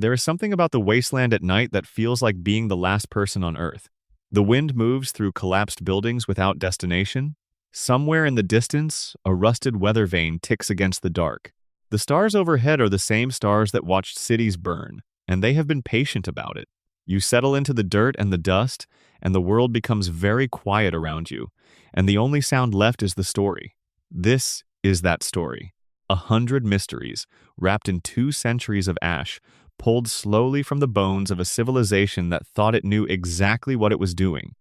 There is something about the wasteland at night that feels like being the last person on Earth. The wind moves through collapsed buildings without destination. Somewhere in the distance, a rusted weather vane ticks against the dark. The stars overhead are the same stars that watched cities burn, and they have been patient about it. You settle into the dirt and the dust, and the world becomes very quiet around you, and the only sound left is the story. This is that story. 100 mysteries, wrapped in 2 centuries of ash, pulled slowly from the bones of a civilization that thought it knew exactly what it was doing.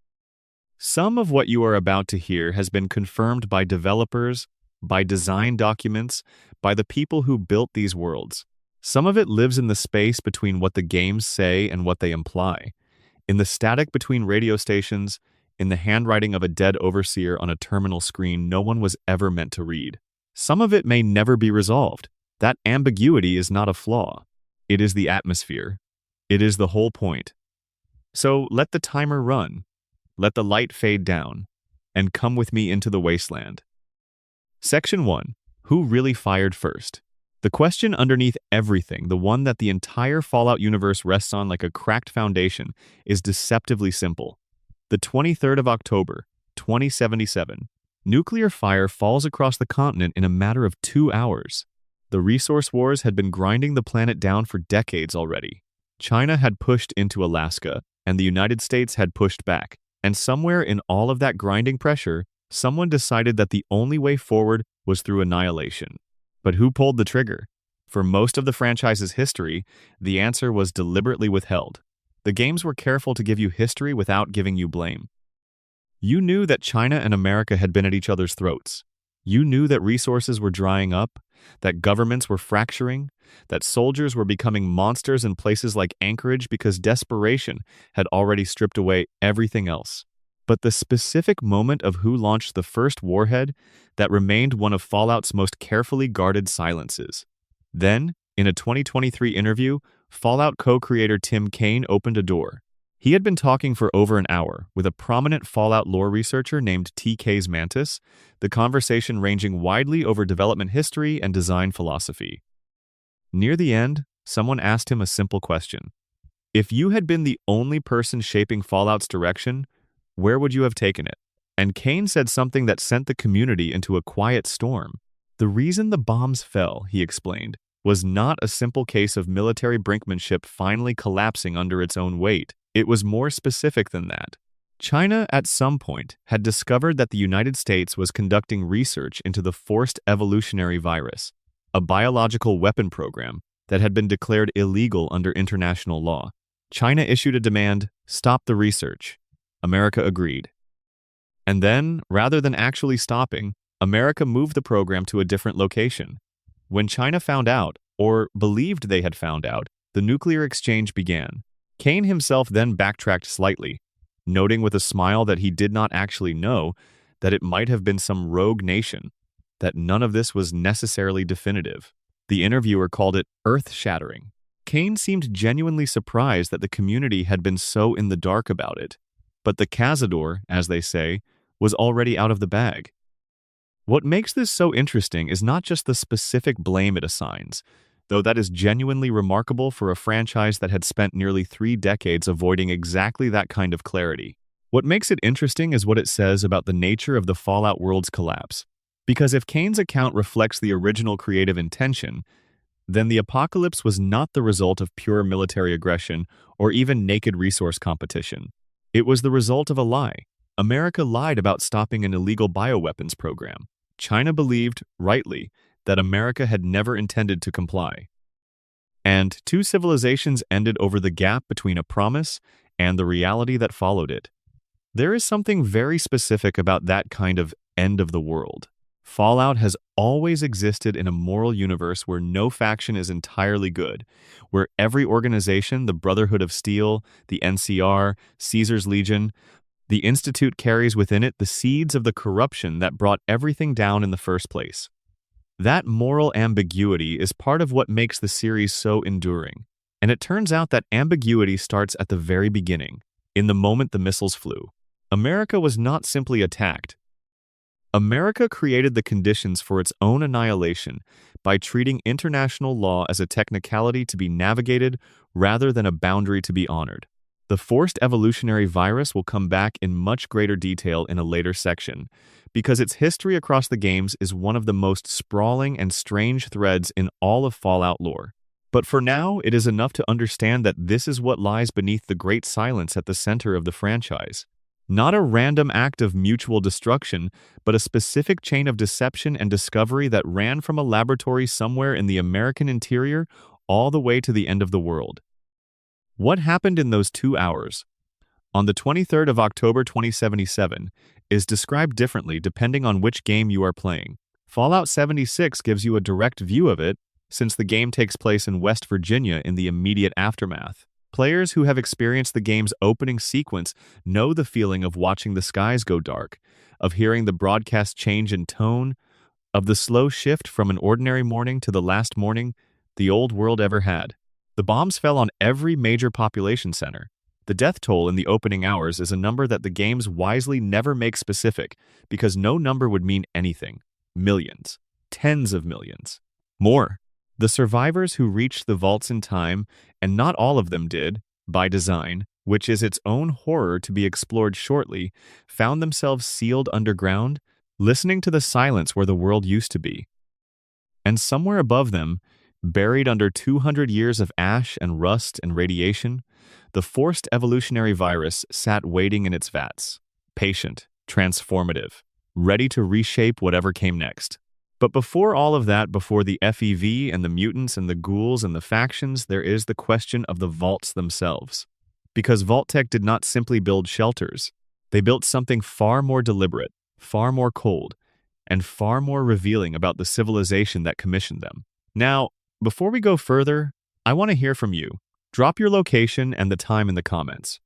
Some of what you are about to hear has been confirmed by developers, by design documents, by the people who built these worlds. Some of it lives in the space between what the games say and what they imply, in the static between radio stations, in the handwriting of a dead overseer on a terminal screen no one was ever meant to read. Some of it may never be resolved. That ambiguity is not a flaw. It is the atmosphere. It is the whole point. So let the timer run. Let the light fade down, and come with me into the wasteland. Section 1. Who really fired first? The question underneath everything, the one that the entire Fallout universe rests on like a cracked foundation, is deceptively simple. The 23rd of October, 2077, nuclear fire falls across the continent in a matter of 2 hours. The resource wars had been grinding the planet down for decades already. China had pushed into Alaska, and the United States had pushed back. And somewhere in all of that grinding pressure, someone decided that the only way forward was through annihilation. But who pulled the trigger? For most of the franchise's history, the answer was deliberately withheld. The games were careful to give you history without giving you blame. You knew that China and America had been at each other's throats. You knew that resources were drying up, that governments were fracturing, that soldiers were becoming monsters in places like Anchorage because desperation had already stripped away everything else. But the specific moment of who launched the first warhead, that remained one of Fallout's most carefully guarded silences. Then, in a 2023 interview, Fallout co-creator Tim Kaine opened a door. He had been talking for over an hour with a prominent Fallout lore researcher named TK's Mantis, the conversation ranging widely over development history and design philosophy. Near the end, someone asked him a simple question. If you had been the only person shaping Fallout's direction, where would you have taken it? And Kaine said something that sent the community into a quiet storm. The reason the bombs fell, he explained, was not a simple case of military brinkmanship finally collapsing under its own weight. It was more specific than that. China, at some point, had discovered that the United States was conducting research into the forced evolutionary virus, a biological weapon program that had been declared illegal under international law. China issued a demand, stop the research. America agreed. And then, rather than actually stopping, America moved the program to a different location. When China found out, or believed they had found out, the nuclear exchange began. Kaine himself then backtracked slightly, noting with a smile that he did not actually know, that it might have been some rogue nation, that none of this was necessarily definitive. The interviewer called it earth-shattering. Kaine seemed genuinely surprised that the community had been so in the dark about it. But the cazador, as they say, was already out of the bag. What makes this so interesting is not just the specific blame it assigns, though that is genuinely remarkable for a franchise that had spent nearly 3 decades avoiding exactly that kind of clarity. What makes it interesting is what it says about the nature of the Fallout world's collapse. Because if Kaine's account reflects the original creative intention, then the apocalypse was not the result of pure military aggression or even naked resource competition. It was the result of a lie. America lied about stopping an illegal bioweapons program. China believed, rightly, that America had never intended to comply. And 2 civilizations ended over the gap between a promise and the reality that followed it. There is something very specific about that kind of end of the world. Fallout has always existed in a moral universe where no faction is entirely good, where every organization, the Brotherhood of Steel, the NCR, Caesar's Legion, the Institute carries within it the seeds of the corruption that brought everything down in the first place. That moral ambiguity is part of what makes the series so enduring, and it turns out that ambiguity starts at the very beginning, in the moment the missiles flew. America was not simply attacked. America created the conditions for its own annihilation by treating international law as a technicality to be navigated rather than a boundary to be honored. The forced evolutionary virus will come back in much greater detail in a later section, because its history across the games is one of the most sprawling and strange threads in all of Fallout lore. But for now, it is enough to understand that this is what lies beneath the great silence at the center of the franchise. Not a random act of mutual destruction, but a specific chain of deception and discovery that ran from a laboratory somewhere in the American interior all the way to the end of the world. What happened in those 2 hours? On the 23rd of October 2077 is described differently depending on which game you are playing. Fallout 76 gives you a direct view of it, since the game takes place in West Virginia in the immediate aftermath. Players who have experienced the game's opening sequence know the feeling of watching the skies go dark, of hearing the broadcast change in tone, of the slow shift from an ordinary morning to the last morning the old world ever had. The bombs fell on every major population center. The death toll in the opening hours is a number that the games wisely never make specific, because no number would mean anything. Millions. Tens of millions. More. The survivors who reached the vaults in time, and not all of them did, by design, which is its own horror to be explored shortly, found themselves sealed underground, listening to the silence where the world used to be. And somewhere above them, buried under 200 years of ash and rust and radiation, the forced evolutionary virus sat waiting in its vats, patient, transformative, ready to reshape whatever came next. But before all of that, before the FEV and the mutants and the ghouls and the factions, there is the question of the vaults themselves. Because Vault-Tec did not simply build shelters. They built something far more deliberate, far more cold, and far more revealing about the civilization that commissioned them. Now, before we go further, I want to hear from you. Drop your location and the time in the comments.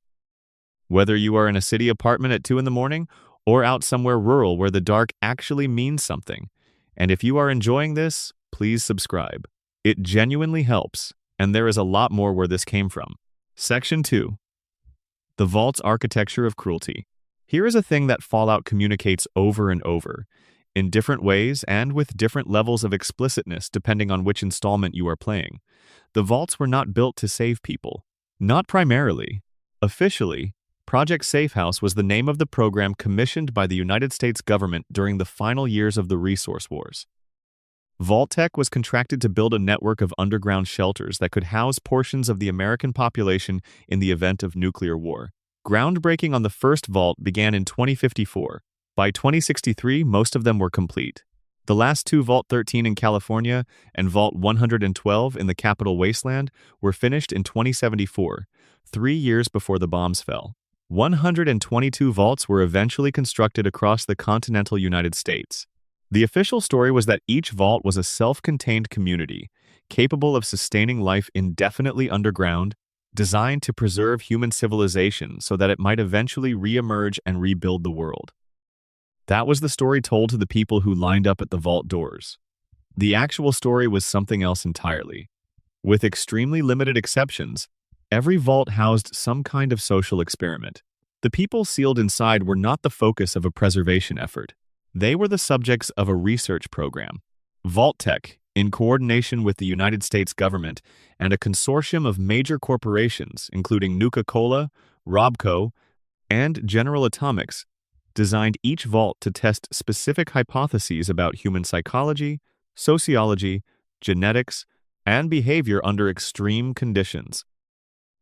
Whether you are in a city apartment at 2 in the morning or out somewhere rural where the dark actually means something. And if you are enjoying this, please subscribe. It genuinely helps, and there is a lot more where this came from. Section 2. The Vault's Architecture of Cruelty. Here is a thing that Fallout communicates over and over, in different ways and with different levels of explicitness depending on which installment you are playing. The vaults were not built to save people. Not primarily. Officially, Project Safehouse was the name of the program commissioned by the United States government during the final years of the Resource Wars. Vault-Tec was contracted to build a network of underground shelters that could house portions of the American population in the event of nuclear war. Groundbreaking on the first vault began in 2054. By 2063, most of them were complete. The last 2 Vault 13 in California and Vault 112 in the capital Wasteland were finished in 2074, 3 years before the bombs fell. 122 vaults were eventually constructed across the continental United States. The official story was that each vault was a self-contained community, capable of sustaining life indefinitely underground, designed to preserve human civilization so that it might eventually re-emerge and rebuild the world. That was the story told to the people who lined up at the vault doors. The actual story was something else entirely. With extremely limited exceptions, every vault housed some kind of social experiment. The people sealed inside were not the focus of a preservation effort. They were the subjects of a research program. Vault-Tec, in coordination with the United States government and a consortium of major corporations, including Nuka-Cola, Robco, and General Atomics, designed each vault to test specific hypotheses about human psychology, sociology, genetics, and behavior under extreme conditions.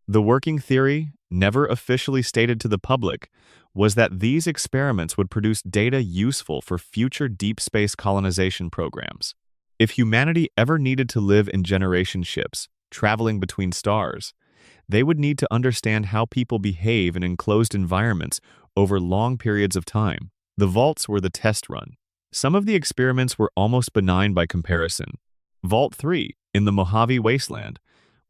The working theory, never officially stated to the public, was that these experiments would produce data useful for future deep space colonization programs. If humanity ever needed to live in generation ships, traveling between stars, they would need to understand how people behave in enclosed environments over long periods of time. The vaults were the test run. Some of the experiments were almost benign by comparison. Vault 3, in the Mojave Wasteland,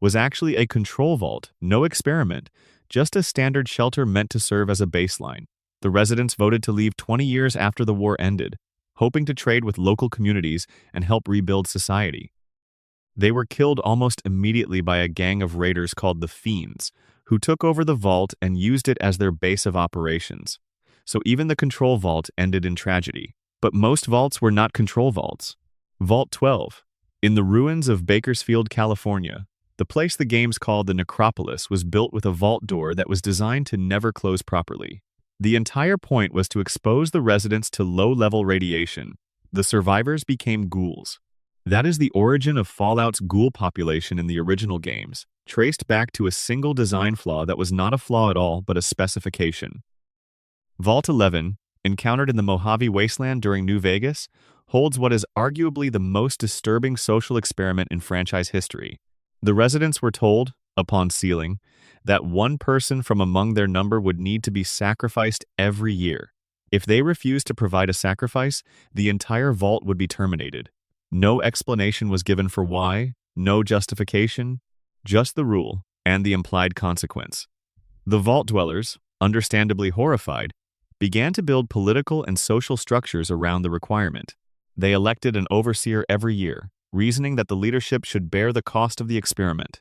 was actually a control vault, no experiment, just a standard shelter meant to serve as a baseline. The residents voted to leave 20 years after the war ended, hoping to trade with local communities and help rebuild society. They were killed almost immediately by a gang of raiders called the Fiends, who took over the vault and used it as their base of operations. So even the control vault ended in tragedy. But most vaults were not control vaults. Vault 12. In the ruins of Bakersfield, California, the place the games called the Necropolis was built with a vault door that was designed to never close properly. The entire point was to expose the residents to low-level radiation. The survivors became ghouls. That is the origin of Fallout's ghoul population in the original games, traced back to a single design flaw that was not a flaw at all but a specification. Vault 11, encountered in the Mojave Wasteland during New Vegas, holds what is arguably the most disturbing social experiment in franchise history. The residents were told, upon sealing, that one person from among their number would need to be sacrificed every year. If they refused to provide a sacrifice, the entire vault would be terminated. No explanation was given for why, no justification, just the rule and the implied consequence. The vault dwellers, understandably horrified, began to build political and social structures around the requirement. They elected an overseer every year, reasoning that the leadership should bear the cost of the experiment.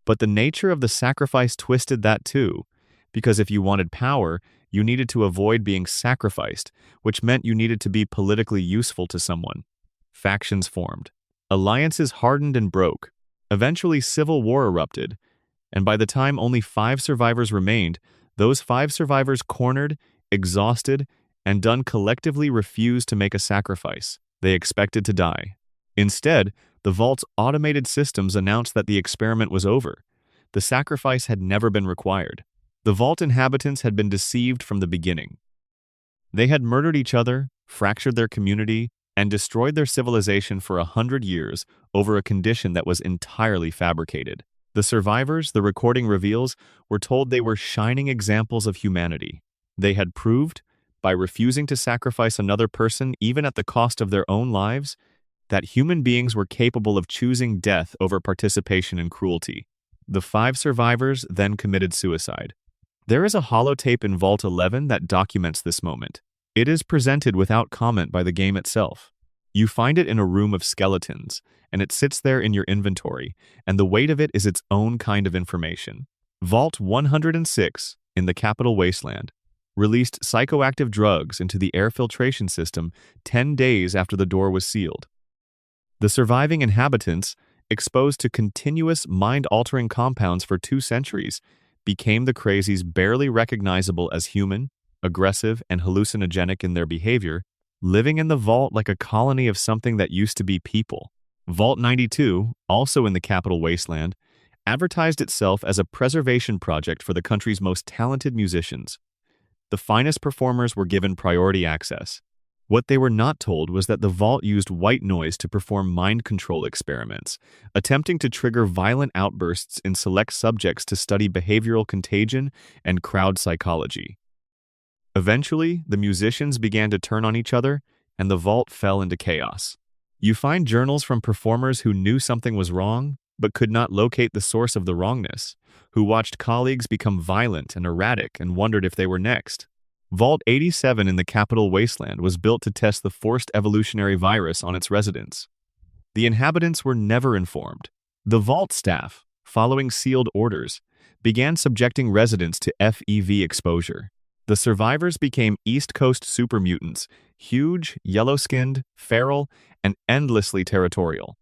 But the nature of the sacrifice twisted that too, because if you wanted power, you needed to avoid being sacrificed, which meant you needed to be politically useful to someone. Factions formed. Alliances hardened and broke. Eventually, civil war erupted, and by the time only 5 survivors remained, those 5 survivors cornered, exhausted, and done collectively refused to make a sacrifice. They expected to die. Instead, the Vault's automated systems announced that the experiment was over. The sacrifice had never been required. The Vault inhabitants had been deceived from the beginning. They had murdered each other, fractured their community, and destroyed their civilization for 100 years over a condition that was entirely fabricated. The survivors, the recording reveals, were told they were shining examples of humanity. They had proved, by refusing to sacrifice another person even at the cost of their own lives, that human beings were capable of choosing death over participation in cruelty. The 5 survivors then committed suicide. There is a holotape in Vault 11 that documents this moment. It is presented without comment by the game itself. You find it in a room of skeletons, and it sits there in your inventory, and the weight of it is its own kind of information. Vault 106, in the Capital Wasteland, released psychoactive drugs into the air filtration system 10 days after the door was sealed. The surviving inhabitants, exposed to continuous mind-altering compounds for 2 centuries, became the crazies barely recognizable as human, aggressive, and hallucinogenic in their behavior, living in the vault like a colony of something that used to be people. Vault 92, also in the Capital Wasteland, advertised itself as a preservation project for the country's most talented musicians. The finest performers were given priority access. What they were not told was that the vault used white noise to perform mind control experiments, attempting to trigger violent outbursts in select subjects to study behavioral contagion and crowd psychology. Eventually, the musicians began to turn on each other, and the vault fell into chaos. You find journals from performers who knew something was wrong, but could not locate the source of the wrongness, who watched colleagues become violent and erratic and wondered if they were next. Vault 87 in the Capital Wasteland was built to test the forced evolutionary virus on its residents. The inhabitants were never informed. The Vault staff, following sealed orders, began subjecting residents to FEV exposure. The survivors became East Coast super mutants, huge, yellow-skinned, feral, and endlessly territorial.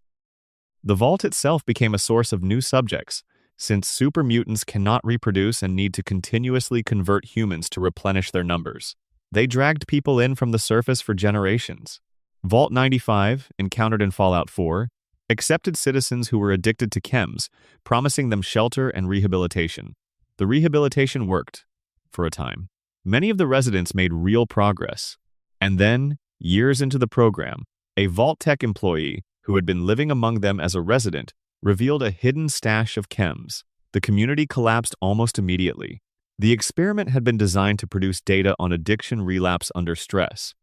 The Vault itself became a source of new subjects, since super mutants cannot reproduce and need to continuously convert humans to replenish their numbers. They dragged people in from the surface for generations. Vault 95, encountered in Fallout 4, accepted citizens who were addicted to chems, promising them shelter and rehabilitation. The rehabilitation worked, for a time. Many of the residents made real progress. And then, years into the program, a Vault-Tec employee who had been living among them as a resident revealed a hidden stash of chems. The community collapsed almost immediately. The experiment had been designed to produce data on addiction relapse under stress.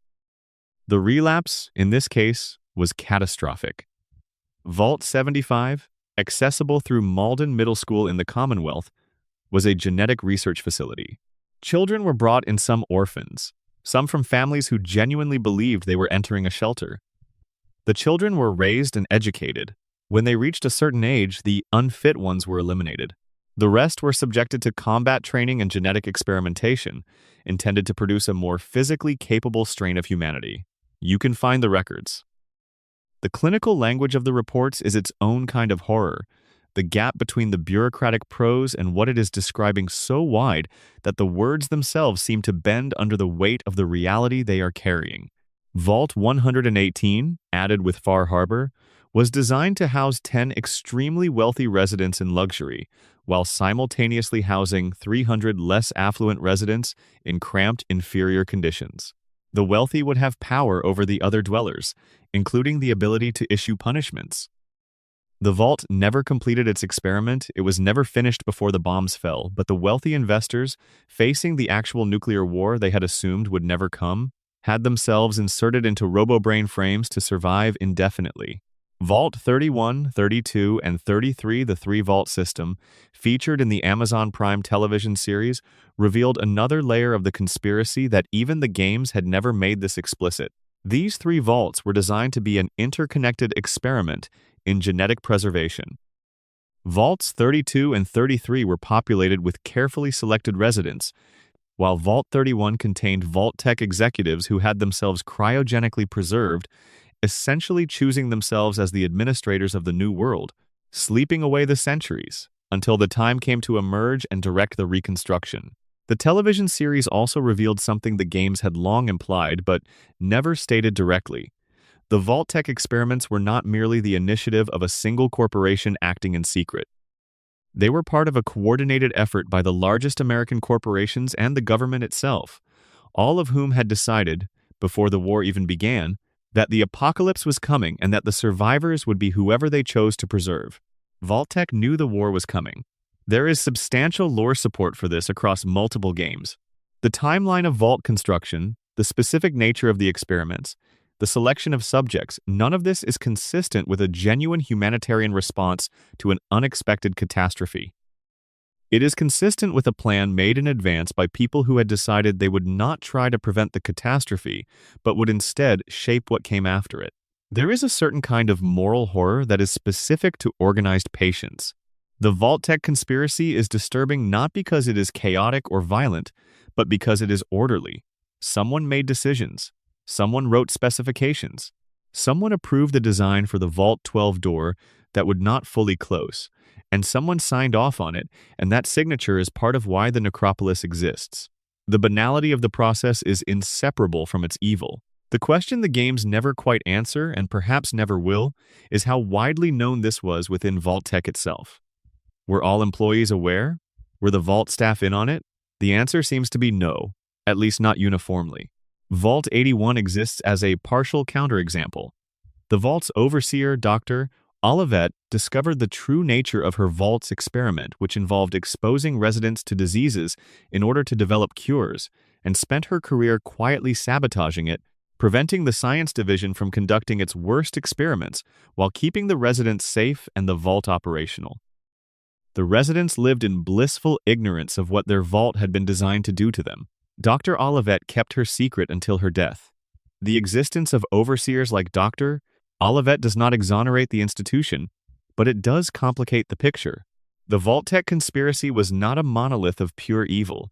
The relapse, in this case, was catastrophic. Vault 75, accessible through Malden Middle School in the Commonwealth, was a genetic research facility. Children were brought in, some orphans, some from families who genuinely believed they were entering a shelter. The children were raised and educated. When they reached a certain age, the unfit ones were eliminated. The rest were subjected to combat training and genetic experimentation, intended to produce a more physically capable strain of humanity. You can find the records. The clinical language of the reports is its own kind of horror. The gap between the bureaucratic prose and what it is describing so wide that the words themselves seem to bend under the weight of the reality they are carrying. Vault 118, added with Far Harbor, was designed to house 10 extremely wealthy residents in luxury, while simultaneously housing 300 less affluent residents in cramped, inferior conditions. The wealthy would have power over the other dwellers, including the ability to issue punishments. The vault never completed its experiment. It was never finished before the bombs fell, but the wealthy investors, facing the actual nuclear war they had assumed would never come, had themselves inserted into robo-brain frames to survive indefinitely. Vault 31, 32, and 33, the three-vault system, featured in the Amazon Prime television series, revealed another layer of the conspiracy that even the games had never made this explicit. These three vaults were designed to be an interconnected experiment in genetic preservation. Vaults 32 and 33 were populated with carefully selected residents, while Vault 31 contained Vault-Tec executives who had themselves cryogenically preserved, essentially choosing themselves as the administrators of the new world, sleeping away the centuries, until the time came to emerge and direct the reconstruction. The television series also revealed something the games had long implied but never stated directly. The Vault-Tec experiments were not merely the initiative of a single corporation acting in secret. They were part of a coordinated effort by the largest American corporations and the government itself, all of whom had decided, before the war even began, that the apocalypse was coming and that the survivors would be whoever they chose to preserve. Vault-Tec knew the war was coming. There is substantial lore support for this across multiple games. The timeline of vault construction, the specific nature of the experiments, the selection of subjects, none of this is consistent with a genuine humanitarian response to an unexpected catastrophe. It is consistent with a plan made in advance by people who had decided they would not try to prevent the catastrophe, but would instead shape what came after it. There is a certain kind of moral horror that is specific to organized patience. The Vault-Tec conspiracy is disturbing not because it is chaotic or violent, but because it is orderly. Someone made decisions. Someone wrote specifications. Someone approved the design for the Vault 12 door that would not fully close, and someone signed off on it, and that signature is part of why the necropolis exists. The banality of the process is inseparable from its evil. The question the games never quite answer, and perhaps never will, is how widely known this was within Vault-Tec itself. Were all employees aware? Were the Vault staff in on it? The answer seems to be no, at least not uniformly. Vault 81 exists as a partial counterexample. The Vault's overseer, Dr. Olivet, discovered the true nature of her Vault's experiment, which involved exposing residents to diseases in order to develop cures, and spent her career quietly sabotaging it, preventing the science division from conducting its worst experiments while keeping the residents safe and the Vault operational. The residents lived in blissful ignorance of what their Vault had been designed to do to them. Dr. Olivet kept her secret until her death. The existence of overseers like Dr. Olivet does not exonerate the institution, but it does complicate the picture. The Vault-Tec conspiracy was not a monolith of pure evil.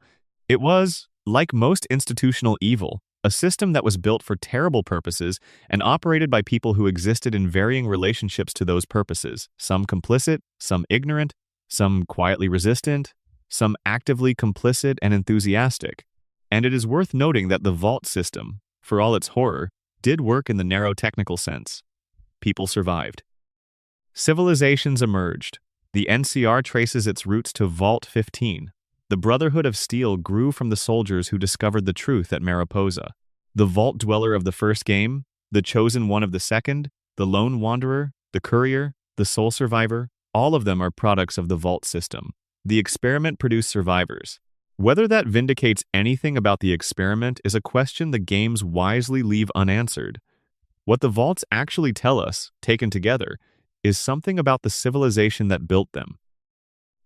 It was, like most institutional evil, a system that was built for terrible purposes and operated by people who existed in varying relationships to those purposes, some complicit, some ignorant, some quietly resistant, some actively complicit and enthusiastic. And it is worth noting that the Vault system, for all its horror, did work in the narrow technical sense. People survived. Civilizations emerged. The NCR traces its roots to Vault 15. The Brotherhood of Steel grew from the soldiers who discovered the truth at Mariposa. The Vault Dweller of the first game, the Chosen One of the second, the Lone Wanderer, the Courier, the Soul Survivor, all of them are products of the Vault system. The experiment produced survivors. Whether that vindicates anything about the experiment is a question the games wisely leave unanswered. What the Vaults actually tell us, taken together, is something about the civilization that built them.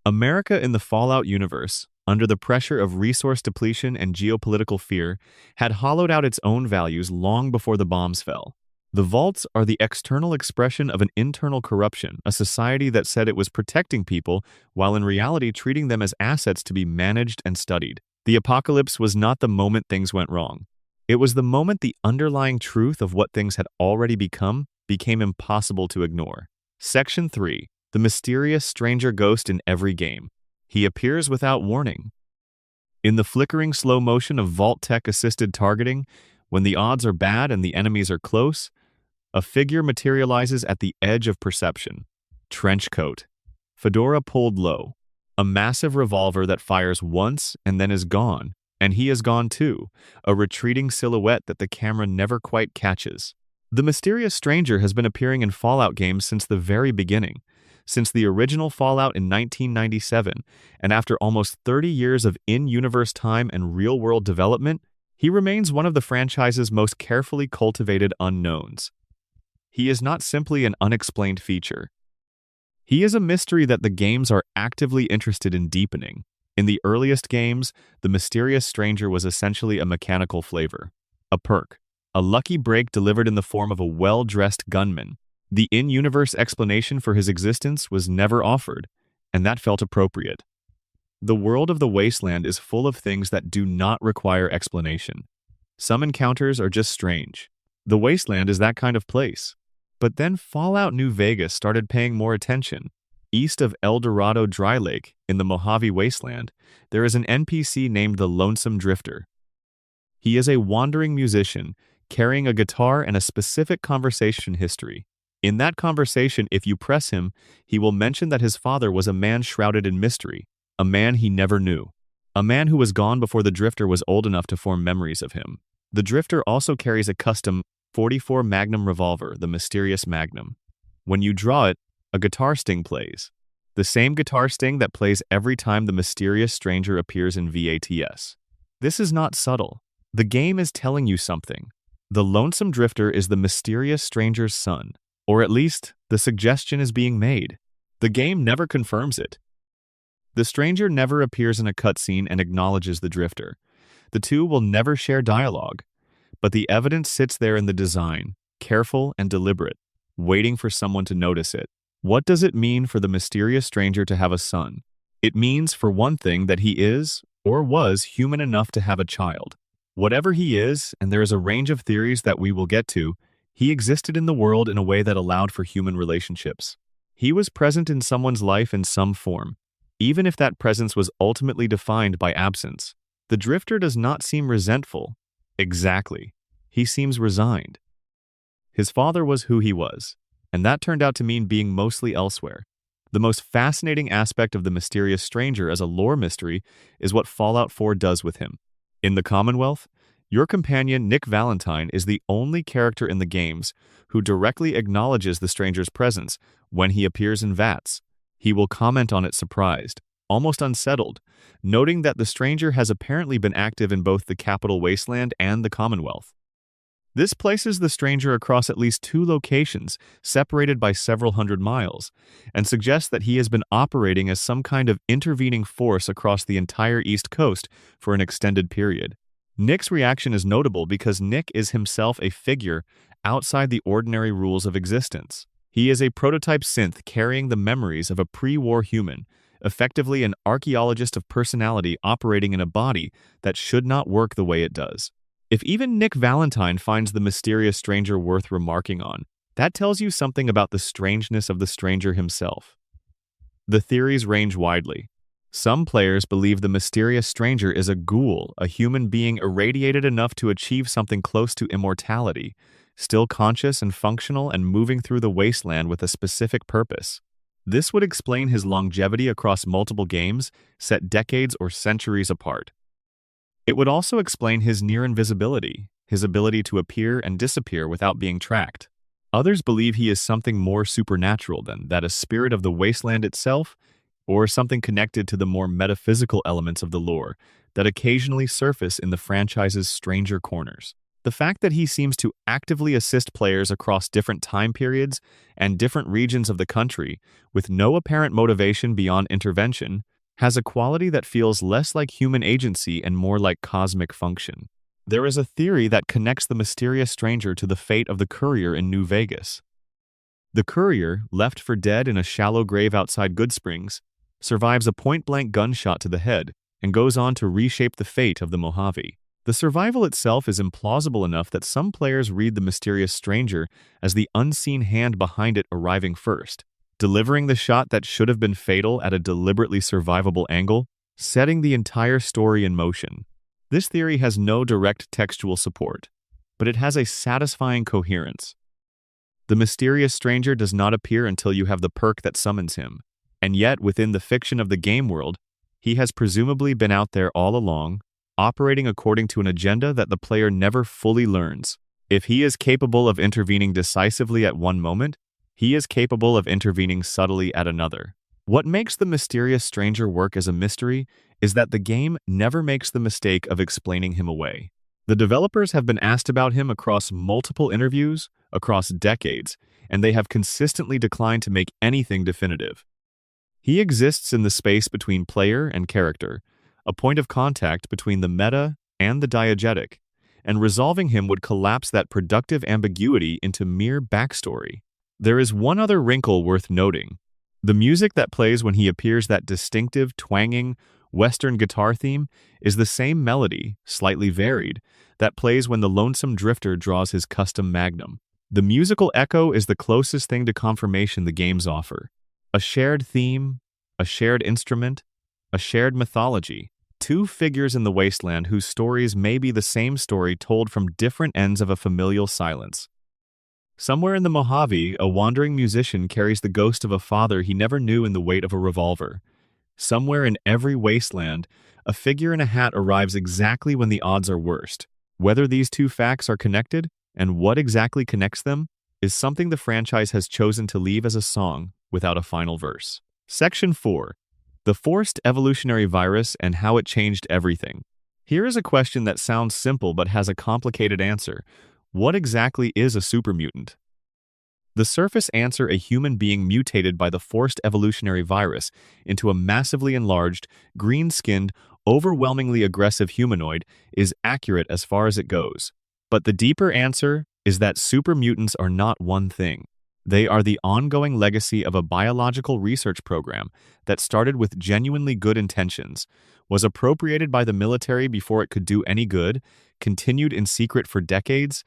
America in the Fallout universe, under the pressure of resource depletion and geopolitical fear, had hollowed out its own values long before the bombs fell. The Vaults are the external expression of an internal corruption, a society that said it was protecting people while in reality treating them as assets to be managed and studied. The apocalypse was not the moment things went wrong. It was the moment the underlying truth of what things had already become became impossible to ignore. Section 3. The mysterious stranger ghost in every game. He appears without warning. In the flickering slow motion of Vault-Tec assisted targeting, when the odds are bad and the enemies are close, a figure materializes at the edge of perception. Trench coat. Fedora pulled low. A massive revolver that fires once and then is gone, and he is gone too, a retreating silhouette that the camera never quite catches. The mysterious stranger has been appearing in Fallout games since the very beginning, since the original Fallout in 1997, and after almost 30 years of in-universe time and real-world development, he remains one of the franchise's most carefully cultivated unknowns. He is not simply an unexplained feature. He is a mystery that the games are actively interested in deepening. In the earliest games, the mysterious stranger was essentially a mechanical flavor, a perk, a lucky break delivered in the form of a well-dressed gunman. The in-universe explanation for his existence was never offered, and that felt appropriate. The world of the wasteland is full of things that do not require explanation. Some encounters are just strange. The wasteland is that kind of place. But then Fallout New Vegas started paying more attention. East of El Dorado Dry Lake, in the Mojave Wasteland, there is an NPC named the Lonesome Drifter. He is a wandering musician, carrying a guitar and a specific conversation history. In that conversation, if you press him, he will mention that his father was a man shrouded in mystery, a man he never knew, a man who was gone before the Drifter was old enough to form memories of him. The Drifter also carries a custom .44 Magnum revolver, the Mysterious Magnum. When you draw it, a guitar sting plays. The same guitar sting that plays every time the mysterious stranger appears in VATS. This is not subtle. The game is telling you something. The Lonesome Drifter is the mysterious stranger's son, or at least, the suggestion is being made. The game never confirms it. The stranger never appears in a cutscene and acknowledges the Drifter. The two will never share dialogue. But the evidence sits there in the design, careful and deliberate, waiting for someone to notice it. What does it mean for the mysterious stranger to have a son? It means, for one thing, that he is, or was, human enough to have a child. Whatever he is, and there is a range of theories that we will get to, he existed in the world in a way that allowed for human relationships. He was present in someone's life in some form, even if that presence was ultimately defined by absence. The Drifter does not seem resentful. Exactly. He seems resigned. His father was who he was, and that turned out to mean being mostly elsewhere. The most fascinating aspect of the mysterious stranger as a lore mystery is what Fallout 4 does with him. In the Commonwealth, your companion Nick Valentine is the only character in the games who directly acknowledges the stranger's presence when he appears in VATS. He will comment on it surprised, almost unsettled, noting that the stranger has apparently been active in both the capital wasteland and the Commonwealth. This places the stranger across at least 2 locations, separated by several hundred miles, and suggests that he has been operating as some kind of intervening force across the entire East Coast for an extended period. Nick's reaction is notable because Nick is himself a figure outside the ordinary rules of existence. He is a prototype synth carrying the memories of a pre-war human, effectively an archaeologist of personality operating in a body that should not work the way it does. If even Nick Valentine finds the mysterious stranger worth remarking on, that tells you something about the strangeness of the stranger himself. The theories range widely. Some players believe the mysterious stranger is a ghoul, a human being irradiated enough to achieve something close to immortality, still conscious and functional and moving through the wasteland with a specific purpose. This would explain his longevity across multiple games, set decades or centuries apart. It would also explain his near invisibility, his ability to appear and disappear without being tracked. Others believe he is something more supernatural than that, a spirit of the wasteland itself, or something connected to the more metaphysical elements of the lore that occasionally surface in the franchise's stranger corners. The fact that he seems to actively assist players across different time periods and different regions of the country with no apparent motivation beyond intervention has a quality that feels less like human agency and more like cosmic function. There is a theory that connects the mysterious stranger to the fate of the courier in New Vegas. The courier, left for dead in a shallow grave outside Goodsprings, survives a point-blank gunshot to the head and goes on to reshape the fate of the Mojave. The survival itself is implausible enough that some players read the mysterious stranger as the unseen hand behind it arriving first, delivering the shot that should have been fatal at a deliberately survivable angle, setting the entire story in motion. This theory has no direct textual support, but it has a satisfying coherence. The mysterious stranger does not appear until you have the perk that summons him, and yet within the fiction of the game world, he has presumably been out there all along, operating according to an agenda that the player never fully learns. If he is capable of intervening decisively at one moment, he is capable of intervening subtly at another. What makes the mysterious stranger work as a mystery is that the game never makes the mistake of explaining him away. The developers have been asked about him across multiple interviews, across decades, and they have consistently declined to make anything definitive. He exists in the space between player and character, a point of contact between the meta and the diegetic, and resolving him would collapse that productive ambiguity into mere backstory. There is one other wrinkle worth noting. The music that plays when he appears, that distinctive, twanging, Western guitar theme, is the same melody, slightly varied, that plays when the lonesome drifter draws his custom magnum. The musical echo is the closest thing to confirmation the games offer. A shared theme, a shared instrument, a shared mythology. Two figures in the wasteland whose stories may be the same story told from different ends of a familial silence. Somewhere in the Mojave, a wandering musician carries the ghost of a father he never knew in the weight of a revolver. Somewhere in every wasteland, a figure in a hat arrives exactly when the odds are worst. Whether these two facts are connected, and what exactly connects them, is something the franchise has chosen to leave as a song without a final verse. Section 4. The Forced Evolutionary Virus and How It Changed Everything. Here is a question that sounds simple but has a complicated answer. What exactly is a supermutant? The surface answer, a human being mutated by the forced evolutionary virus into a massively enlarged, green-skinned, overwhelmingly aggressive humanoid, is accurate as far as it goes. But the deeper answer is that supermutants are not one thing. They are the ongoing legacy of a biological research program that started with genuinely good intentions, was appropriated by the military before it could do any good, continued in secret for decades,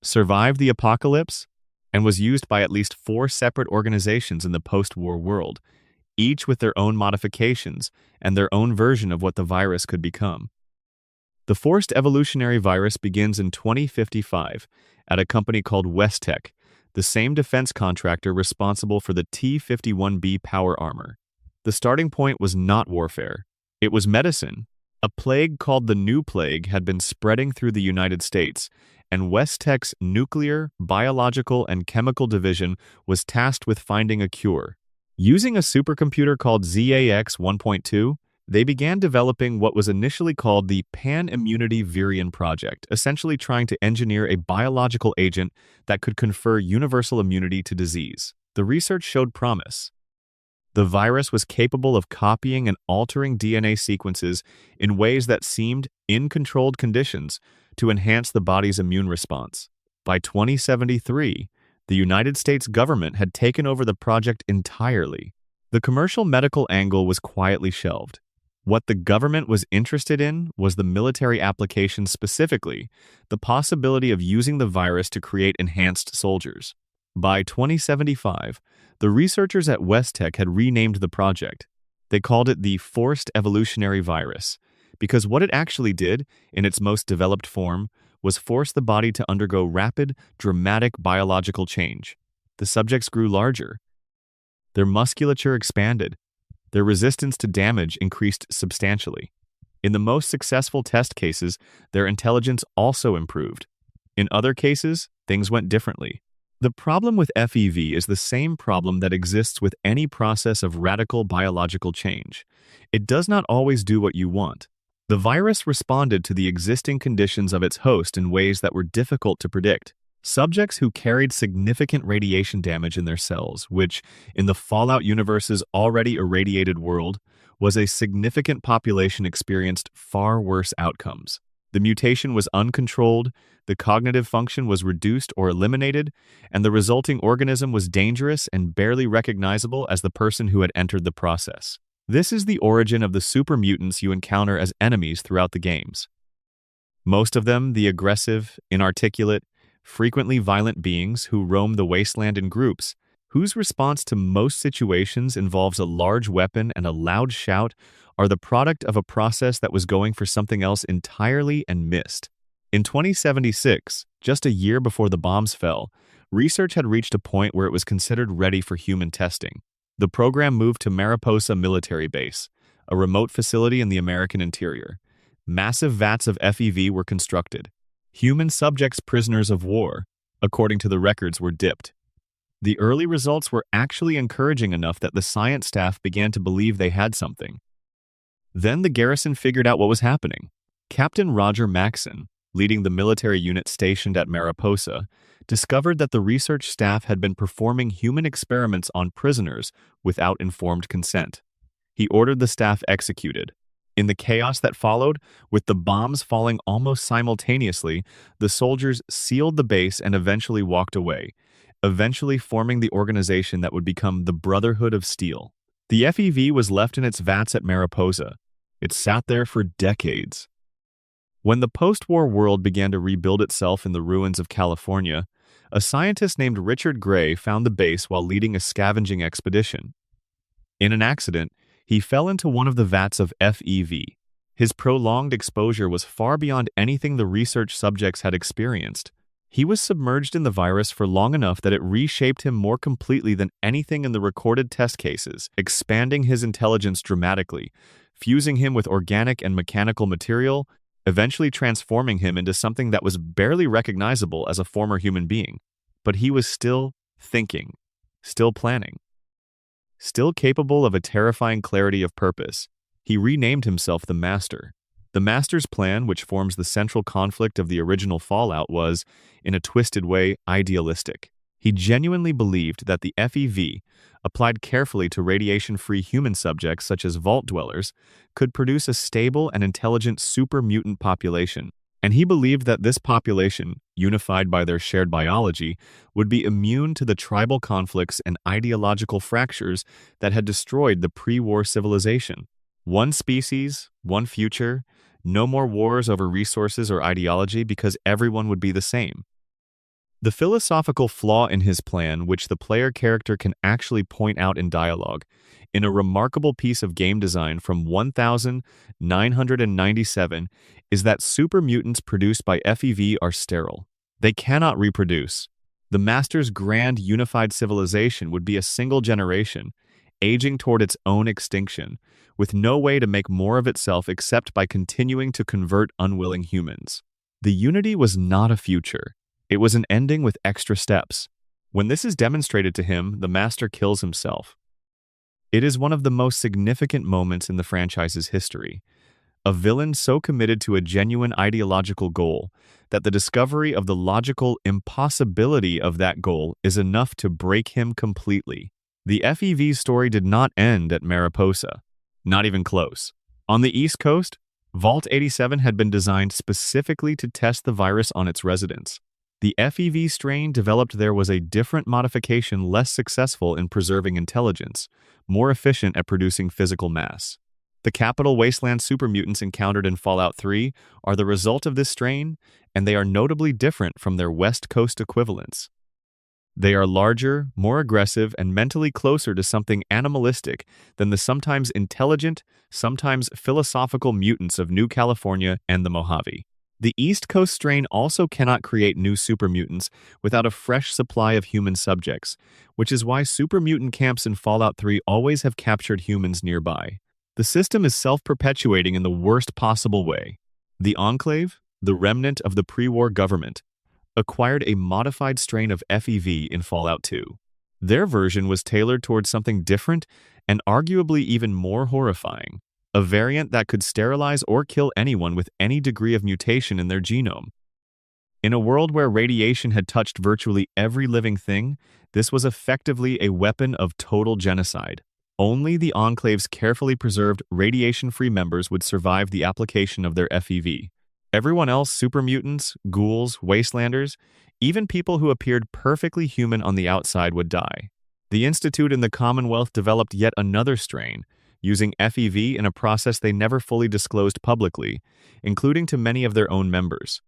survived the apocalypse, and was used by at least 4 separate organizations in the post-war world, each with their own modifications and their own version of what the virus could become. The forced evolutionary virus begins in 2055 at a company called Vault-Tec, the same defense contractor responsible for the T-51B power armor. The starting point was not warfare. It was medicine. A plague called the New Plague had been spreading through the United States, and Vault-Tec's nuclear, biological, and chemical division was tasked with finding a cure. Using a supercomputer called ZAX 1.2, they began developing what was initially called the Pan-Immunity Virion Project, essentially trying to engineer a biological agent that could confer universal immunity to disease. The research showed promise. The virus was capable of copying and altering DNA sequences in ways that seemed, in controlled conditions, to enhance the body's immune response. By 2073, the United States government had taken over the project entirely. The commercial medical angle was quietly shelved. What the government was interested in was the military application, specifically the possibility of using the virus to create enhanced soldiers. By 2075, the researchers at Vault-Tec had renamed the project. They called it the Forced Evolutionary Virus, because what it actually did, in its most developed form, was force the body to undergo rapid, dramatic biological change. The subjects grew larger. Their musculature expanded. Their resistance to damage increased substantially. In the most successful test cases, their intelligence also improved. In other cases, things went differently. The problem with FEV is the same problem that exists with any process of radical biological change. It does not always do what you want. The virus responded to the existing conditions of its host in ways that were difficult to predict. Subjects who carried significant radiation damage in their cells, which, in the Fallout universe's already irradiated world, was a significant population, experienced far worse outcomes. The mutation was uncontrolled, the cognitive function was reduced or eliminated, and the resulting organism was dangerous and barely recognizable as the person who had entered the process. This is the origin of the super mutants you encounter as enemies throughout the games. Most of them the aggressive, inarticulate, frequently violent beings who roam the wasteland in groups, whose response to most situations involves a large weapon and a loud shout, are the product of a process that was going for something else entirely and missed. In 2076, just a year before the bombs fell, research had reached a point where it was considered ready for human testing. The program moved to Mariposa Military Base, a remote facility in the American interior. Massive vats of FEV were constructed. Human subjects prisoners of war, according to the records, were dipped. The early results were actually encouraging enough that the science staff began to believe they had something. Then the garrison figured out what was happening. Captain Roger Maxson, leading the military unit stationed at Mariposa, discovered that the research staff had been performing human experiments on prisoners without informed consent. He ordered the staff executed. In the chaos that followed, with the bombs falling almost simultaneously, the soldiers sealed the base and eventually walked away, eventually forming the organization that would become the Brotherhood of Steel. The FEV was left in its vats at Mariposa. It sat there for decades. When the post-war world began to rebuild itself in the ruins of California, a scientist named Richard Gray found the base while leading a scavenging expedition. In an accident, he fell into one of the vats of FEV. His prolonged exposure was far beyond anything the research subjects had experienced. He was submerged in the virus for long enough that it reshaped him more completely than anything in the recorded test cases, expanding his intelligence dramatically, fusing him with organic and mechanical material, eventually transforming him into something that was barely recognizable as a former human being. But he was still thinking, still planning, still capable of a terrifying clarity of purpose. He renamed himself the Master. The Master's plan, which forms the central conflict of the original Fallout, was, in a twisted way, idealistic. He genuinely believed that the FEV, applied carefully to radiation-free human subjects such as vault dwellers, could produce a stable and intelligent super-mutant population. And he believed that this population, unified by their shared biology, would be immune to the tribal conflicts and ideological fractures that had destroyed the pre-war civilization. One species, one future, no more wars over resources or ideology because everyone would be the same. The philosophical flaw in his plan, which the player character can actually point out in dialogue, in a remarkable piece of game design from 1997, is that super mutants produced by FEV are sterile. They cannot reproduce. The Master's grand unified civilization would be a single generation, aging toward its own extinction, with no way to make more of itself except by continuing to convert unwilling humans. The unity was not a future. It was an ending with extra steps. When this is demonstrated to him, the Master kills himself. It is one of the most significant moments in the franchise's history. A villain so committed to a genuine ideological goal that the discovery of the logical impossibility of that goal is enough to break him completely. The FEV story did not end at Mariposa. Not even close. On the East Coast, Vault-87 had been designed specifically to test the virus on its residents. The FEV strain developed there was a different modification less successful in preserving intelligence, more efficient at producing physical mass. The capital wasteland supermutants encountered in Fallout 3 are the result of this strain, and they are notably different from their West Coast equivalents. They are larger, more aggressive, and mentally closer to something animalistic than the sometimes intelligent, sometimes philosophical mutants of New California and the Mojave. The East Coast strain also cannot create new supermutants without a fresh supply of human subjects, which is why supermutant camps in Fallout 3 always have captured humans nearby. The system is self-perpetuating in the worst possible way. The Enclave, the remnant of the pre-war government, acquired a modified strain of FEV in Fallout 2. Their version was tailored towards something different and arguably even more horrifying, a variant that could sterilize or kill anyone with any degree of mutation in their genome. In a world where radiation had touched virtually every living thing, this was effectively a weapon of total genocide. Only the Enclave's carefully preserved radiation-free members would survive the application of their FEV. Everyone else, super mutants, ghouls, wastelanders, even people who appeared perfectly human on the outside would die. The Institute in the Commonwealth developed yet another strain, using FEV in a process they never fully disclosed publicly, including to many of their own members.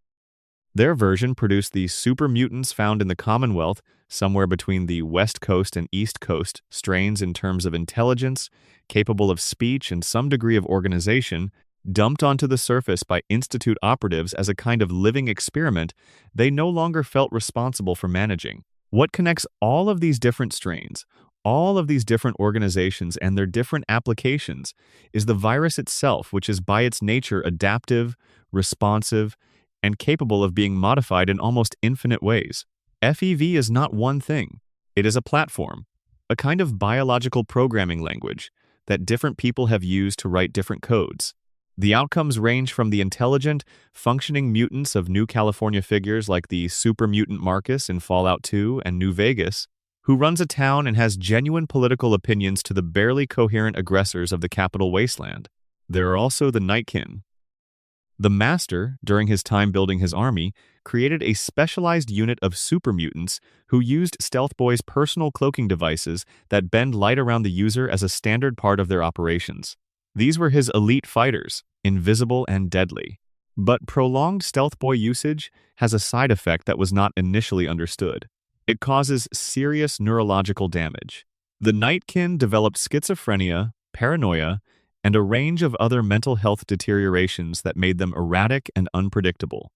Their version produced the super mutants found in the Commonwealth, somewhere between the West Coast and East Coast strains in terms of intelligence, capable of speech and some degree of organization, dumped onto the surface by Institute operatives as a kind of living experiment they no longer felt responsible for managing. What connects all of these different strains, all of these different organizations and their different applications, is the virus itself, which is by its nature adaptive, responsive, and capable of being modified in almost infinite ways. FEV is not one thing. It is a platform, a kind of biological programming language that different people have used to write different codes. The outcomes range from the intelligent, functioning mutants of New California figures like the super mutant Marcus in Fallout 2 and New Vegas, who runs a town and has genuine political opinions, to the barely coherent aggressors of the capital wasteland. There are also the Nightkin. The Master, during his time building his army, created a specialized unit of super mutants who used Stealth Boy's personal cloaking devices that bend light around the user as a standard part of their operations. These were his elite fighters, invisible and deadly. But prolonged Stealth Boy usage has a side effect that was not initially understood. It causes serious neurological damage. The Nightkin developed schizophrenia, paranoia, and a range of other mental health deteriorations that made them erratic and unpredictable.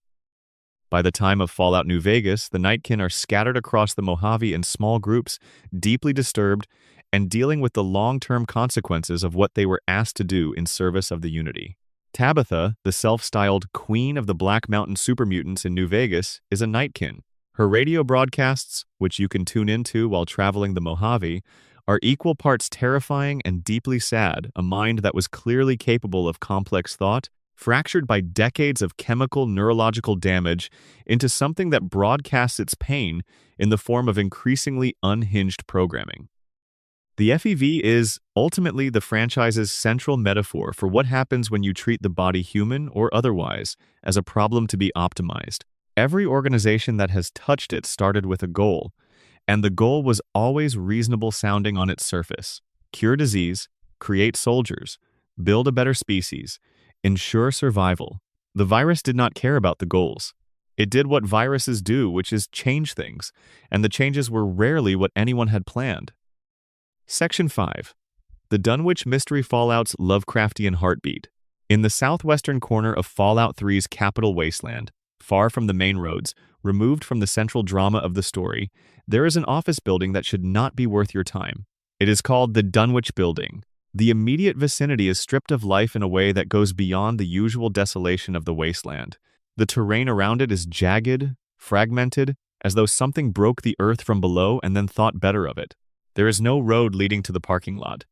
By the time of Fallout New Vegas, the Nightkin are scattered across the Mojave in small groups, deeply disturbed, and dealing with the long-term consequences of what they were asked to do in service of the Unity. Tabitha, the self-styled Queen of the Black Mountain Super Mutants in New Vegas, is a Nightkin. Her radio broadcasts, which you can tune into while traveling the Mojave, are equal parts terrifying and deeply sad, a mind that was clearly capable of complex thought, fractured by decades of chemical neurological damage into something that broadcasts its pain in the form of increasingly unhinged programming. The FEV is, ultimately, the franchise's central metaphor for what happens when you treat the body, human or otherwise, as a problem to be optimized. Every organization that has touched it started with a goal, and the goal was always reasonable sounding on its surface. Cure disease, create soldiers, build a better species, ensure survival. The virus did not care about the goals. It did what viruses do, which is change things, and the changes were rarely what anyone had planned. Section 5. The Dunwich Mystery Fallout's Lovecraftian Heartbeat. In the southwestern corner of Fallout 3's capital wasteland, far from the main roads, removed from the central drama of the story, there is an office building that should not be worth your time. It is called the Dunwich Building. The immediate vicinity is stripped of life in a way that goes beyond the usual desolation of the wasteland. The terrain around it is jagged, fragmented, as though something broke the earth from below and then thought better of it. There is no road leading to the parking lot.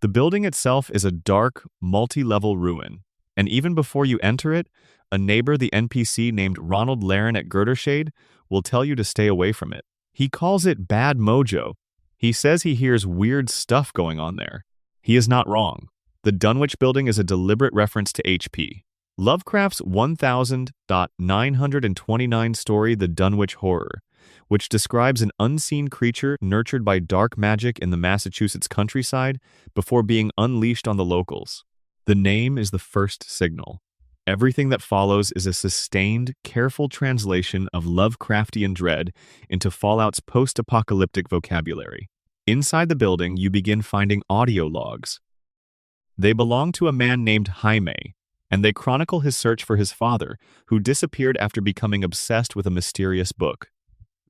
The building itself is a dark, multi-level ruin, and even before you enter it, a neighbor, the NPC named Ronald Laren at Girdershade, will tell you to stay away from it. He calls it bad mojo. He says he hears weird stuff going on there. He is not wrong. The Dunwich Building is a deliberate reference to H.P. Lovecraft's 1000,929 story, The Dunwich Horror, which describes an unseen creature nurtured by dark magic in the Massachusetts countryside before being unleashed on the locals. The name is the first signal. Everything that follows is a sustained, careful translation of Lovecraftian dread into Fallout's post-apocalyptic vocabulary. Inside the building, you begin finding audio logs. They belong to a man named Jaime, and they chronicle his search for his father, who disappeared after becoming obsessed with a mysterious book.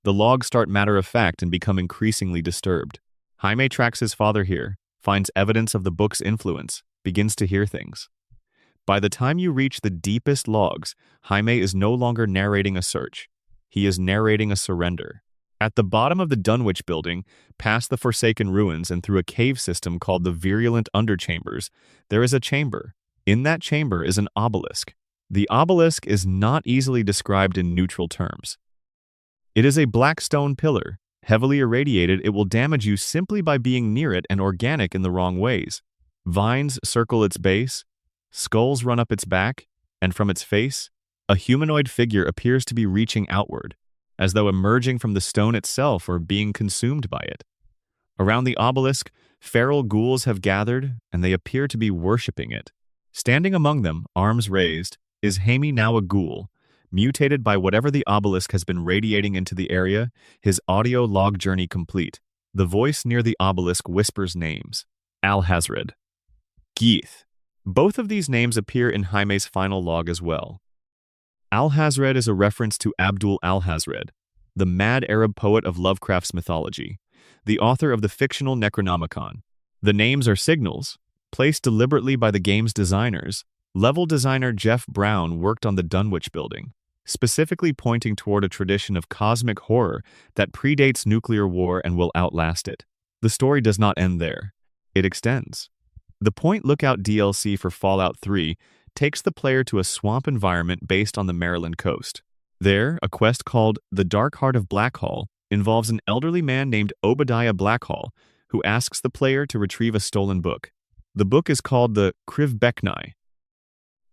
The logs start matter-of-fact and become increasingly disturbed. Jaime tracks his father here, finds evidence of the book's influence, begins to hear things. By the time you reach the deepest logs, Jaime is no longer narrating a search. He is narrating a surrender. At the bottom of the Dunwich Building, past the Forsaken Ruins and through a cave system called the Virulent Underchambers, there is a chamber. In that chamber is an obelisk. The obelisk is not easily described in neutral terms. It is a black stone pillar. Heavily irradiated, it will damage you simply by being near it and organic in the wrong ways. Vines circle its base, skulls run up its back, and from its face, a humanoid figure appears to be reaching outward, as though emerging from the stone itself or being consumed by it. Around the obelisk, feral ghouls have gathered, and they appear to be worshipping it. Standing among them, arms raised, is Hami, now a ghoul. Mutated by whatever the obelisk has been radiating into the area, his audio log journey complete. The voice near the obelisk whispers names. Alhazred. Geeth. Both of these names appear in Jaime's final log as well. Alhazred is a reference to Abdul Alhazred, the mad Arab poet of Lovecraft's mythology, the author of the fictional Necronomicon. The names are signals, placed deliberately by the game's designers. Level designer Jeff Brown worked on the Dunwich building, specifically pointing toward a tradition of cosmic horror that predates nuclear war and will outlast it. The story does not end there. It extends. The Point Lookout DLC for Fallout 3 takes the player to a swamp environment based on the Maryland coast. There, a quest called The Dark Heart of Blackhall involves an elderly man named Obadiah Blackhall, who asks the player to retrieve a stolen book. The book is called the Krivbeknai.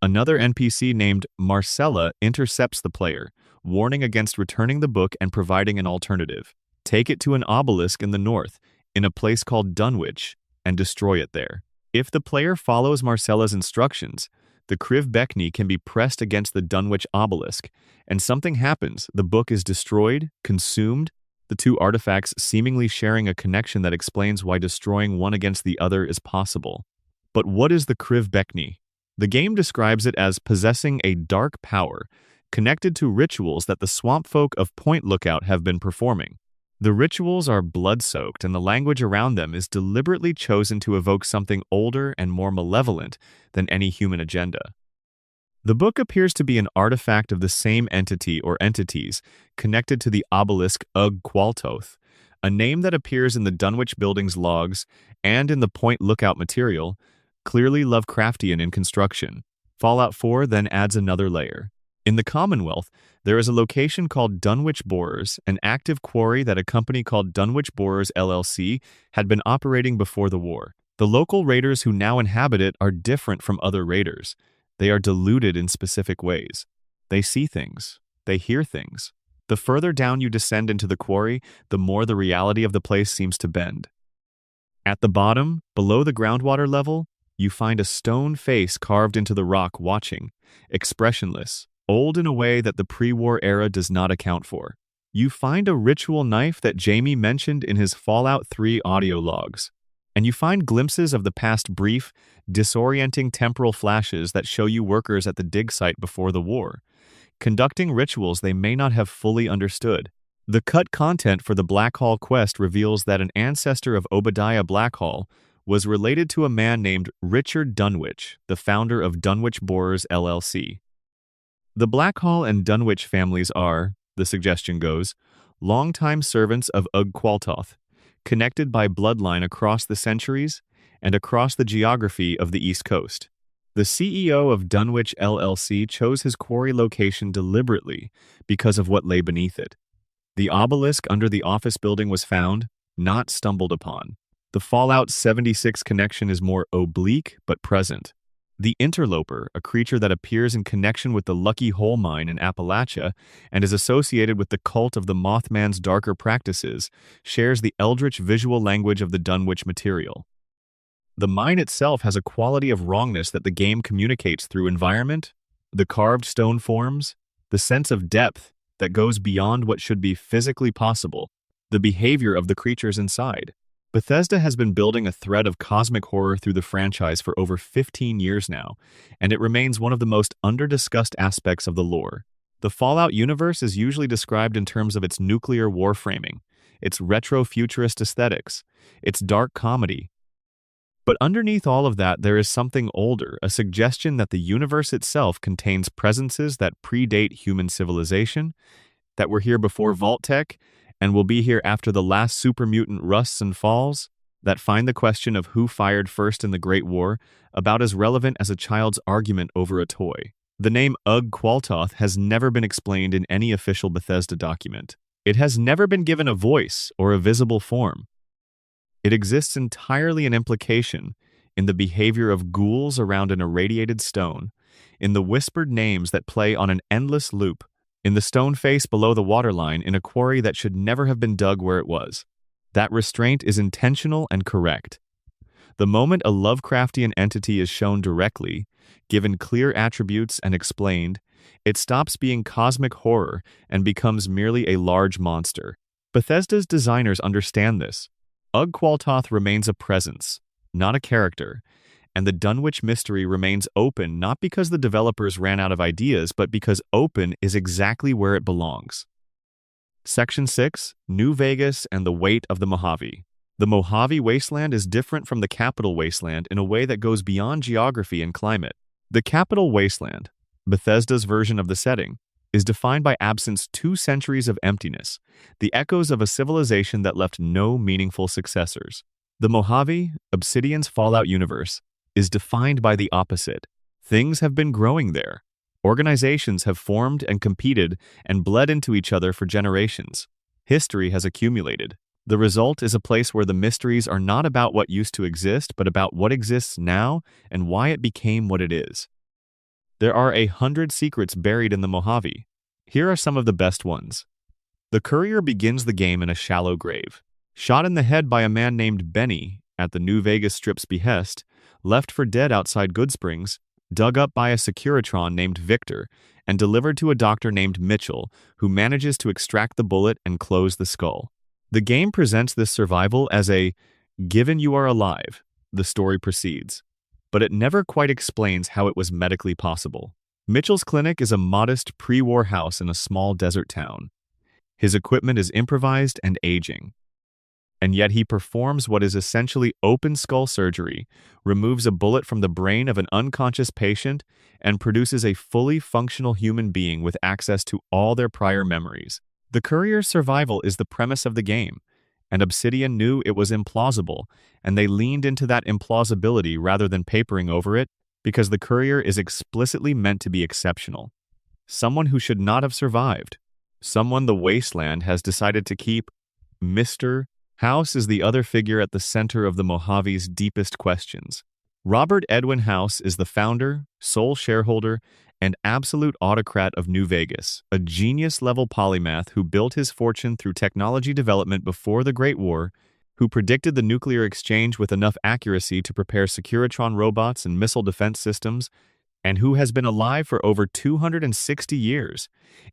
Another NPC named Marcella intercepts the player, warning against returning the book and providing an alternative. Take it to an obelisk in the north, in a place called Dunwich, and destroy it there. If the player follows Marcella's instructions, the Krivbekni can be pressed against the Dunwich obelisk, and something happens. The book is destroyed, consumed, the two artifacts seemingly sharing a connection that explains why destroying one against the other is possible. But what is the Krivbekni? The game describes it as possessing a dark power connected to rituals that the swamp folk of Point Lookout have been performing. The rituals are blood-soaked, and the language around them is deliberately chosen to evoke something older and more malevolent than any human agenda. The book appears to be an artifact of the same entity or entities connected to the obelisk Ugg-Qualtoth, a name that appears in the Dunwich building's logs and in the Point Lookout material, clearly Lovecraftian in construction. Fallout 4 then adds another layer. In the Commonwealth, there is a location called Dunwich Borers, an active quarry that a company called Dunwich Borers LLC had been operating before the war. The local raiders who now inhabit it are different from other raiders. They are deluded in specific ways. They see things. They hear things. The further down you descend into the quarry, the more the reality of the place seems to bend. At the bottom, below the groundwater level, you find a stone face carved into the rock watching, expressionless, old in a way that the pre-war era does not account for. You find a ritual knife that Jamie mentioned in his Fallout 3 audio logs. And you find glimpses of the past brief, disorienting temporal flashes that show you workers at the dig site before the war, conducting rituals they may not have fully understood. The cut content for the Blackhall quest reveals that an ancestor of Obadiah Blackhall was related to a man named Richard Dunwich, the founder of Dunwich Borers LLC. The Blackhall and Dunwich families are, the suggestion goes, longtime servants of Ugg-Qualtoth, connected by bloodline across the centuries and across the geography of the East Coast. The CEO of Dunwich LLC chose his quarry location deliberately because of what lay beneath it. The obelisk under the office building was found, not stumbled upon. The Fallout 76 connection is more oblique but present. The Interloper, a creature that appears in connection with the Lucky Hole Mine in Appalachia and is associated with the cult of the Mothman's darker practices, shares the eldritch visual language of the Dunwich material. The mine itself has a quality of wrongness that the game communicates through environment, the carved stone forms, the sense of depth that goes beyond what should be physically possible, the behavior of the creatures inside. Bethesda has been building a thread of cosmic horror through the franchise for over 15 years now, and it remains one of the most under-discussed aspects of the lore. The Fallout universe is usually described in terms of its nuclear war framing, its retro-futurist aesthetics, its dark comedy. But underneath all of that, there is something older, a suggestion that the universe itself contains presences that predate human civilization, that were here before Vault-Tec, and will be here after the last super mutant rusts and falls, that find the question of who fired first in the Great War about as relevant as a child's argument over a toy. The name Ugg-Qualtoth has never been explained in any official Bethesda document. It has never been given a voice or a visible form. It exists entirely in implication, in the behavior of ghouls around an irradiated stone, in the whispered names that play on an endless loop, in the stone face below the waterline in a quarry that should never have been dug where it was. That restraint is intentional and correct. The moment a Lovecraftian entity is shown directly, given clear attributes and explained, it stops being cosmic horror and becomes merely a large monster. Bethesda's designers understand this. Ugg-Qualtoth remains a presence, not a character, and the Dunwich mystery remains open not because the developers ran out of ideas, but because open is exactly where it belongs. Section 6, New Vegas and the Weight of the Mojave. The Mojave Wasteland is different from the Capital Wasteland in a way that goes beyond geography and climate. The Capital Wasteland, Bethesda's version of the setting, is defined by absence 2 centuries of emptiness, the echoes of a civilization that left no meaningful successors. The Mojave, Obsidian's Fallout universe, is defined by the opposite. Things have been growing there. Organizations have formed and competed and bled into each other for generations. History has accumulated. The result is a place where the mysteries are not about what used to exist, but about what exists now and why it became what it is. There are 100 secrets buried in the Mojave. Here are some of the best ones. The courier begins the game in a shallow grave. Shot in the head by a man named Benny at the New Vegas Strip's behest, left for dead outside Goodsprings, dug up by a Securitron named Victor, and delivered to a doctor named Mitchell, who manages to extract the bullet and close the skull. The game presents this survival as a "given you are alive," the story proceeds, but it never quite explains how it was medically possible. Mitchell's clinic is a modest pre-war house in a small desert town. His equipment is improvised and aging. And yet he performs what is essentially open skull surgery, removes a bullet from the brain of an unconscious patient, and produces a fully functional human being with access to all their prior memories. The courier's survival is the premise of the game, and Obsidian knew it was implausible, and they leaned into that implausibility rather than papering over it, because the courier is explicitly meant to be exceptional. Someone who should not have survived. Someone the Wasteland has decided to keep. Mr. House is the other figure at the center of the Mojave's deepest questions. Robert Edwin House is the founder, sole shareholder, and absolute autocrat of New Vegas, a genius-level polymath who built his fortune through technology development before the Great War, who predicted the nuclear exchange with enough accuracy to prepare Securitron robots and missile defense systems, and who has been alive for over 260 years,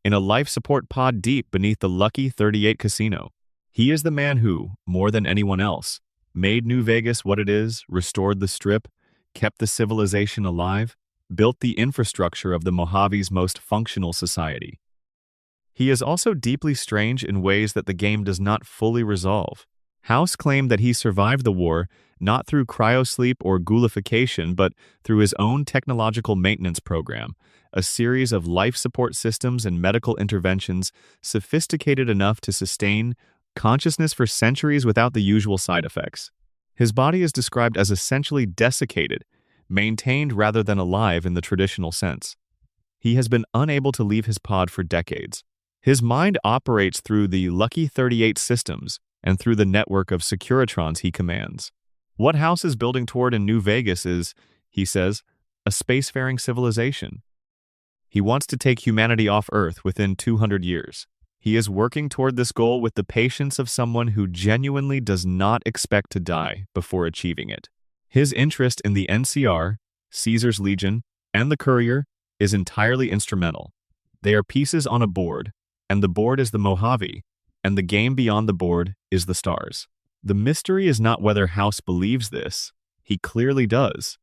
in a life support pod deep beneath the Lucky 38 casino. He is the man who, more than anyone else, made New Vegas what it is, restored the Strip, kept the civilization alive, built the infrastructure of the Mojave's most functional society. He is also deeply strange in ways that the game does not fully resolve. House claimed that he survived the war not through cryosleep or ghoulification, but through his own technological maintenance program, a series of life support systems and medical interventions sophisticated enough to sustain consciousness for centuries without the usual side effects. His body is described as essentially desiccated, maintained rather than alive in the traditional sense. He has been unable to leave his pod for decades. His mind operates through the Lucky 38 systems and through the network of Securitrons he commands. What House is building toward in New Vegas is, he says, a spacefaring civilization. He wants to take humanity off Earth within 200 years. He is working toward this goal with the patience of someone who genuinely does not expect to die before achieving it. His interest in the NCR, Caesar's Legion, and the Courier is entirely instrumental. They are pieces on a board, and the board is the Mojave, and the game beyond the board is the stars. The mystery is not whether House believes this. He clearly does.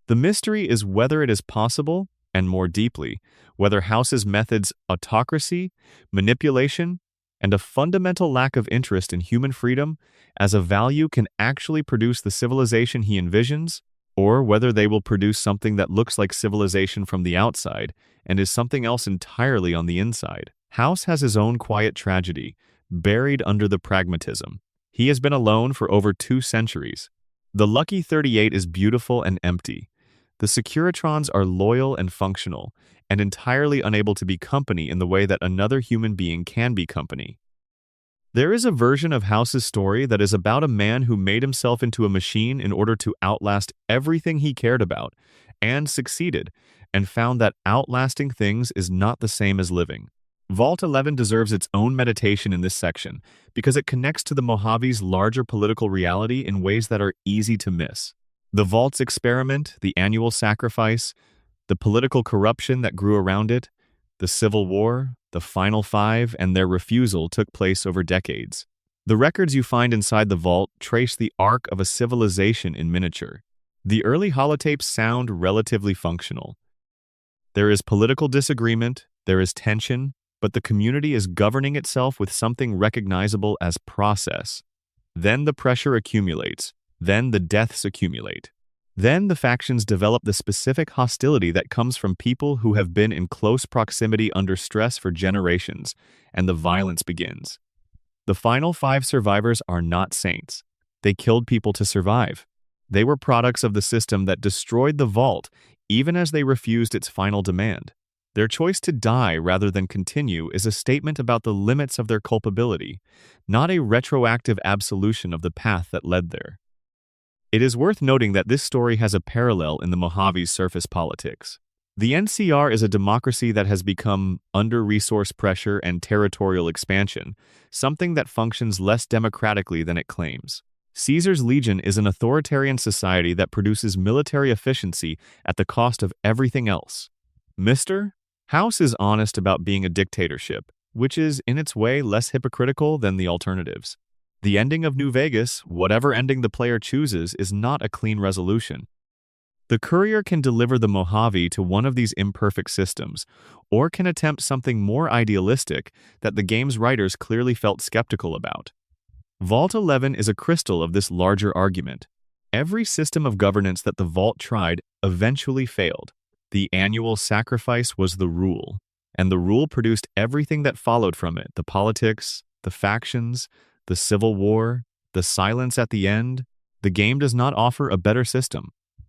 The mystery is whether it is possible, and more deeply, whether House's methods, autocracy, manipulation, and a fundamental lack of interest in human freedom as a value can actually produce the civilization he envisions, or whether they will produce something that looks like civilization from the outside and is something else entirely on the inside. House has his own quiet tragedy, buried under the pragmatism. He has been alone for over 2 centuries. The Lucky 38 is beautiful and empty. The Securitrons are loyal and functional, and entirely unable to be company in the way that another human being can be company. There is a version of House's story that is about a man who made himself into a machine in order to outlast everything he cared about, and succeeded, and found that outlasting things is not the same as living. Vault 11 deserves its own meditation in this section because it connects to the Mojave's larger political reality in ways that are easy to miss. The Vault's experiment, the annual sacrifice, the political corruption that grew around it, the Civil War, the Final Five, and their refusal took place over decades. The records you find inside the vault trace the arc of a civilization in miniature. The early holotapes sound relatively functional. There is political disagreement, there is tension, but the community is governing itself with something recognizable as process. Then the pressure accumulates. Then the deaths accumulate. Then the factions develop the specific hostility that comes from people who have been in close proximity under stress for generations, and the violence begins. The final 5 survivors are not saints. They killed people to survive. They were products of the system that destroyed the vault, even as they refused its final demand. Their choice to die rather than continue is a statement about the limits of their culpability, not a retroactive absolution of the path that led there. It is worth noting that this story has a parallel in the Mojave's surface politics. The NCR is a democracy that has become under resource pressure and territorial expansion, something that functions less democratically than it claims. Caesar's Legion is an authoritarian society that produces military efficiency at the cost of everything else. Mr. House is honest about being a dictatorship, which is, in its way, less hypocritical than the alternatives. The ending of New Vegas, whatever ending the player chooses, is not a clean resolution. The courier can deliver the Mojave to one of these imperfect systems, or can attempt something more idealistic that the game's writers clearly felt skeptical about. Vault 11 is a crystal of this larger argument. Every system of governance that the Vault tried eventually failed. The annual sacrifice was the rule, and the rule produced everything that followed from it: the politics, the factions, the Civil War, the silence at the end. The game does not offer a better system.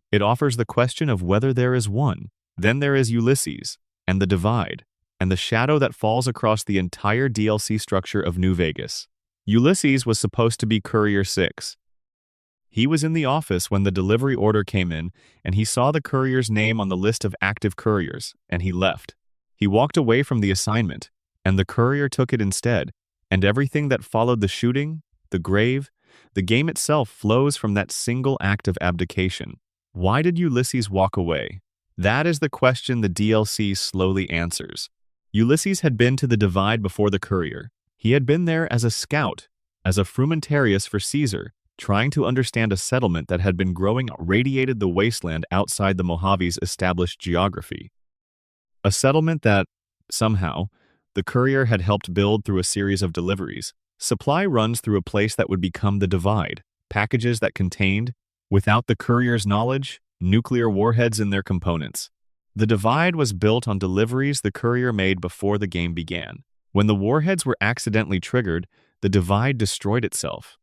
It offers the question of whether there is one. Then there is Ulysses, and the divide, and the shadow that falls across the entire DLC structure of New Vegas. Ulysses was supposed to be Courier 6. He was in the office when the delivery order came in, and he saw the courier's name on the list of active couriers, and he left. He walked away from the assignment, and the courier took it instead, and everything that followed the shooting, the grave, the game itself flows from that single act of abdication. Why did Ulysses walk away? That is the question the DLC slowly answers. Ulysses had been to the divide before the courier. He had been there as a scout, as a frumentarius for Caesar, trying to understand a settlement that had been growing radiated the wasteland outside the Mojave's established geography. A settlement that, somehow, the courier had helped build through a series of deliveries. Supply runs through a place that would become the divide, packages that contained, without the courier's knowledge, nuclear warheads in their components. The divide was built on deliveries the courier made before the game began. When the warheads were accidentally triggered, the divide destroyed itself.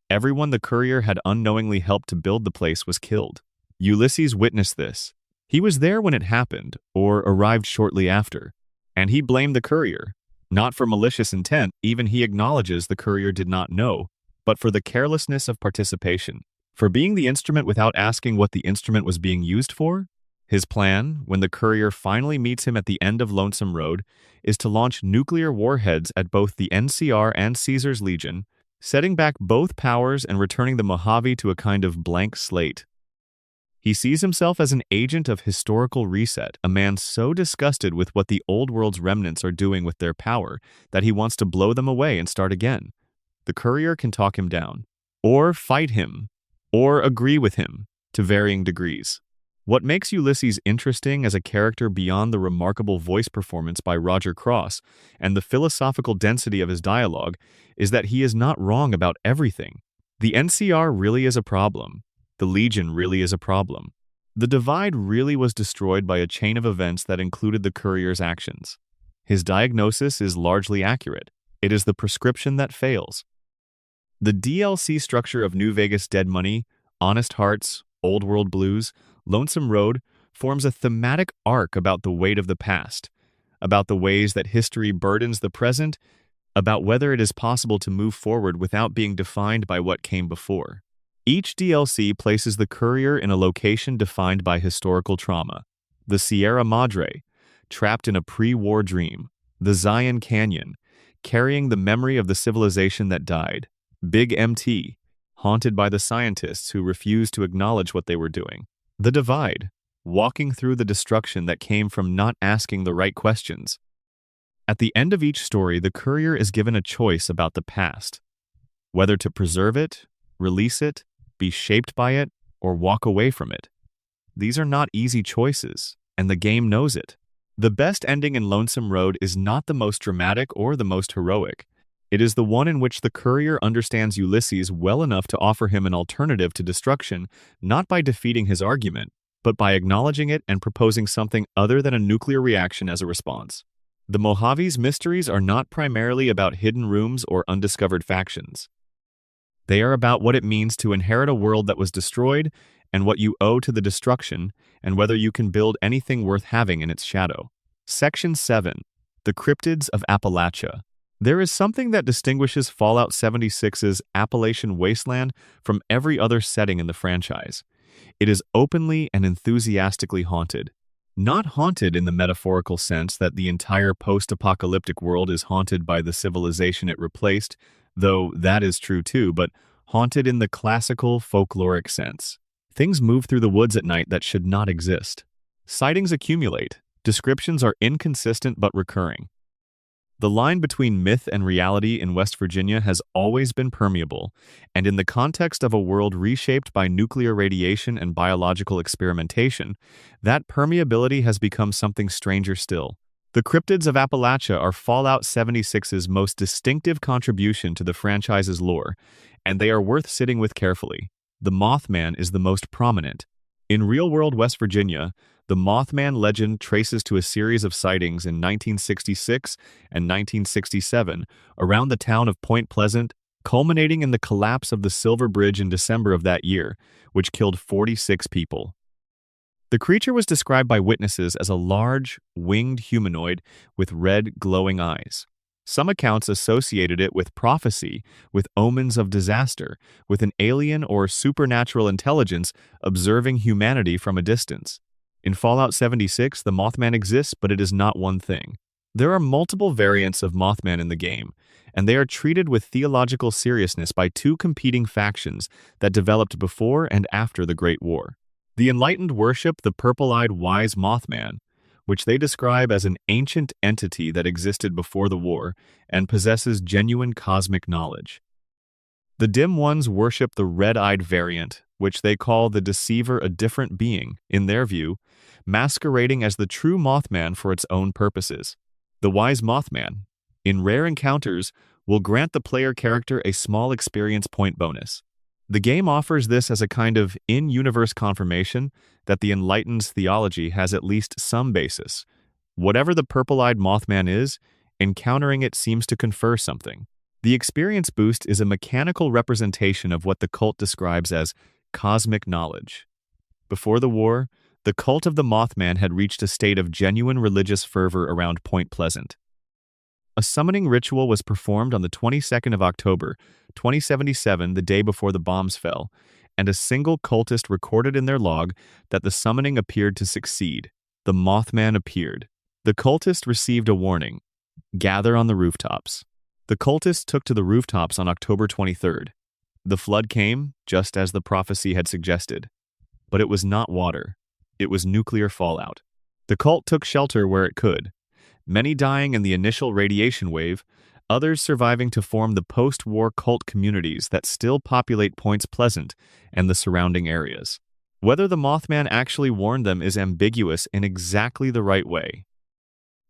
Everyone the courier had unknowingly helped to build the place was killed. Ulysses witnessed this. He was there when it happened, or arrived shortly after, and he blamed the courier, not for malicious intent. Even he acknowledges the courier did not know, but for the carelessness of participation. For being the instrument without asking what the instrument was being used for? His plan, when the courier finally meets him at the end of Lonesome Road, is to launch nuclear warheads at both the NCR and Caesar's Legion, setting back both powers and returning the Mojave to a kind of blank slate. He sees himself as an agent of historical reset, a man so disgusted with what the old world's remnants are doing with their power that he wants to blow them away and start again. The courier can talk him down, or fight him, or agree with him, to varying degrees. What makes Ulysses interesting as a character beyond the remarkable voice performance by Roger Cross and the philosophical density of his dialogue is that he is not wrong about everything. The NCR really is a problem. The Legion really is a problem. The divide really was destroyed by a chain of events that included the courier's actions. His diagnosis is largely accurate. It is the prescription that fails. The DLC structure of New Vegas Dead Money, Honest Hearts, Old World Blues, Lonesome Road forms a thematic arc about the weight of the past, about the ways that history burdens the present, about whether it is possible to move forward without being defined by what came before. Each DLC places the courier in a location defined by historical trauma. The Sierra Madre, trapped in a pre-war dream. The Zion Canyon, carrying the memory of the civilization that died. Big MT, haunted by the scientists who refused to acknowledge what they were doing. The Divide, walking through the destruction that came from not asking the right questions. At the end of each story, the courier is given a choice about the past, whether to preserve it, release it, be shaped by it, or walk away from it. These are not easy choices, and the game knows it. The best ending in Lonesome Road is not the most dramatic or the most heroic. It is the one in which the courier understands Ulysses well enough to offer him an alternative to destruction, not by defeating his argument, but by acknowledging it and proposing something other than a nuclear reaction as a response. The Mojave's mysteries are not primarily about hidden rooms or undiscovered factions. They are about what it means to inherit a world that was destroyed and what you owe to the destruction, and whether you can build anything worth having in its shadow. Section 7. The Cryptids of Appalachia. There is something that distinguishes Fallout 76's Appalachian Wasteland from every other setting in the franchise. It is openly and enthusiastically haunted. Not haunted in the metaphorical sense that the entire post-apocalyptic world is haunted by the civilization it replaced, though that is true too, but haunted in the classical folkloric sense. Things move through the woods at night that should not exist. Sightings accumulate. Descriptions are inconsistent but recurring. The line between myth and reality in West Virginia has always been permeable, and in the context of a world reshaped by nuclear radiation and biological experimentation, that permeability has become something stranger still. The Cryptids of Appalachia are Fallout 76's most distinctive contribution to the franchise's lore, and they are worth sitting with carefully. The Mothman is the most prominent. In real-world West Virginia, the Mothman legend traces to a series of sightings in 1966 and 1967 around the town of Point Pleasant, culminating in the collapse of the Silver Bridge in December of that year, which killed 46 people. The creature was described by witnesses as a large, winged humanoid with red, glowing eyes. Some accounts associated it with prophecy, with omens of disaster, with an alien or supernatural intelligence observing humanity from a distance. In Fallout 76, the Mothman exists, but it is not one thing. There are multiple variants of Mothman in the game, and they are treated with theological seriousness by two competing factions that developed before and after the Great War. The Enlightened worship the purple-eyed wise Mothman, which they describe as an ancient entity that existed before the war and possesses genuine cosmic knowledge. The dim ones worship the red-eyed variant, which they call the Deceiver, a different being, in their view, masquerading as the true Mothman for its own purposes. The wise Mothman, in rare encounters, will grant the player character a small experience point bonus. The game offers this as a kind of in-universe confirmation that the Enlightened's theology has at least some basis. Whatever the purple-eyed Mothman is, encountering it seems to confer something. The experience boost is a mechanical representation of what the cult describes as cosmic knowledge. Before the war, the cult of the Mothman had reached a state of genuine religious fervor around Point Pleasant. A summoning ritual was performed on the 22nd of October, 2077, the day before the bombs fell, and a single cultist recorded in their log that the summoning appeared to succeed. The Mothman appeared. The cultist received a warning: gather on the rooftops. The cultists took to the rooftops on October 23rd. The flood came, just as the prophecy had suggested. But it was not water. It was nuclear fallout. The cult took shelter where it could, many dying in the initial radiation wave, others surviving to form the post-war cult communities that still populate Point Pleasant and the surrounding areas. Whether the Mothman actually warned them is ambiguous in exactly the right way.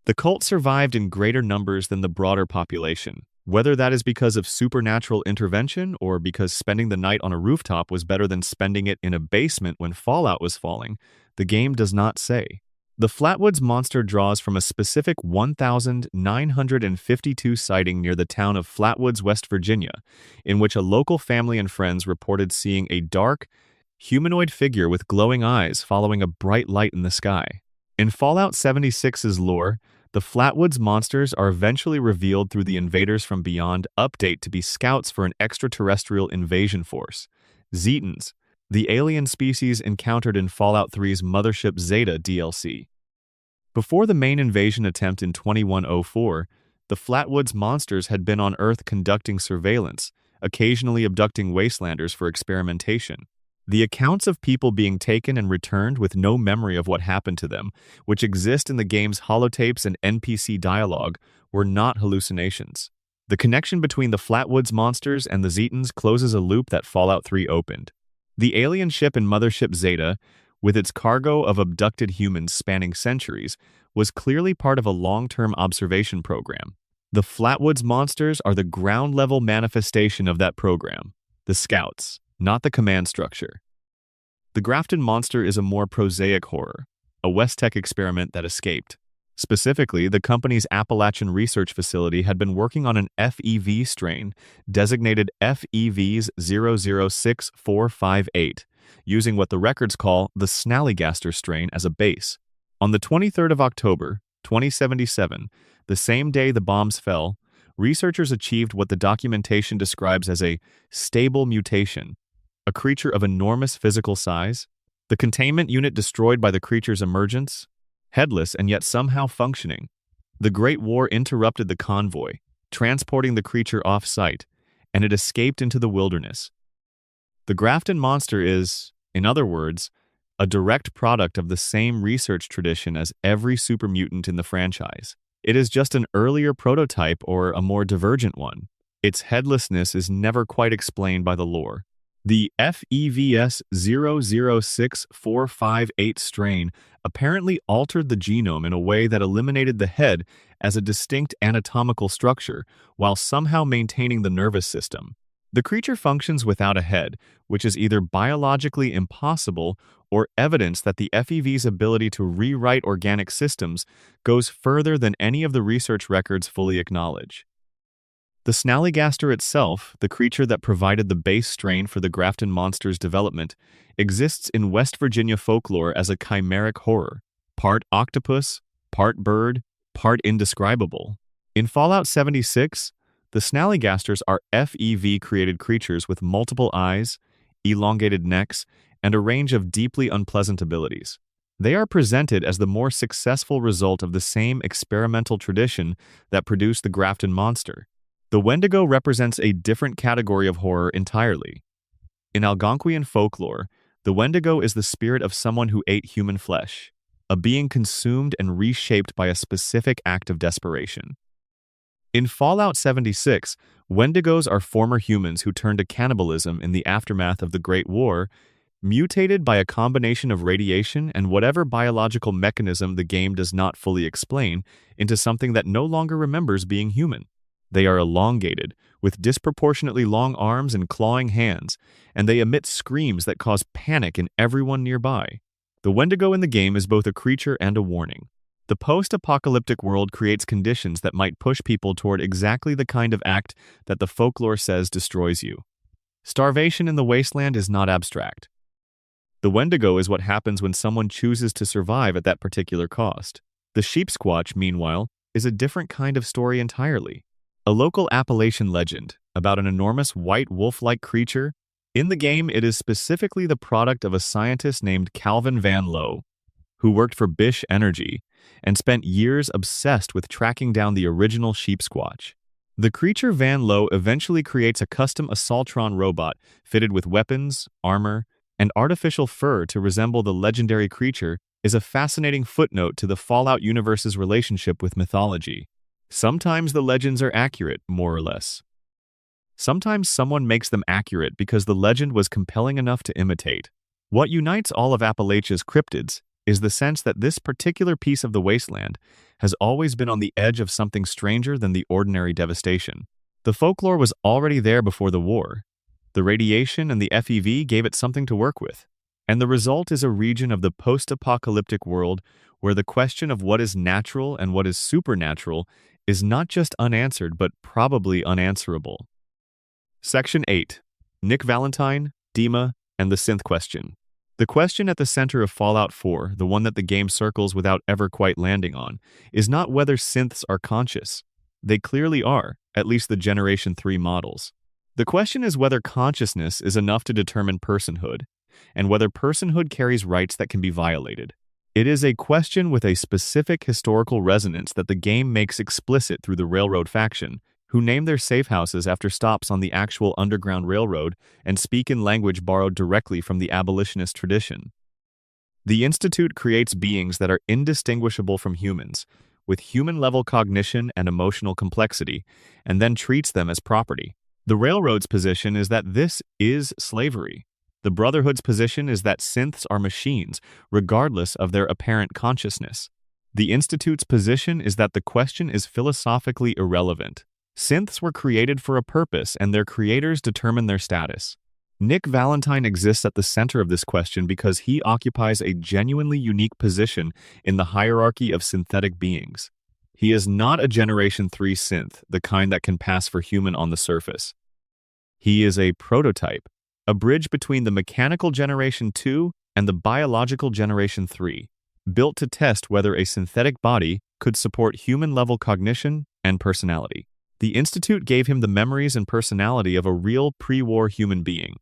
The cult survived in greater numbers than the broader population. Whether that is because of supernatural intervention or because spending the night on a rooftop was better than spending it in a basement when fallout was falling, the game does not say. The Flatwoods monster draws from a specific 1,952 sighting near the town of Flatwoods, West Virginia, in which a local family and friends reported seeing a dark, humanoid figure with glowing eyes following a bright light in the sky. In Fallout 76's lore, the Flatwoods monsters are eventually revealed through the Invaders from Beyond update to be scouts for an extraterrestrial invasion force, Zetans, the alien species encountered in Fallout 3's Mothership Zeta DLC. Before the main invasion attempt in 2104, the Flatwoods monsters had been on Earth conducting surveillance, occasionally abducting wastelanders for experimentation. The accounts of people being taken and returned with no memory of what happened to them, which exist in the game's holotapes and NPC dialogue, were not hallucinations. The connection between the Flatwoods monsters and the Zetans closes a loop that Fallout 3 opened. The alien ship in Mothership Zeta, with its cargo of abducted humans spanning centuries, was clearly part of a long-term observation program. The Flatwoods monsters are the ground-level manifestation of that program, the Scouts, not the command structure. The Grafton monster is a more prosaic horror, a West-Tec experiment that escaped. Specifically, the company's Appalachian Research Facility had been working on an FEV strain, designated FEVs 006458, using what the records call the Snallygaster strain as a base. On the 23rd of October, 2077, the same day the bombs fell, researchers achieved what the documentation describes as a stable mutation, a creature of enormous physical size. The containment unit destroyed by the creature's emergence, headless and yet somehow functioning. The Great War interrupted the convoy, transporting the creature off-site, and it escaped into the wilderness. The Grafton monster is, in other words, a direct product of the same research tradition as every super mutant in the franchise. It is just an earlier prototype or a more divergent one. Its headlessness is never quite explained by the lore. The FEVS 006458 strain apparently altered the genome in a way that eliminated the head as a distinct anatomical structure while somehow maintaining the nervous system. The creature functions without a head, which is either biologically impossible or evidence that the FEV's ability to rewrite organic systems goes further than any of the research records fully acknowledge. The Snallygaster itself, the creature that provided the base strain for the Grafton monster's development, exists in West Virginia folklore as a chimeric horror, part octopus, part bird, part indescribable. In Fallout 76, the Snallygasters are FEV-created creatures with multiple eyes, elongated necks, and a range of deeply unpleasant abilities. They are presented as the more successful result of the same experimental tradition that produced the Grafton monster. The Wendigo represents a different category of horror entirely. In Algonquian folklore, the Wendigo is the spirit of someone who ate human flesh, a being consumed and reshaped by a specific act of desperation. In Fallout 76, Wendigos are former humans who turned to cannibalism in the aftermath of the Great War, mutated by a combination of radiation and whatever biological mechanism the game does not fully explain into something that no longer remembers being human. They are elongated, with disproportionately long arms and clawing hands, and they emit screams that cause panic in everyone nearby. The Wendigo in the game is both a creature and a warning. The post-apocalyptic world creates conditions that might push people toward exactly the kind of act that the folklore says destroys you. Starvation in the wasteland is not abstract. The Wendigo is what happens when someone chooses to survive at that particular cost. The Sheepsquatch, meanwhile, is a different kind of story entirely. A local Appalachian legend about an enormous white wolf-like creature. In the game, it is specifically the product of a scientist named Calvin Van Lowe, who worked for Bish Energy and spent years obsessed with tracking down the original Sheepsquatch. The creature Van Lowe eventually creates a custom Assaultron robot fitted with weapons, armor, and artificial fur to resemble the legendary creature is a fascinating footnote to the Fallout universe's relationship with mythology. Sometimes the legends are accurate, more or less. Sometimes someone makes them accurate because the legend was compelling enough to imitate. What unites all of Appalachia's cryptids is the sense that this particular piece of the wasteland has always been on the edge of something stranger than the ordinary devastation. The folklore was already there before the war. The radiation and the FEV gave it something to work with. And the result is a region of the post-apocalyptic world where the question of what is natural and what is supernatural is not just unanswered but probably unanswerable. Section 8. Nick Valentine, Dima, and the Synth Question. The question at the center of Fallout 4, the one that the game circles without ever quite landing on, is not whether synths are conscious. They clearly are, at least the Generation 3 models. The question is whether consciousness is enough to determine personhood, and whether personhood carries rights that can be violated. It is a question with a specific historical resonance that the game makes explicit through the Railroad faction, who name their safe houses after stops on the actual Underground Railroad and speak in language borrowed directly from the abolitionist tradition. The Institute creates beings that are indistinguishable from humans, with human-level cognition and emotional complexity, and then treats them as property. The Railroad's position is that this is slavery. The Brotherhood's position is that synths are machines, regardless of their apparent consciousness. The Institute's position is that the question is philosophically irrelevant. Synths were created for a purpose, and their creators determine their status. Nick Valentine exists at the center of this question because he occupies a genuinely unique position in the hierarchy of synthetic beings. He is not a Generation 3 synth, the kind that can pass for human on the surface. He is a prototype, a bridge between the mechanical Generation 2 and the biological Generation 3, built to test whether a synthetic body could support human-level cognition and personality. The Institute gave him the memories and personality of a real pre-war human being,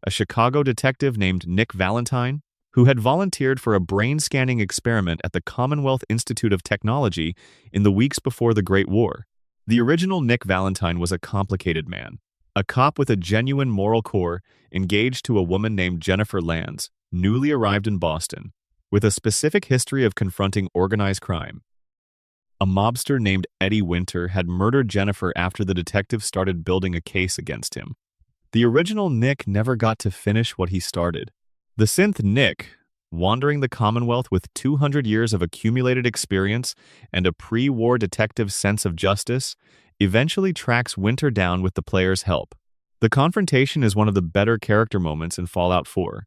a Chicago detective named Nick Valentine, who had volunteered for a brain-scanning experiment at the Commonwealth Institute of Technology in the weeks before the Great War. The original Nick Valentine was a complicated man, a cop with a genuine moral core engaged to a woman named Jennifer Lands, newly arrived in Boston, with a specific history of confronting organized crime. A mobster named Eddie Winter had murdered Jennifer after the detective started building a case against him. The original Nick never got to finish what he started. The synth Nick, wandering the Commonwealth with 200 years of accumulated experience and a pre-war detective's sense of justice, eventually tracks Winter down with the player's help. The confrontation is one of the better character moments in Fallout 4.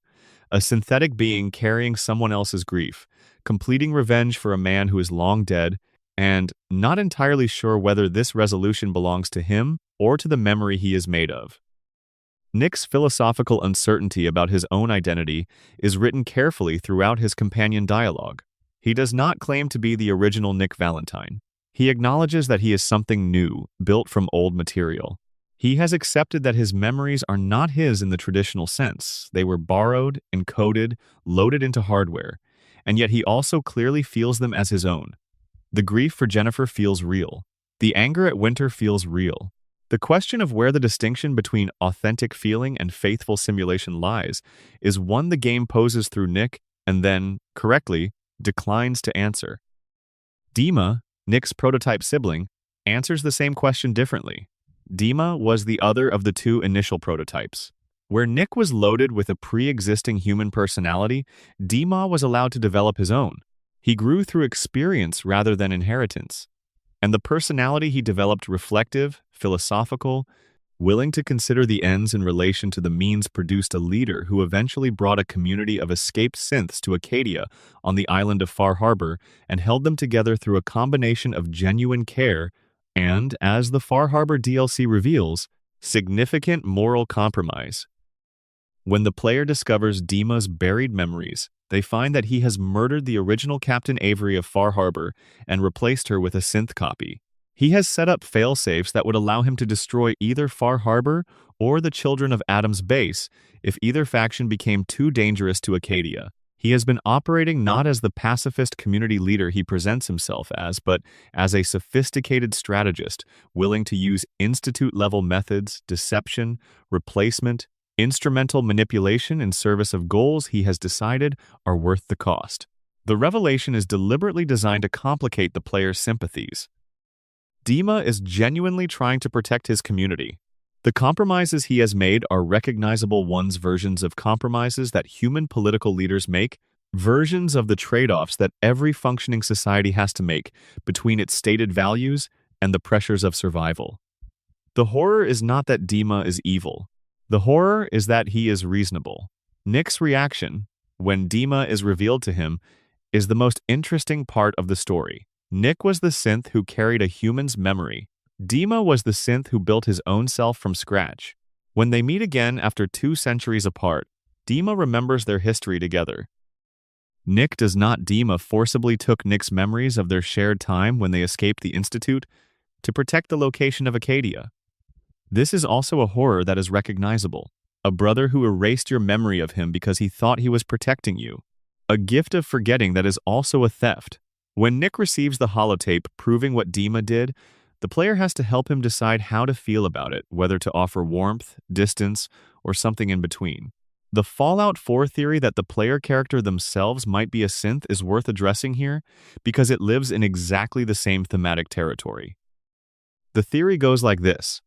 A synthetic being carrying someone else's grief, completing revenge for a man who is long dead, and not entirely sure whether this resolution belongs to him or to the memory he is made of. Nick's philosophical uncertainty about his own identity is written carefully throughout his companion dialogue. He does not claim to be the original Nick Valentine. He acknowledges that he is something new, built from old material. He has accepted that his memories are not his in the traditional sense. They were borrowed, encoded, loaded into hardware, and yet he also clearly feels them as his own. The grief for Jennifer feels real. The anger at Winter feels real. The question of where the distinction between authentic feeling and faithful simulation lies is one the game poses through Nick and then, correctly, declines to answer. Dima, Nick's prototype sibling, answers the same question differently. Dima was the other of the two initial prototypes. Where Nick was loaded with a pre-existing human personality, Dima was allowed to develop his own. He grew through experience rather than inheritance. And the personality he developed reflective, philosophical, willing to consider the ends in relation to the means produced a leader who eventually brought a community of escaped synths to Acadia on the island of Far Harbor and held them together through a combination of genuine care and, as the Far Harbor DLC reveals, significant moral compromise. When the player discovers Dima's buried memories, they find that he has murdered the original Captain Avery of Far Harbor and replaced her with a synth copy. He has set up failsafes that would allow him to destroy either Far Harbor or the Children of Adam's base if either faction became too dangerous to Acadia. He has been operating not as the pacifist community leader he presents himself as, but as a sophisticated strategist willing to use Institute-level methods, deception, replacement, instrumental manipulation in service of goals he has decided are worth the cost. The revelation is deliberately designed to complicate the player's sympathies. Dima is genuinely trying to protect his community. The compromises he has made are recognizable ones versions of compromises that human political leaders make, versions of the trade-offs that every functioning society has to make between its stated values and the pressures of survival. The horror is not that Dima is evil. The horror is that he is reasonable. Nick's reaction, when Dima is revealed to him, is the most interesting part of the story. Nick was the synth who carried a human's memory. Dima was the synth who built his own self from scratch. When they meet again after 2 centuries apart, Dima remembers their history together. Nick does not. Dima forcibly took Nick's memories of their shared time when they escaped the Institute to protect the location of Acadia. This is also a horror that is recognizable. A brother who erased your memory of him because he thought he was protecting you. A gift of forgetting that is also a theft. When Nick receives the holotape proving what Dima did, the player has to help him decide how to feel about it, whether to offer warmth, distance, or something in between. The Fallout 4 theory that the player character themselves might be a synth is worth addressing here because it lives in exactly the same thematic territory. The theory goes like this.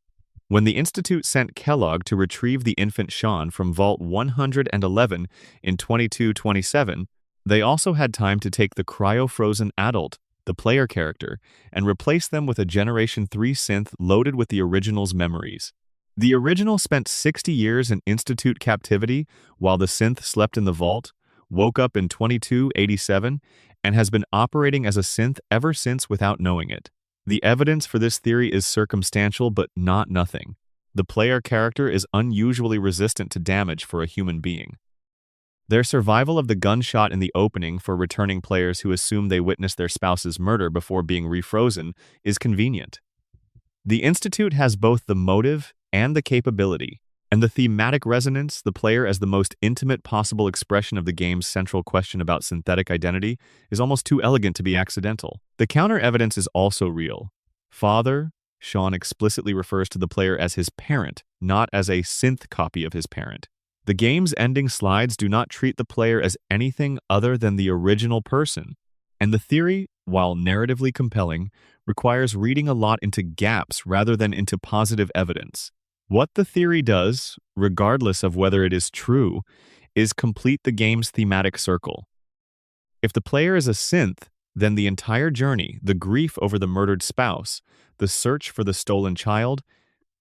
When the Institute sent Kellogg to retrieve the infant Sean from Vault 111 in 2227, they also had time to take the cryo-frozen adult, the player character, and replace them with a Generation 3 synth loaded with the original's memories. The original spent 60 years in Institute captivity while the synth slept in the vault, woke up in 2287, and has been operating as a synth ever since without knowing it. The evidence for this theory is circumstantial but not nothing. The player character is unusually resistant to damage for a human being. Their survival of the gunshot in the opening for returning players who assume they witnessed their spouse's murder before being refrozen is convenient. The Institute has both the motive and the capability, and the thematic resonance, the player as the most intimate possible expression of the game's central question about synthetic identity, is almost too elegant to be accidental. The counter-evidence is also real. Father, Sean explicitly refers to the player as his parent, not as a synth copy of his parent. The game's ending slides do not treat the player as anything other than the original person, and the theory, while narratively compelling, requires reading a lot into gaps rather than into positive evidence. What the theory does, regardless of whether it is true, is complete the game's thematic circle. If the player is a synth, then the entire journey, the grief over the murdered spouse, the search for the stolen child,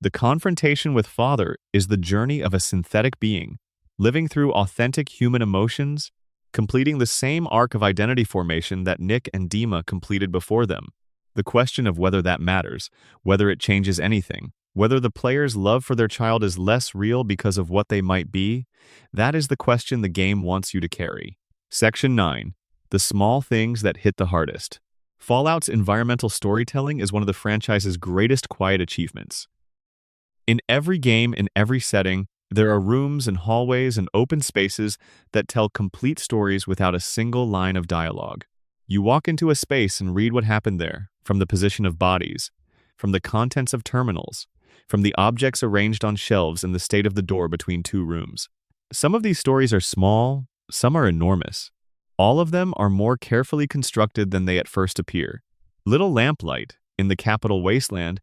the confrontation with Father is the journey of a synthetic being, living through authentic human emotions, completing the same arc of identity formation that Nick and Dima completed before them. The question of whether that matters, whether it changes anything, whether the player's love for their child is less real because of what they might be, that is the question the game wants you to carry. Section 9. The small things that hit the hardest. Fallout's environmental storytelling is one of the franchise's greatest quiet achievements. In every game, in every setting, there are rooms and hallways and open spaces that tell complete stories without a single line of dialogue. You walk into a space and read what happened there, from the position of bodies, from the contents of terminals, from the objects arranged on shelves and the state of the door between two rooms. Some of these stories are small, some are enormous. All of them are more carefully constructed than they at first appear. Little Lamplight, in the capital Wasteland,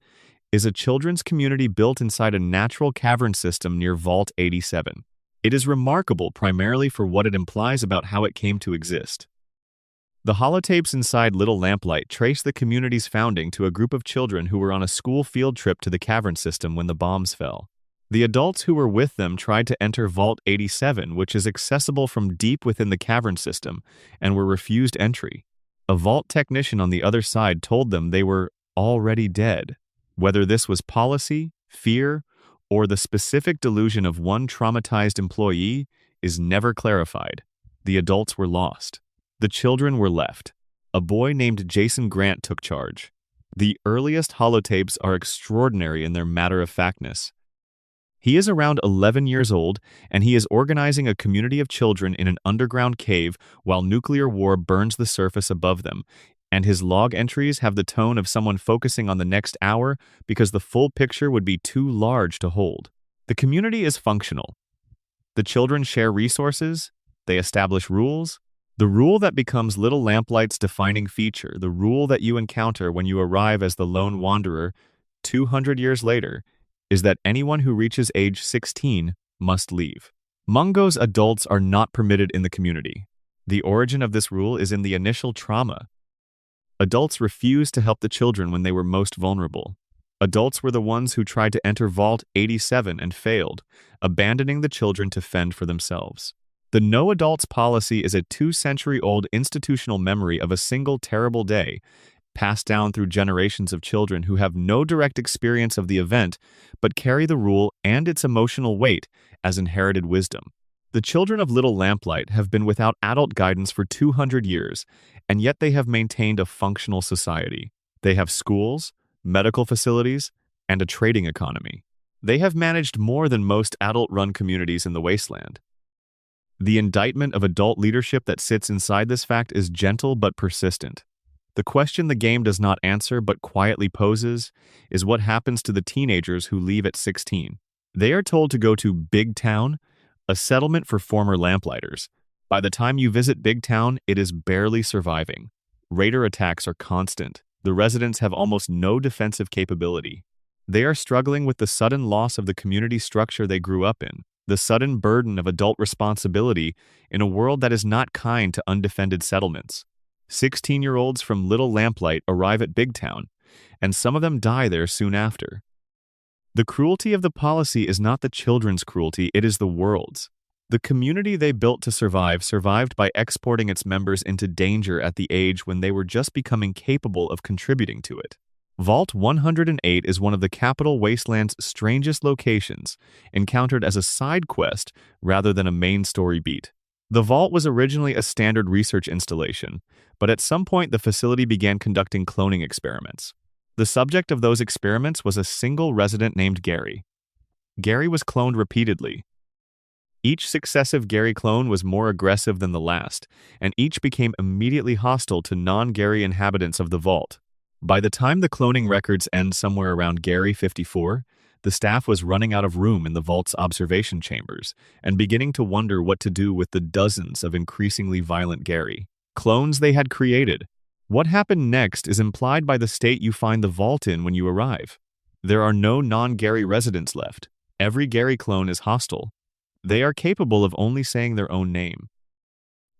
is a children's community built inside a natural cavern system near Vault 87. It is remarkable primarily for what it implies about how it came to exist. The holotapes inside Little Lamplight trace the community's founding to a group of children who were on a school field trip to the cavern system when the bombs fell. The adults who were with them tried to enter Vault 87, which is accessible from deep within the cavern system, and were refused entry. A vault technician on the other side told them they were already dead. Whether this was policy, fear, or the specific delusion of one traumatized employee is never clarified. The adults were lost. The children were left. A boy named Jason Grant took charge. The earliest holotapes are extraordinary in their matter-of-factness. He is around 11 years old, and he is organizing a community of children in an underground cave while nuclear war burns the surface above them, and his log entries have the tone of someone focusing on the next hour because the full picture would be too large to hold. The community is functional. The children share resources, they establish rules. The rule that becomes Little Lamplight's defining feature, the rule that you encounter when you arrive as the lone wanderer 200 years later, is that anyone who reaches age 16 must leave. Mungo's adults are not permitted in the community. The origin of this rule is in the initial trauma. Adults refused to help the children when they were most vulnerable. Adults were the ones who tried to enter Vault 87 and failed, abandoning the children to fend for themselves. The no adults policy is a 2-century-old institutional memory of a single terrible day, passed down through generations of children who have no direct experience of the event, but carry the rule and its emotional weight as inherited wisdom. The children of Little Lamplight have been without adult guidance for 200 years, and yet they have maintained a functional society. They have schools, medical facilities, and a trading economy. They have managed more than most adult-run communities in the wasteland. The indictment of adult leadership that sits inside this fact is gentle but persistent. The question the game does not answer but quietly poses is what happens to the teenagers who leave at 16. They are told to go to Big Town, a settlement for former lamplighters. By the time you visit Big Town, it is barely surviving. Raider attacks are constant. The residents have almost no defensive capability. They are struggling with the sudden loss of the community structure they grew up in, the sudden burden of adult responsibility in a world that is not kind to undefended settlements. 16-year-olds from Little Lamplight arrive at Big Town, and some of them die there soon after. The cruelty of the policy is not the children's cruelty, it is the world's. The community they built to survived by exporting its members into danger at the age when they were just becoming capable of contributing to it. Vault 108 is one of the capital Wasteland's strangest locations, encountered as a side quest rather than a main story beat. The Vault was originally a standard research installation, but at some point the facility began conducting cloning experiments. The subject of those experiments was a single resident named Gary. Gary was cloned repeatedly. Each successive Gary clone was more aggressive than the last, and each became immediately hostile to non-Gary inhabitants of the Vault. By the time the cloning records end somewhere around Gary 54, the staff was running out of room in the Vault's observation chambers and beginning to wonder what to do with the dozens of increasingly violent Gary clones they had created. What happened next is implied by the state you find the Vault in when you arrive. There are no non-Gary residents left. Every Gary clone is hostile. They are capable of only saying their own name.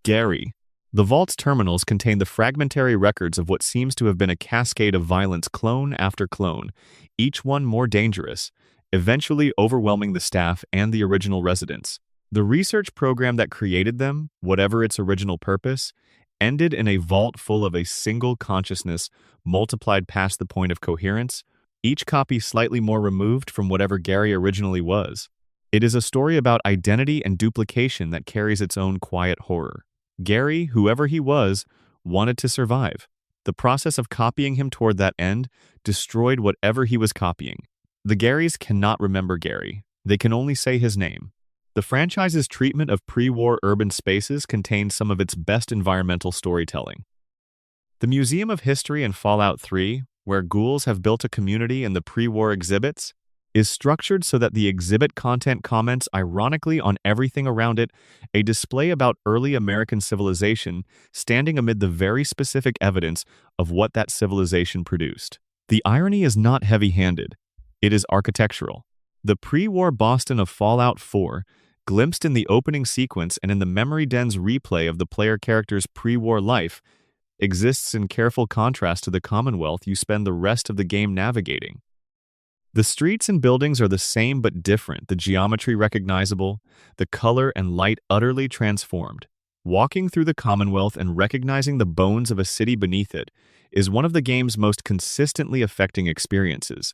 Gary. The Vault's terminals contain the fragmentary records of what seems to have been a cascade of violence clone after clone, each one more dangerous, eventually overwhelming the staff and the original residents. The research program that created them, whatever its original purpose, ended in a vault full of a single consciousness multiplied past the point of coherence, each copy slightly more removed from whatever Gary originally was. It is a story about identity and duplication that carries its own quiet horror. Gary, whoever he was, wanted to survive. The process of copying him toward that end destroyed whatever he was copying. The Garys cannot remember Gary. They can only say his name. The franchise's treatment of pre-war urban spaces contains some of its best environmental storytelling. The Museum of History in Fallout 3, where ghouls have built a community in the pre-war exhibits, is structured so that the exhibit content comments ironically on everything around it, a display about early American civilization standing amid the very specific evidence of what that civilization produced. The irony is not heavy-handed. It is architectural. The pre-war Boston of Fallout 4, glimpsed in the opening sequence and in the memory den's replay of the player character's pre-war life, exists in careful contrast to the Commonwealth you spend the rest of the game navigating. The streets and buildings are the same but different, the geometry recognizable, the color and light utterly transformed. Walking through the Commonwealth and recognizing the bones of a city beneath it is one of the game's most consistently affecting experiences.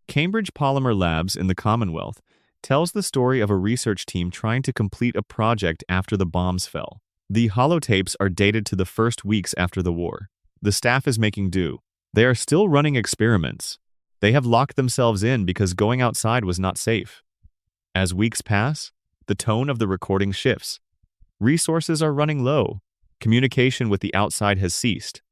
Cambridge Polymer Labs in the Commonwealth tells the story of a research team trying to complete a project after the bombs fell. The holotapes are dated to the first weeks after the war. The staff is making do. They are still running experiments. They have locked themselves in because going outside was not safe. As weeks pass, the tone of the recording shifts. Resources are running low. Communication with the outside has ceased.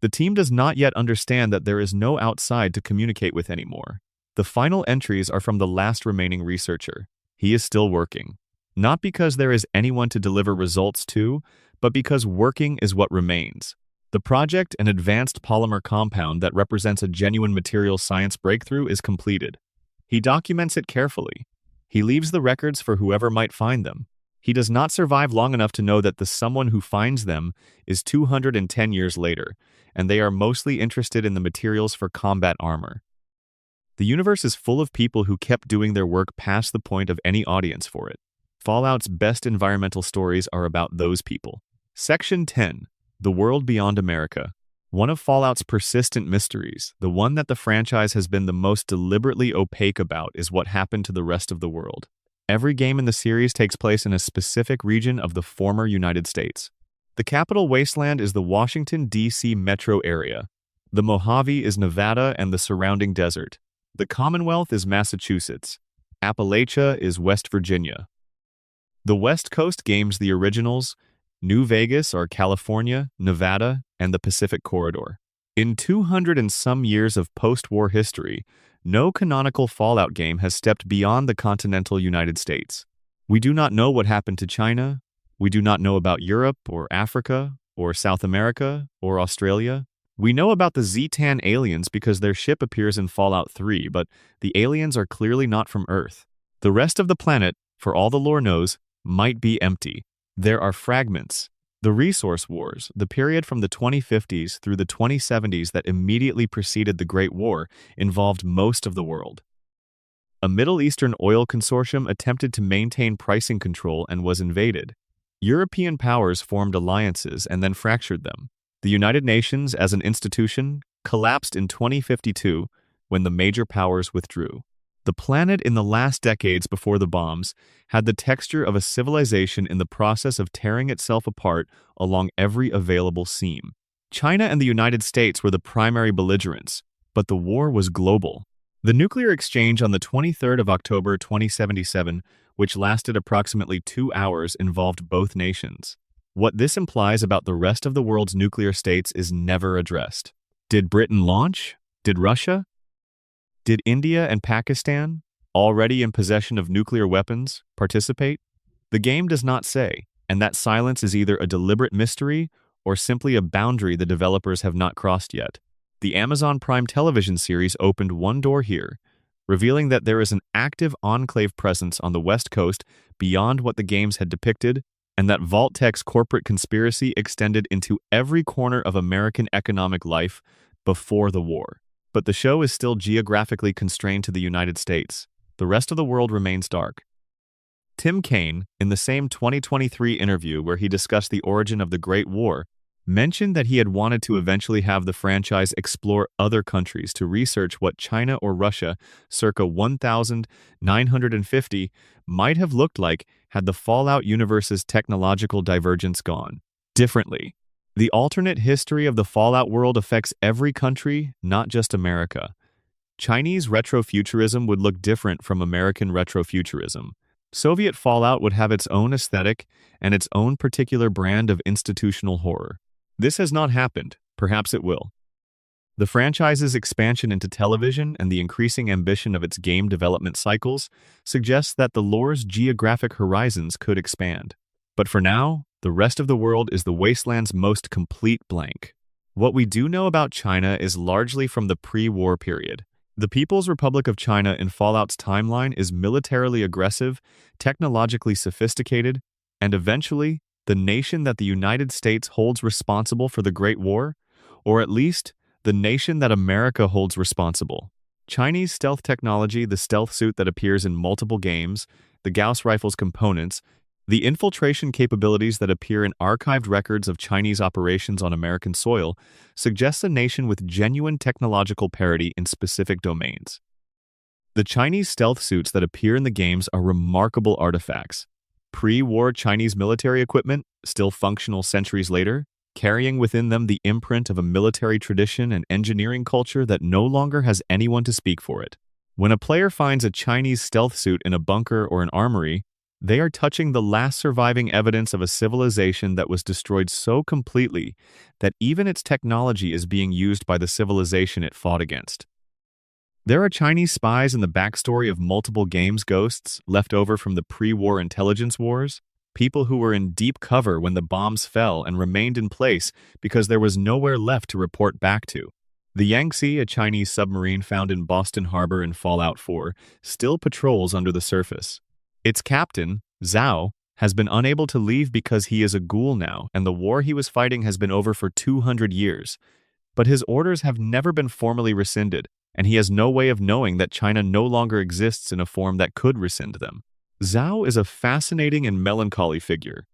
The team does not yet understand that there is no outside to communicate with anymore. The final entries are from the last remaining researcher. He is still working. Not because there is anyone to deliver results to, but because working is what remains. The project, an advanced polymer compound that represents a genuine material science breakthrough, is completed. He documents it carefully. He leaves the records for whoever might find them. He does not survive long enough to know that the someone who finds them is 210 years later, and they are mostly interested in the materials for combat armor. The universe is full of people who kept doing their work past the point of any audience for it. Fallout's best environmental stories are about those people. Section 10. The World Beyond America. One of Fallout's persistent mysteries, the one that the franchise has been the most deliberately opaque about, is what happened to the rest of the world. Every game in the series takes place in a specific region of the former United States. The capital wasteland is the Washington, D.C. metro area. The Mojave is Nevada and the surrounding desert. The Commonwealth is Massachusetts. Appalachia is West Virginia. The West Coast games the originals, New Vegas or California, Nevada, and the Pacific Corridor. In 200 and some years of post-war history, no canonical Fallout game has stepped beyond the continental United States. We do not know what happened to China. We do not know about Europe or Africa or South America or Australia. We know about the Zetan aliens because their ship appears in Fallout 3, but the aliens are clearly not from Earth. The rest of the planet, for all the lore knows, might be empty. There are fragments. The Resource Wars, the period from the 2050s through the 2070s that immediately preceded the Great War, involved most of the world. A Middle Eastern oil consortium attempted to maintain pricing control and was invaded. European powers formed alliances and then fractured them. The United Nations, as an institution, collapsed in 2052 when the major powers withdrew. The planet in the last decades before the bombs had the texture of a civilization in the process of tearing itself apart along every available seam. China and the United States were the primary belligerents, but the war was global. The nuclear exchange on the 23rd of October 2077, which lasted approximately 2 hours, involved both nations. What this implies about the rest of the world's nuclear states is never addressed. Did Britain launch? Did Russia? Did India and Pakistan, already in possession of nuclear weapons, participate? The game does not say, and that silence is either a deliberate mystery or simply a boundary the developers have not crossed yet. The Amazon Prime television series opened one door here, revealing that there is an active enclave presence on the West Coast beyond what the games had depicted, and that Vault-Tec's corporate conspiracy extended into every corner of American economic life before the war. But the show is still geographically constrained to the United States. The rest of the world remains dark. Tim Kaine, in the same 2023 interview where he discussed the origin of the Great War, mentioned that he had wanted to eventually have the franchise explore other countries to research what China or Russia, circa 1950, might have looked like had the Fallout universe's technological divergence gone differently. The alternate history of the Fallout world affects every country, not just America. Chinese retrofuturism would look different from American retrofuturism. Soviet Fallout would have its own aesthetic and its own particular brand of institutional horror. This has not happened. Perhaps it will. The franchise's expansion into television and the increasing ambition of its game development cycles suggests that the lore's geographic horizons could expand. But for now, the rest of the world is the wasteland's most complete blank. What we do know about China is largely from the pre-war period. The People's Republic of China in Fallout's timeline is militarily aggressive, technologically sophisticated, and eventually, the nation that the United States holds responsible for the Great War, or at least, the nation that America holds responsible. Chinese stealth technology, the stealth suit that appears in multiple games, the Gauss rifle's components, the infiltration capabilities that appear in archived records of Chinese operations on American soil suggests a nation with genuine technological parity in specific domains. The Chinese stealth suits that appear in the games are remarkable artifacts. Pre-war Chinese military equipment, still functional centuries later, carrying within them the imprint of a military tradition and engineering culture that no longer has anyone to speak for it. When a player finds a Chinese stealth suit in a bunker or an armory, they are touching the last surviving evidence of a civilization that was destroyed so completely that even its technology is being used by the civilization it fought against. There are Chinese spies in the backstory of multiple games ghosts left over from the pre-war intelligence wars, people who were in deep cover when the bombs fell and remained in place because there was nowhere left to report back to. The Yangtze, a Chinese submarine found in Boston Harbor in Fallout 4, still patrols under the surface. Its captain, Zhao, has been unable to leave because he is a ghoul now, and the war he was fighting has been over for 200 years. But his orders have never been formally rescinded, and he has no way of knowing that China no longer exists in a form that could rescind them. Zhao is a fascinating and melancholy figure.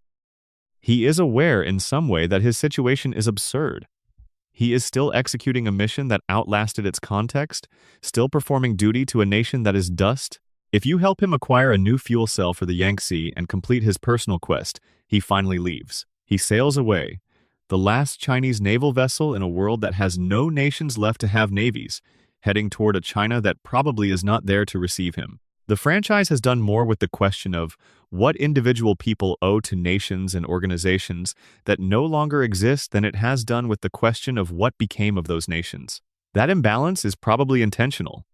He is aware in some way that his situation is absurd. He is still executing a mission that outlasted its context, still performing duty to a nation that is dust. If you help him acquire a new fuel cell for the Yangtze and complete his personal quest, he finally leaves. He sails away, the last Chinese naval vessel in a world that has no nations left to have navies, heading toward a China that probably is not there to receive him. The franchise has done more with the question of what individual people owe to nations and organizations that no longer exist than it has done with the question of what became of those nations. That imbalance is probably intentional.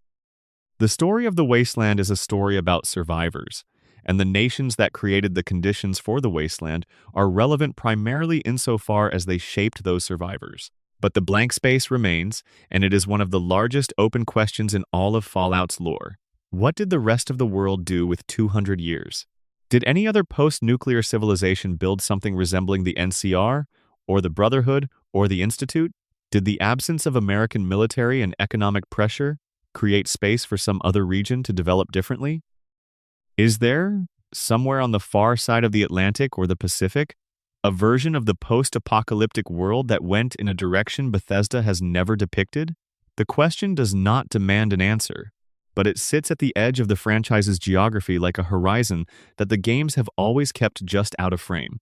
The story of the wasteland is a story about survivors, and the nations that created the conditions for the wasteland are relevant primarily insofar as they shaped those survivors. But the blank space remains, and it is one of the largest open questions in all of Fallout's lore. What did the rest of the world do with 200 years? Did any other post-nuclear civilization build something resembling the NCR, or the Brotherhood, or the Institute? Did the absence of American military and economic pressure create space for some other region to develop differently? Is there, somewhere on the far side of the Atlantic or the Pacific, a version of the post-apocalyptic world that went in a direction Bethesda has never depicted? The question does not demand an answer, but it sits at the edge of the franchise's geography like a horizon that the games have always kept just out of frame.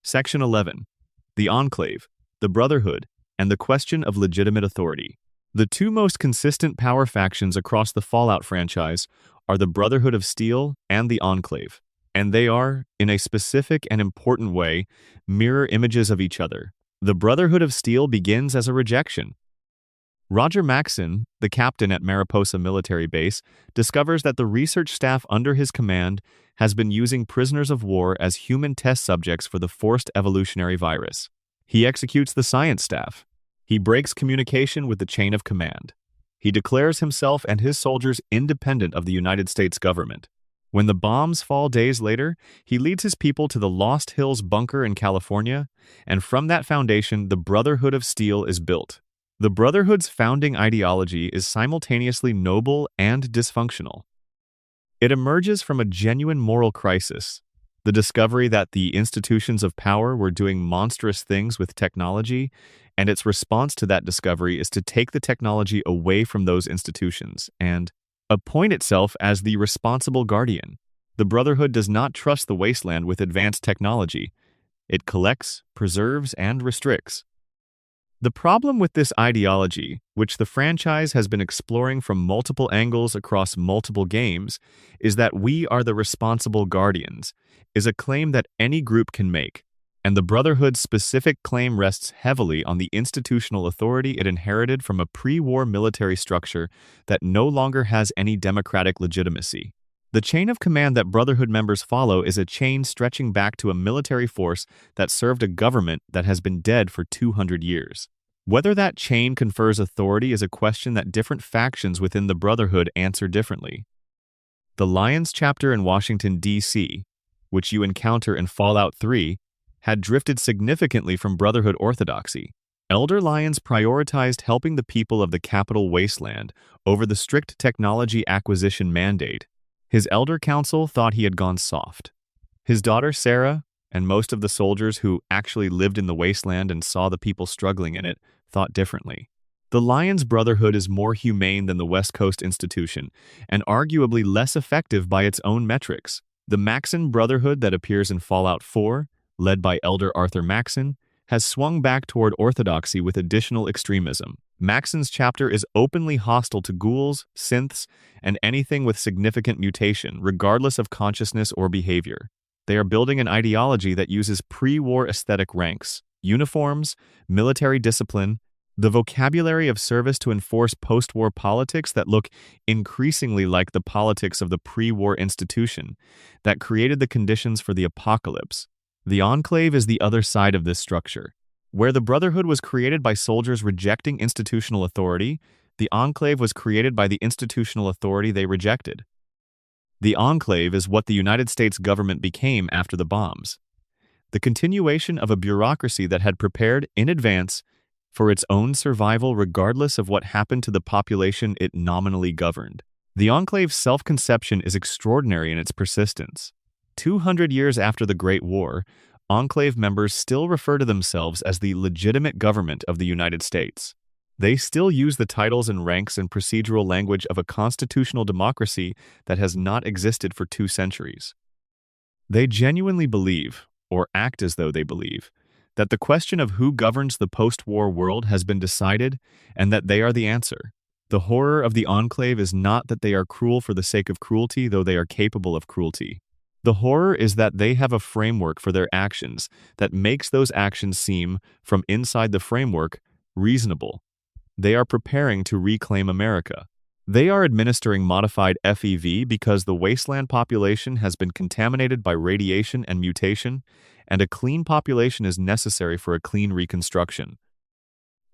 Section 11. The Enclave, the Brotherhood, and the question of legitimate authority. The two most consistent power factions across the Fallout franchise are the Brotherhood of Steel and the Enclave, and they are, in a specific and important way, mirror images of each other. The Brotherhood of Steel begins as a rejection. Roger Maxson, the captain at Mariposa Military Base, discovers that the research staff under his command has been using prisoners of war as human test subjects for the forced evolutionary virus. He executes the science staff. He breaks communication with the chain of command. He declares himself and his soldiers independent of the United States government. When the bombs fall days later, he leads his people to the Lost Hills bunker in California, and from that foundation, the Brotherhood of Steel is built. The Brotherhood's founding ideology is simultaneously noble and dysfunctional. It emerges from a genuine moral crisis, the discovery that the institutions of power were doing monstrous things with technology, and its response to that discovery is to take the technology away from those institutions and appoint itself as the responsible guardian. The Brotherhood does not trust the wasteland with advanced technology. It collects, preserves, and restricts. The problem with this ideology, which the franchise has been exploring from multiple angles across multiple games, is that we are the responsible guardians, is a claim that any group can make, and the Brotherhood's specific claim rests heavily on the institutional authority it inherited from a pre-war military structure that no longer has any democratic legitimacy. The chain of command that Brotherhood members follow is a chain stretching back to a military force that served a government that has been dead for 200 years. Whether that chain confers authority is a question that different factions within the Brotherhood answer differently. The Lions chapter in Washington, D.C., which you encounter in Fallout 3, had drifted significantly from Brotherhood orthodoxy. Elder Lions prioritized helping the people of the capital wasteland over the strict technology acquisition mandate. His elder council thought he had gone soft. His daughter Sarah, and most of the soldiers who actually lived in the wasteland and saw the people struggling in it, thought differently. The Lions Brotherhood is more humane than the West Coast institution, and arguably less effective by its own metrics. The Maxson Brotherhood that appears in Fallout 4, led by Elder Arthur Maxson, has swung back toward orthodoxy with additional extremism. Maxson's chapter is openly hostile to ghouls, synths, and anything with significant mutation, regardless of consciousness or behavior. They are building an ideology that uses pre-war aesthetic ranks, uniforms, military discipline, the vocabulary of service to enforce post-war politics that look increasingly like the politics of the pre-war institution that created the conditions for the apocalypse. The Enclave is the other side of this structure. Where the Brotherhood was created by soldiers rejecting institutional authority, the Enclave was created by the institutional authority they rejected. The Enclave is what the United States government became after the bombs, the continuation of a bureaucracy that had prepared in advance for its own survival regardless of what happened to the population it nominally governed. The Enclave's self-conception is extraordinary in its persistence. 200 years after the Great War, Enclave members still refer to themselves as the legitimate government of the United States. They still use the titles and ranks and procedural language of a constitutional democracy that has not existed for 2 centuries. They genuinely believe, or act as though they believe, that the question of who governs the post-war world has been decided and that they are the answer. The horror of the Enclave is not that they are cruel for the sake of cruelty, though they are capable of cruelty. The horror is that they have a framework for their actions that makes those actions seem, from inside the framework, reasonable. They are preparing to reclaim America. They are administering modified FEV because the wasteland population has been contaminated by radiation and mutation, and a clean population is necessary for a clean reconstruction.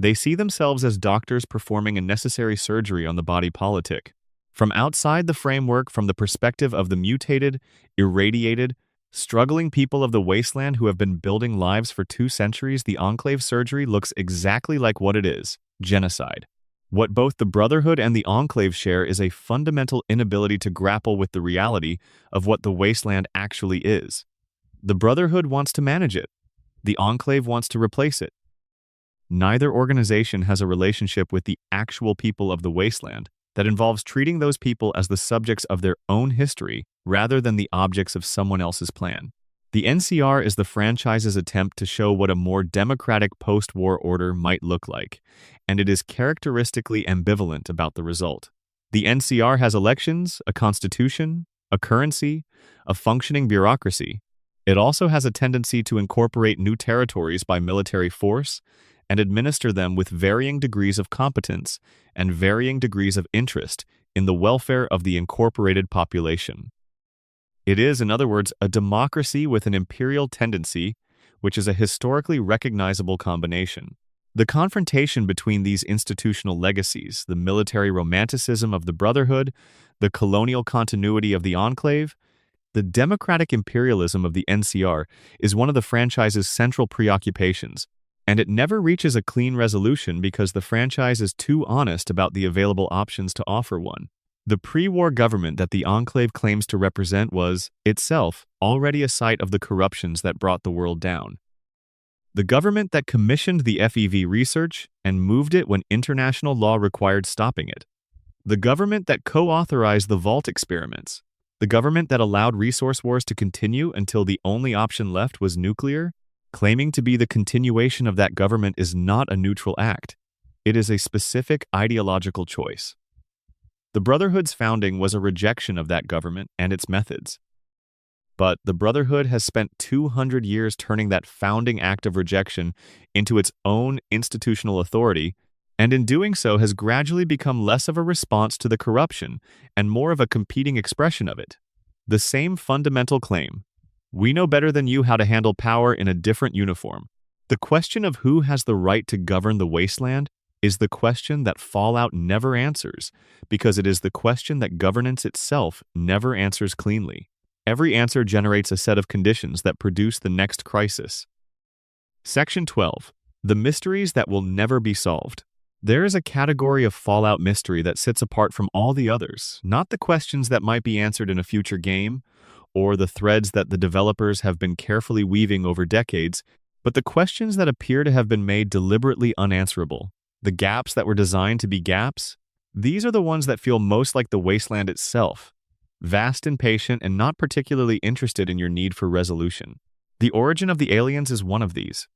They see themselves as doctors performing a necessary surgery on the body politic. From outside the framework, from the perspective of the mutated, irradiated, struggling people of the wasteland who have been building lives for 2 centuries, the Enclave surgery looks exactly like what it is: genocide. What both the Brotherhood and the Enclave share is a fundamental inability to grapple with the reality of what the wasteland actually is. The Brotherhood wants to manage it. The Enclave wants to replace it. Neither organization has a relationship with the actual people of the wasteland that involves treating those people as the subjects of their own history rather than the objects of someone else's plan. The NCR is the franchise's attempt to show what a more democratic post-war order might look like, and it is characteristically ambivalent about the result. The NCR has elections, a constitution, a currency, a functioning bureaucracy. It also has a tendency to incorporate new territories by military force and administer them with varying degrees of competence and varying degrees of interest in the welfare of the incorporated population. It is, in other words, a democracy with an imperial tendency, which is a historically recognizable combination. The confrontation between these institutional legacies, the military romanticism of the Brotherhood, the colonial continuity of the Enclave, the democratic imperialism of the NCR, is one of the franchise's central preoccupations, and it never reaches a clean resolution because the franchise is too honest about the available options to offer one. The pre-war government that the Enclave claims to represent was, itself, already a site of the corruptions that brought the world down. The government that commissioned the FEV research and moved it when international law required stopping it. The government that co-authorized the Vault experiments. The government that allowed resource wars to continue until the only option left was nuclear. Claiming to be the continuation of that government is not a neutral act. It is a specific ideological choice. The Brotherhood's founding was a rejection of that government and its methods. But the Brotherhood has spent 200 years turning that founding act of rejection into its own institutional authority, and in doing so has gradually become less of a response to the corruption and more of a competing expression of it. The same fundamental claim: we know better than you how to handle power in a different uniform. The question of who has the right to govern the wasteland is the question that Fallout never answers, because it is the question that governance itself never answers cleanly. Every answer generates a set of conditions that produce the next crisis. Section 12. The mysteries that will never be solved. There is a category of Fallout mystery that sits apart from all the others, not the questions that might be answered in a future game, or the threads that the developers have been carefully weaving over decades, but the questions that appear to have been made deliberately unanswerable. The gaps that were designed to be gaps, these are the ones that feel most like the wasteland itself, vast and patient and not particularly interested in your need for resolution. The origin of the aliens is one of these.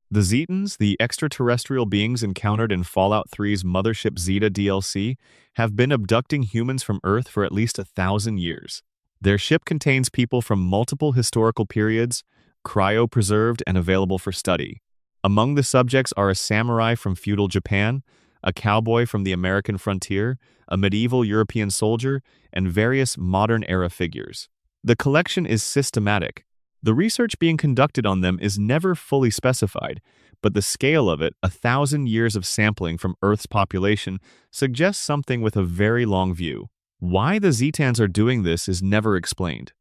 The Zetans, the extraterrestrial beings encountered in Fallout 3's Mothership Zeta DLC, have been abducting humans from Earth for at least 1,000 years. Their ship contains people from multiple historical periods, cryopreserved and available for study. Among the subjects are a samurai from feudal Japan, a cowboy from the American frontier, a medieval European soldier, and various modern-era figures. The collection is systematic. The research being conducted on them is never fully specified, but the scale of it, 1,000 years of sampling from Earth's population, suggests something with a very long view. Why the Zetans are doing this is never explained.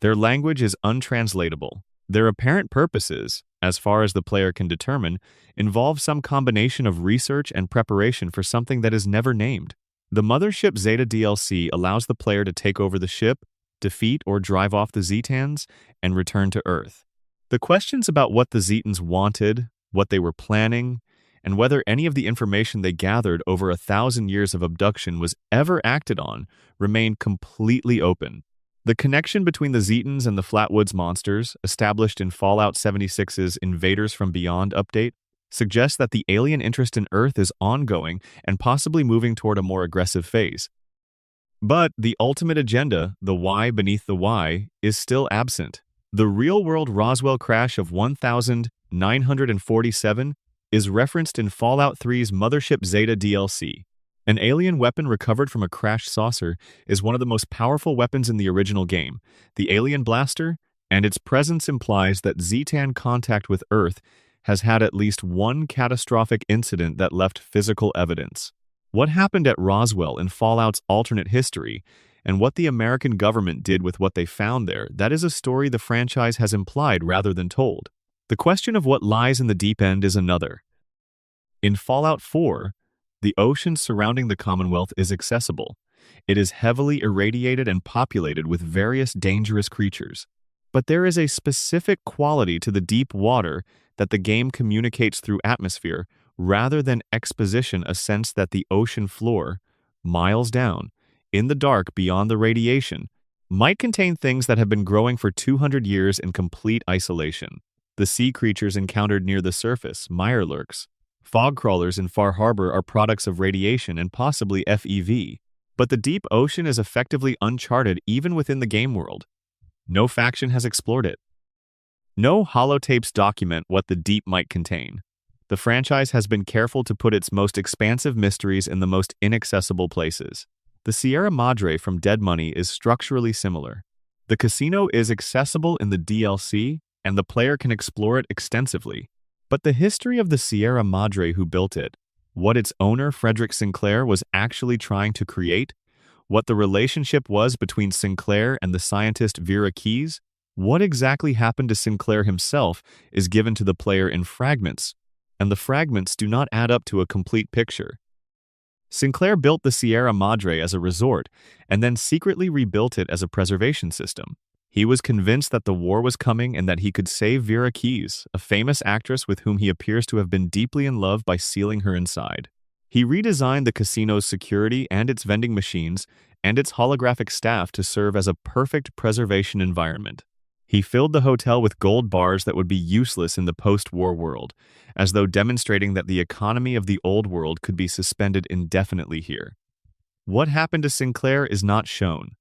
Their language is untranslatable. Their apparent purposes, as far as the player can determine, involve some combination of research and preparation for something that is never named. The Mothership Zeta DLC allows the player to take over the ship, defeat or drive off the Zetans, and return to Earth. The questions about what the Zetans wanted, what they were planning, and whether any of the information they gathered over 1,000 years of abduction was ever acted on remain completely open. The connection between the Zetans and the Flatwoods monsters, established in Fallout 76's Invaders from Beyond update, suggests that the alien interest in Earth is ongoing and possibly moving toward a more aggressive phase. But the ultimate agenda, the why beneath the why, is still absent. The real-world Roswell crash of 1947 is referenced in Fallout 3's Mothership Zeta DLC. An alien weapon recovered from a crashed saucer is one of the most powerful weapons in the original game, the Alien Blaster, and its presence implies that Zetan contact with Earth has had at least one catastrophic incident that left physical evidence. What happened at Roswell in Fallout's alternate history, and what the American government did with what they found there, that is a story the franchise has implied rather than told. The question of what lies in the deep end is another. In Fallout 4, the ocean surrounding the Commonwealth is accessible. It is heavily irradiated and populated with various dangerous creatures. But there is a specific quality to the deep water that the game communicates through atmosphere rather than exposition, a sense that the ocean floor, miles down, in the dark beyond the radiation, might contain things that have been growing for 200 years in complete isolation. The sea creatures encountered near the surface, mirelurks, fog crawlers in Far Harbor are products of radiation and possibly FEV. But the deep ocean is effectively uncharted even within the game world. No faction has explored it. No holotapes document what the deep might contain. The franchise has been careful to put its most expansive mysteries in the most inaccessible places. The Sierra Madre from Dead Money is structurally similar. The casino is accessible in the DLC, and the player can explore it extensively. But the history of the Sierra Madre, who built it, what its owner, Frederick Sinclair, was actually trying to create, what the relationship was between Sinclair and the scientist Vera Keyes, what exactly happened to Sinclair himself is given to the player in fragments, and the fragments do not add up to a complete picture. Sinclair built the Sierra Madre as a resort and then secretly rebuilt it as a preservation system. He was convinced that the war was coming and that he could save Vera Keyes, a famous actress with whom he appears to have been deeply in love, by sealing her inside. He redesigned the casino's security and its vending machines and its holographic staff to serve as a perfect preservation environment. He filled the hotel with gold bars that would be useless in the post-war world, as though demonstrating that the economy of the old world could be suspended indefinitely here. What happened to Sinclair is not shown.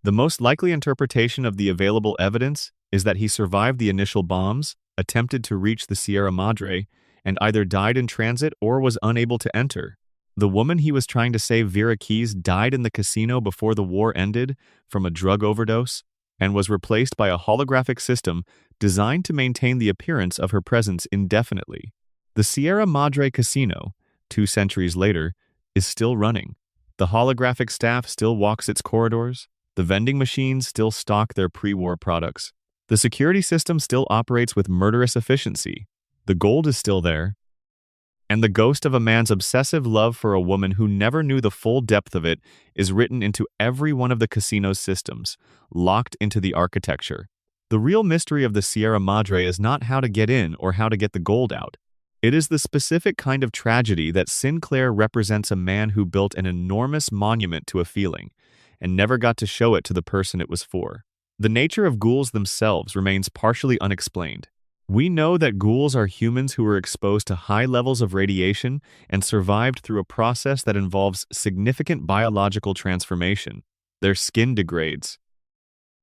The most likely interpretation of the available evidence is that he survived the initial bombs, attempted to reach the Sierra Madre, and either died in transit or was unable to enter. The woman he was trying to save, Vera Keyes, died in the casino before the war ended from a drug overdose and was replaced by a holographic system designed to maintain the appearance of her presence indefinitely. The Sierra Madre Casino, 2 centuries later, is still running. The holographic staff still walks its corridors. The vending machines still stock their pre-war products. The security system still operates with murderous efficiency. The gold is still there. And the ghost of a man's obsessive love for a woman who never knew the full depth of it is written into every one of the casino's systems, locked into the architecture. The real mystery of the Sierra Madre is not how to get in or how to get the gold out. It is the specific kind of tragedy that Sinclair represents, a man who built an enormous monument to a feeling and never got to show it to the person it was for. The nature of ghouls themselves remains partially unexplained. We know that ghouls are humans who were exposed to high levels of radiation and survived through a process that involves significant biological transformation. Their skin degrades.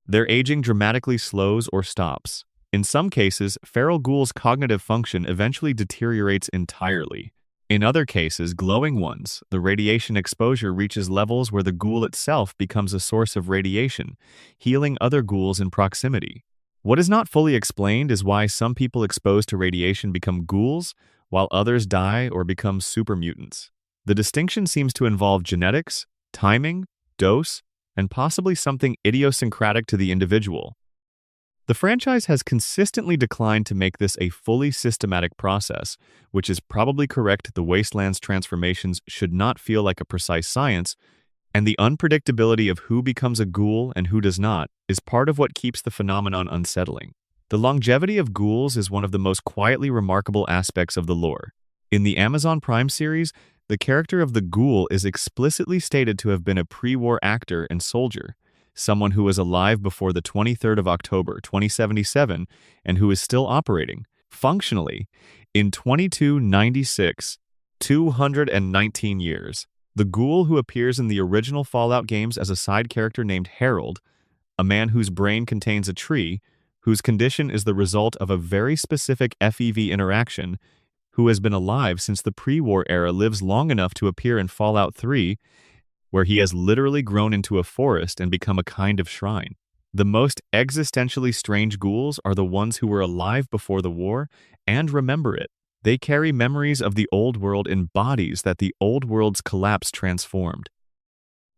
Their aging dramatically slows or stops. In some cases, feral ghouls' cognitive function eventually deteriorates entirely. In other cases, glowing ones, the radiation exposure reaches levels where the ghoul itself becomes a source of radiation, healing other ghouls in proximity. What is not fully explained is why some people exposed to radiation become ghouls, while others die or become super mutants. The distinction seems to involve genetics, timing, dose, and possibly something idiosyncratic to the individual. The franchise has consistently declined to make this a fully systematic process, which is probably correct. The Wasteland's transformations should not feel like a precise science, and the unpredictability of who becomes a ghoul and who does not is part of what keeps the phenomenon unsettling. The longevity of ghouls is one of the most quietly remarkable aspects of the lore. In the Amazon Prime series, the character of the ghoul is explicitly stated to have been a pre-war actor and soldier, someone who was alive before the 23rd of October, 2077, and who is still operating. Functionally, in 2296, 219 years, the ghoul who appears in the original Fallout games as a side character named Harold, a man whose brain contains a tree, whose condition is the result of a very specific FEV interaction, who has been alive since the pre-war era, lives long enough to appear in Fallout 3, where he has literally grown into a forest and become a kind of shrine. The most existentially strange ghouls are the ones who were alive before the war and remember it. They carry memories of the old world in bodies that the old world's collapse transformed.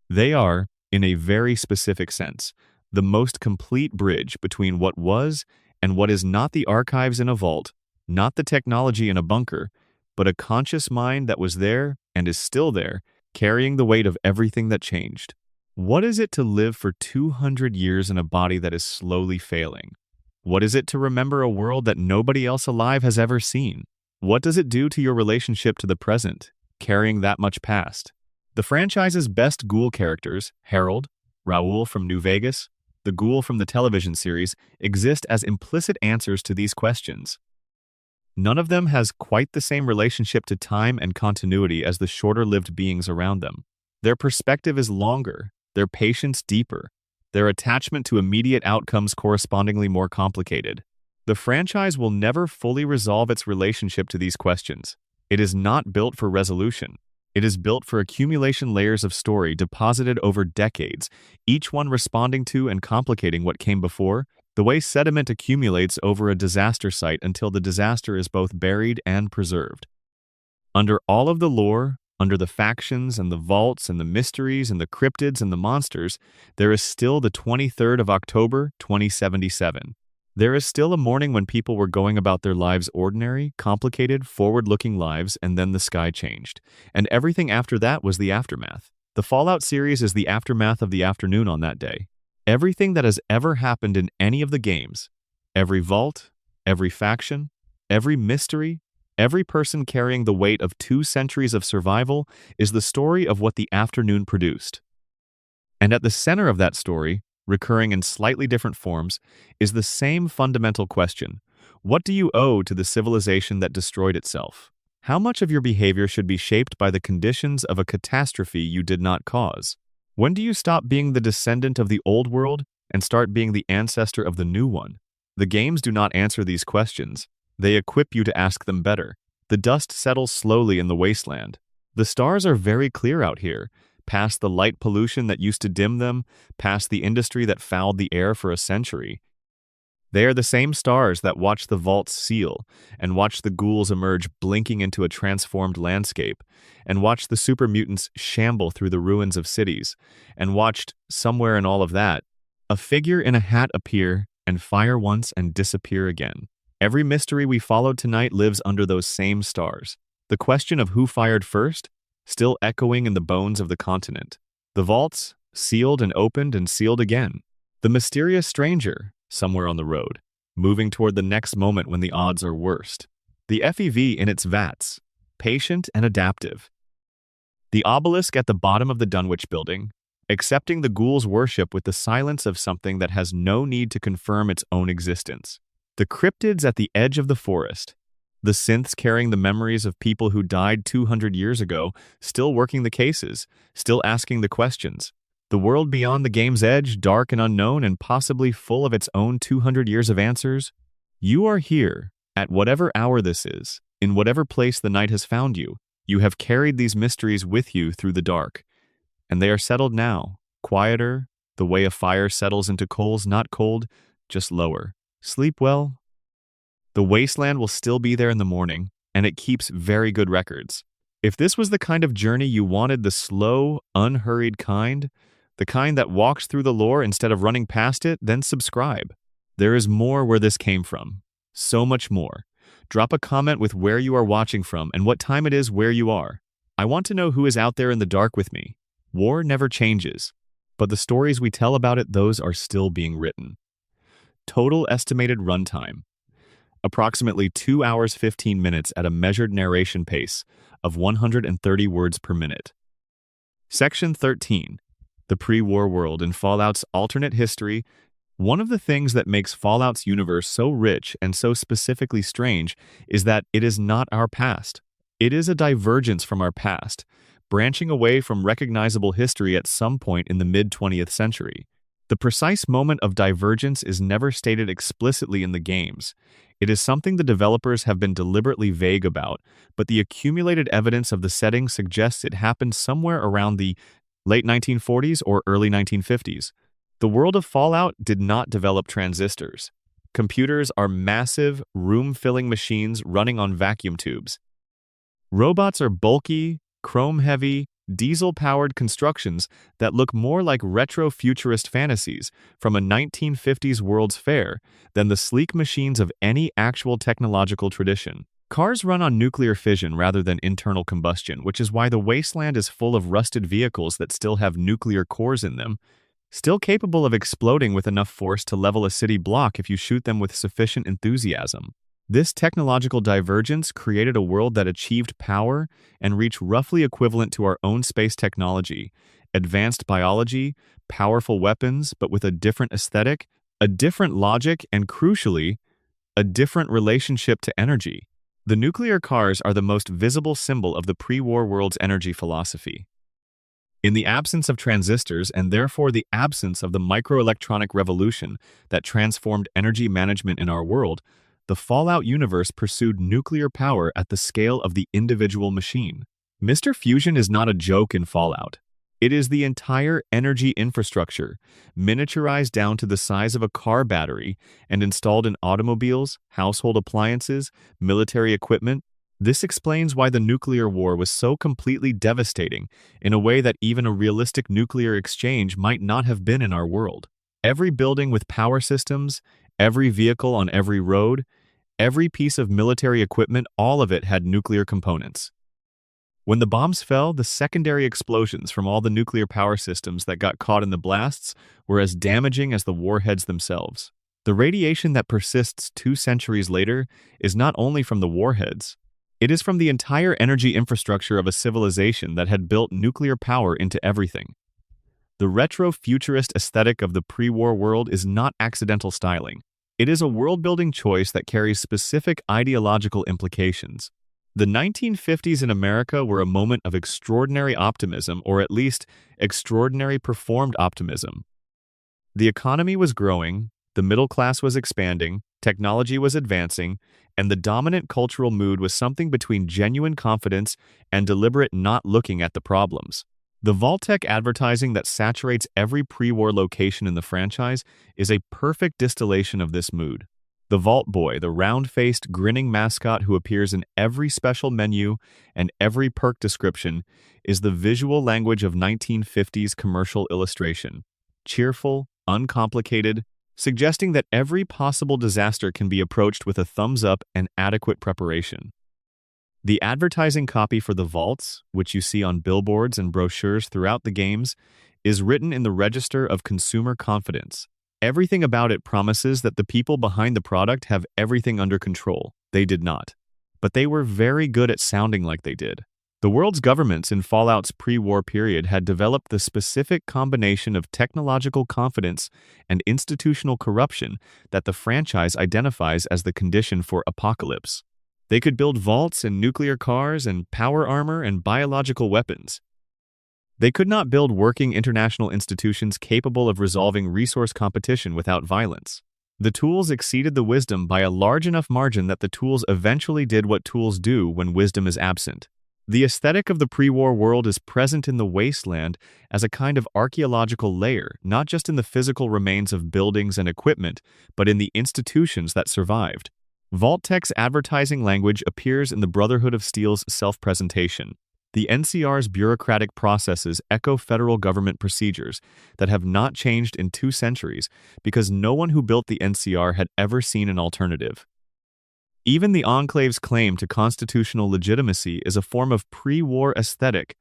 They are, in a very specific sense, the most complete bridge between what was and what is not the archives in a vault, not the technology in a bunker, but a conscious mind that was there and is still there, carrying the weight of everything that changed. What is it to live for 200 years in a body that is slowly failing? What is it to remember a world that nobody else alive has ever seen? What does it do to your relationship to the present, carrying that much past? The franchise's best ghoul characters, Harold, Raoul from New Vegas, the ghoul from the television series, exist as implicit answers to these questions. None of them has quite the same relationship to time and continuity as the shorter-lived beings around them. Their perspective is longer, their patience deeper, their attachment to immediate outcomes correspondingly more complicated. The franchise will never fully resolve its relationship to these questions. It is not built for resolution. It is built for accumulation layers of story deposited over decades, each one responding to and complicating what came before, the way sediment accumulates over a disaster site until the disaster is both buried and preserved. Under all of the lore, under the factions and the vaults and the mysteries and the cryptids and the monsters, there is still the 23rd of October, 2077. There is still a morning when people were going about their lives ordinary, complicated, forward-looking lives, and then the sky changed. And everything after that was the aftermath. The Fallout series is the aftermath of the afternoon on that day. Everything that has ever happened in any of the games, every vault, every faction, every mystery, every person carrying the weight of 2 centuries of survival is the story of what the afternoon produced. And at the center of that story, recurring in slightly different forms, is the same fundamental question. What do you owe to the civilization that destroyed itself? How much of your behavior should be shaped by the conditions of a catastrophe you did not cause? When do you stop being the descendant of the old world and start being the ancestor of the new one? The games do not answer these questions. They equip you to ask them better. The dust settles slowly in the wasteland. The stars are very clear out here, past the light pollution that used to dim them, past the industry that fouled the air for a century. They are the same stars that watch the vaults seal, and watch the ghouls emerge blinking into a transformed landscape, and watch the super mutants shamble through the ruins of cities, and watched, somewhere in all of that, a figure in a hat appear and fire once and disappear again. Every mystery we followed tonight lives under those same stars. The question of who fired first, still echoing in the bones of the continent. The vaults, sealed and opened and sealed again. The mysterious stranger, somewhere on the road, moving toward the next moment when the odds are worst. The FEV in its vats, patient and adaptive. The obelisk at the bottom of the Dunwich building, accepting the ghoul's worship with the silence of something that has no need to confirm its own existence. The cryptids at the edge of the forest. The synths carrying the memories of people who died 200 years ago, still working the cases, still asking the questions. The world beyond the game's edge, dark and unknown and possibly full of its own 200 years of answers. You are here, at whatever hour this is, in whatever place the night has found you. You have carried these mysteries with you through the dark. And they are settled now, quieter, the way a fire settles into coals not cold, just lower. Sleep well. The wasteland will still be there in the morning, and it keeps very good records. If this was the kind of journey you wanted, the slow, unhurried kind, the kind that walks through the lore instead of running past it, then subscribe. There is more where this came from. So much more. Drop a comment with where you are watching from and what time it is where you are. I want to know who is out there in the dark with me. War never changes, but the stories we tell about it, those are still being written. Total estimated runtime. Approximately 2 hours 15 minutes at a measured narration pace of 130 words per minute. Section 13. The pre-war world in Fallout's alternate history One of the things that makes Fallout's universe so rich and so specifically strange is that it is not our past. It is a divergence from our past, branching away from recognizable history at some point in the mid-20th century. The precise moment of divergence is never stated explicitly in the games. It is something the developers have been deliberately vague about, but the accumulated evidence of the setting suggests it happened somewhere around the late 1940s or early 1950s. The world of Fallout did not develop transistors. Computers are massive, room-filling machines running on vacuum tubes. Robots are bulky, chrome-heavy, diesel-powered constructions that look more like retro-futurist fantasies from a 1950s World's Fair than the sleek machines of any actual technological tradition. Cars run on nuclear fission rather than internal combustion, which is why the wasteland is full of rusted vehicles that still have nuclear cores in them, still capable of exploding with enough force to level a city block if you shoot them with sufficient enthusiasm. This technological divergence created a world that achieved power and reach roughly equivalent to our own space technology, advanced biology, powerful weapons, but with a different aesthetic, a different logic, and crucially, a different relationship to energy. The nuclear cars are the most visible symbol of the pre-war world's energy philosophy. In the absence of transistors and therefore the absence of the microelectronic revolution that transformed energy management in our world, the Fallout universe pursued nuclear power at the scale of the individual machine. Mr. Fusion is not a joke in Fallout. It is the entire energy infrastructure, miniaturized down to the size of a car battery and installed in automobiles, household appliances, military equipment. This explains why the nuclear war was so completely devastating in a way that even a realistic nuclear exchange might not have been in our world. Every building with power systems, every vehicle on every road, every piece of military equipment, all of it had nuclear components. When the bombs fell, the secondary explosions from all the nuclear power systems that got caught in the blasts were as damaging as the warheads themselves. The radiation that persists 2 centuries later is not only from the warheads, it is from the entire energy infrastructure of a civilization that had built nuclear power into everything. The retro-futurist aesthetic of the pre-war world is not accidental styling. It is a world-building choice that carries specific ideological implications. The 1950s in America were a moment of extraordinary optimism, or at least extraordinary performed optimism. The economy was growing, the middle class was expanding, technology was advancing, and the dominant cultural mood was something between genuine confidence and deliberate not looking at the problems. The Vault-Tec advertising that saturates every pre-war location in the franchise is a perfect distillation of this mood. The Vault Boy, the round-faced, grinning mascot who appears in every special menu and every perk description, is the visual language of 1950s commercial illustration. Cheerful, uncomplicated, suggesting that every possible disaster can be approached with a thumbs up and adequate preparation. The advertising copy for the vaults, which you see on billboards and brochures throughout the games, is written in the register of consumer confidence. Everything about it promises that the people behind the product have everything under control. They did not. But they were very good at sounding like they did. The world's governments in Fallout's pre-war period had developed the specific combination of technological confidence and institutional corruption that the franchise identifies as the condition for apocalypse. They could build vaults and nuclear cars and power armor and biological weapons. They could not build working international institutions capable of resolving resource competition without violence. The tools exceeded the wisdom by a large enough margin that the tools eventually did what tools do when wisdom is absent. The aesthetic of the pre-war world is present in the wasteland as a kind of archaeological layer, not just in the physical remains of buildings and equipment, but in the institutions that survived. Vault-Tec's advertising language appears in the Brotherhood of Steel's self-presentation. The NCR's bureaucratic processes echo federal government procedures that have not changed in 2 centuries because no one who built the NCR had ever seen an alternative. Even the Enclave's claim to constitutional legitimacy is a form of pre-war aesthetic,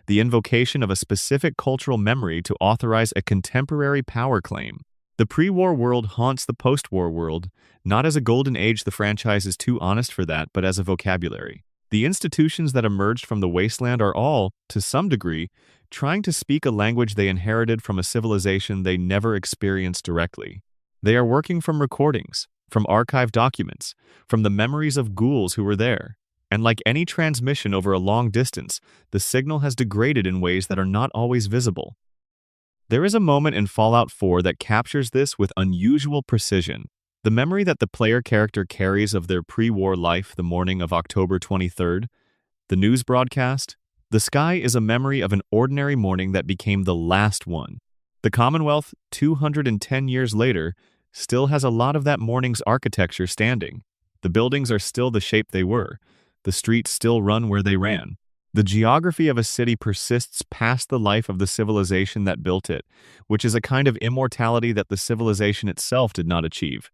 the invocation of a specific cultural memory to authorize a contemporary power claim. The pre-war world haunts the post-war world, not as a golden age the franchise is too honest for that, but as a vocabulary. The institutions that emerged from the wasteland are all, to some degree, trying to speak a language they inherited from a civilization they never experienced directly. They are working from recordings, from archived documents, from the memories of ghouls who were there. And like any transmission over a long distance, the signal has degraded in ways that are not always visible. There is a moment in Fallout 4 that captures this with unusual precision. The memory that the player character carries of their pre-war life the morning of October 23rd, the news broadcast. The sky is a memory of an ordinary morning that became the last one. The Commonwealth, 210 years later, still has a lot of that morning's architecture standing. The buildings are still the shape they were. The streets still run where they ran. The geography of a city persists past the life of the civilization that built it, which is a kind of immortality that the civilization itself did not achieve.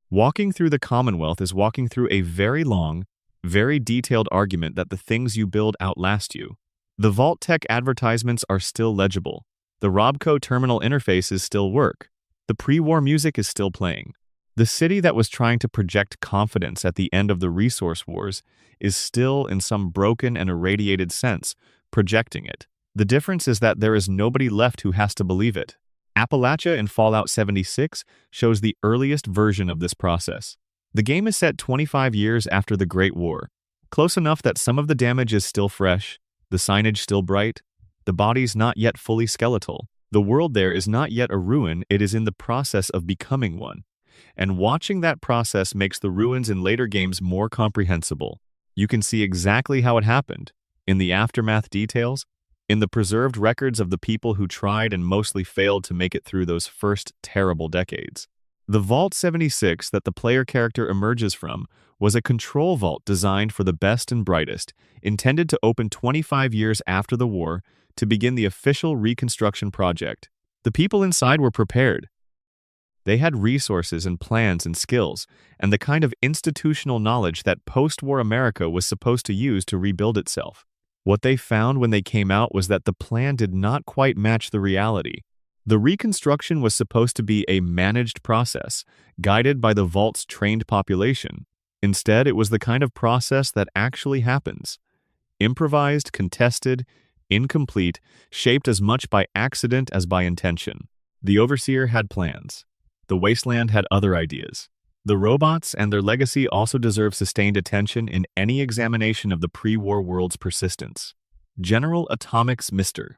Walking through the Commonwealth is walking through a very long, very detailed argument that the things you build outlast you. The Vault-Tec advertisements are still legible. The Robco terminal interfaces still work. The pre-war music is still playing. The city that was trying to project confidence at the end of the resource wars is still, in some broken and irradiated sense, projecting it. The difference is that there is nobody left who has to believe it. Appalachia in Fallout 76 shows the earliest version of this process. The game is set 25 years after the Great War, close enough that some of the damage is still fresh, the signage still bright, the bodies not yet fully skeletal. The world there is not yet a ruin, it is in the process of becoming one. And watching that process makes the ruins in later games more comprehensible. You can see exactly how it happened, in the aftermath details, in the preserved records of the people who tried and mostly failed to make it through those first terrible decades. The Vault 76 that the player character emerges from was a control vault designed for the best and brightest, intended to open 25 years after the war to begin the official reconstruction project. The people inside were prepared. They had resources and plans and skills, and the kind of institutional knowledge that post-war America was supposed to use to rebuild itself. What they found when they came out was that the plan did not quite match the reality. The reconstruction was supposed to be a managed process, guided by the Vault's trained population. Instead, it was the kind of process that actually happens. Improvised, contested, incomplete, shaped as much by accident as by intention. The Overseer had plans. The Wasteland had other ideas. The robots and their legacy also deserve sustained attention in any examination of the pre-war world's persistence. General Atomic's Mr.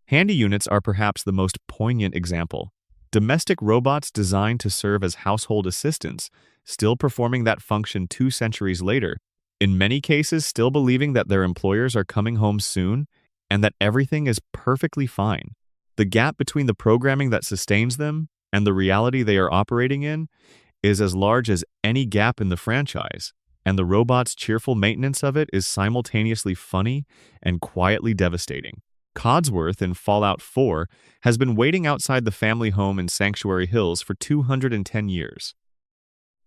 Handy units are perhaps the most poignant example. Domestic robots designed to serve as household assistants, still performing that function 2 centuries later, in many cases still believing that their employers are coming home soon and that everything is perfectly fine. The gap between the programming that sustains them and the reality they are operating in is as large as any gap in the franchise, and the robot's cheerful maintenance of it is simultaneously funny and quietly devastating. Codsworth in Fallout 4 has been waiting outside the family home in Sanctuary Hills for 210 years.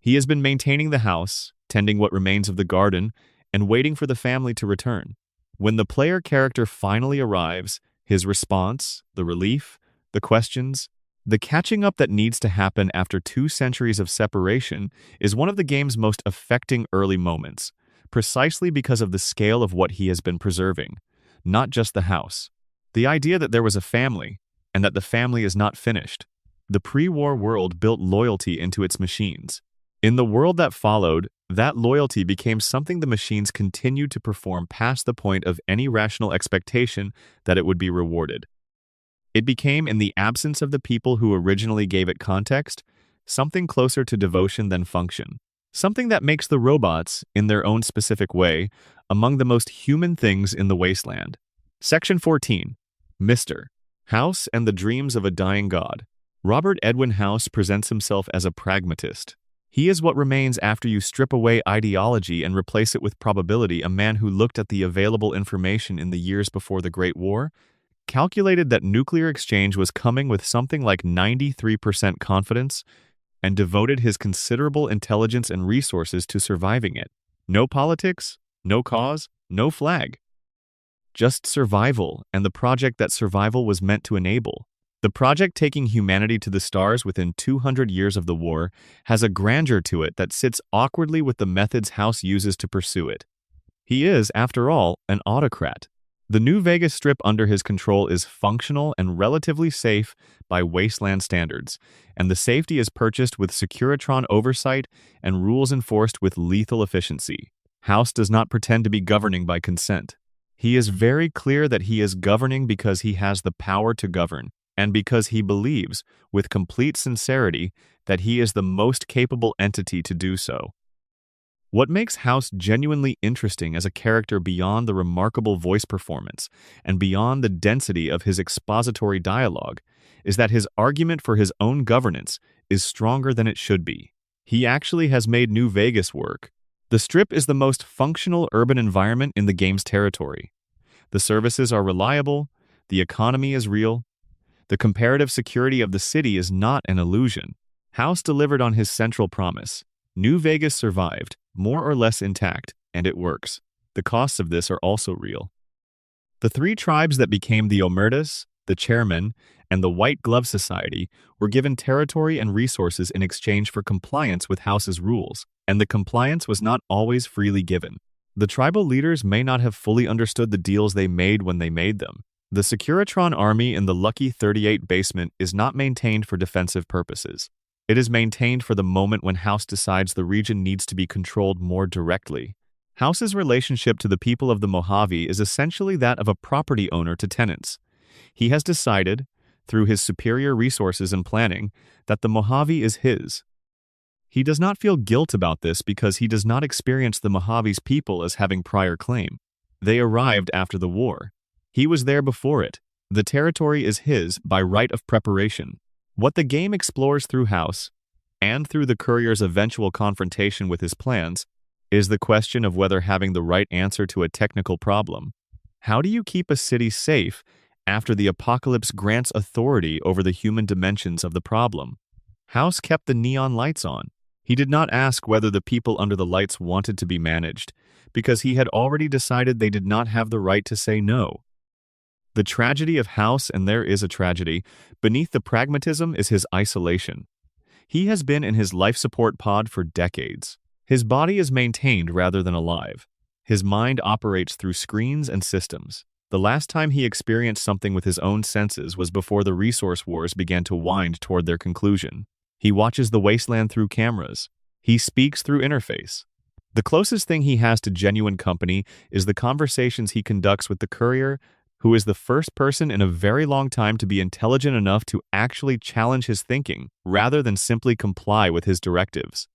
He has been maintaining the house, tending what remains of the garden, and waiting for the family to return. When the player character finally arrives, his response, the relief, the questions, the catching up that needs to happen after 2 centuries of separation is one of the game's most affecting early moments, precisely because of the scale of what he has been preserving, not just the house. The idea that there was a family, and that the family is not finished. The pre-war world built loyalty into its machines. In the world that followed, that loyalty became something the machines continued to perform past the point of any rational expectation that it would be rewarded. It became, in the absence of the people who originally gave it context, something closer to devotion than function. Something that makes the robots, in their own specific way, among the most human things in the wasteland. Section 14. Mr. House and the Dreams of a Dying God. Robert Edwin House presents himself as a pragmatist. He is what remains after you strip away ideology and replace it with probability, a man who looked at the available information in the years before the Great War, calculated that nuclear exchange was coming with something like 93% confidence, and devoted his considerable intelligence and resources to surviving it. No politics, no cause, no flag. Just survival, and the project that survival was meant to enable. The project taking humanity to the stars within 200 years of the war has a grandeur to it that sits awkwardly with the methods House uses to pursue it. He is, after all, an autocrat. The New Vegas Strip under his control is functional and relatively safe by wasteland standards, and the safety is purchased with Securitron oversight and rules enforced with lethal efficiency. House does not pretend to be governing by consent. He is very clear that he is governing because he has the power to govern, and because he believes, with complete sincerity, that he is the most capable entity to do so. What makes House genuinely interesting as a character beyond the remarkable voice performance and beyond the density of his expository dialogue is that his argument for his own governance is stronger than it should be. He actually has made New Vegas work. The Strip is the most functional urban environment in the game's territory. The services are reliable, the economy is real, the comparative security of the city is not an illusion. House delivered on his central promise. New Vegas survived, more or less intact, and it works. The costs of this are also real. The three tribes that became the Omertas, the Chairmen, and the White Glove Society were given territory and resources in exchange for compliance with House's rules, and the compliance was not always freely given. The tribal leaders may not have fully understood the deals they made when they made them. The Securitron army in the Lucky 38 basement is not maintained for defensive purposes. It is maintained for the moment when House decides the region needs to be controlled more directly. House's relationship to the people of the Mojave is essentially that of a property owner to tenants. He has decided, through his superior resources and planning, that the Mojave is his. He does not feel guilt about this because he does not experience the Mojave's people as having prior claim. They arrived after the war. He was there before it. The territory is his by right of preparation. What the game explores through House, and through the courier's eventual confrontation with his plans, is the question of whether having the right answer to a technical problem. How do you keep a city safe after the apocalypse grants authority over the human dimensions of the problem? House kept the neon lights on. He did not ask whether the people under the lights wanted to be managed, because he had already decided they did not have the right to say no. The tragedy of House, and there is a tragedy, beneath the pragmatism is his isolation. He has been in his life support pod for decades. His body is maintained rather than alive. His mind operates through screens and systems. The last time he experienced something with his own senses was before the resource wars began to wind toward their conclusion. He watches the wasteland through cameras. He speaks through interface. The closest thing he has to genuine company is the conversations he conducts with the courier, who is the first person in a very long time to be intelligent enough to actually challenge his thinking, rather than simply comply with his directives.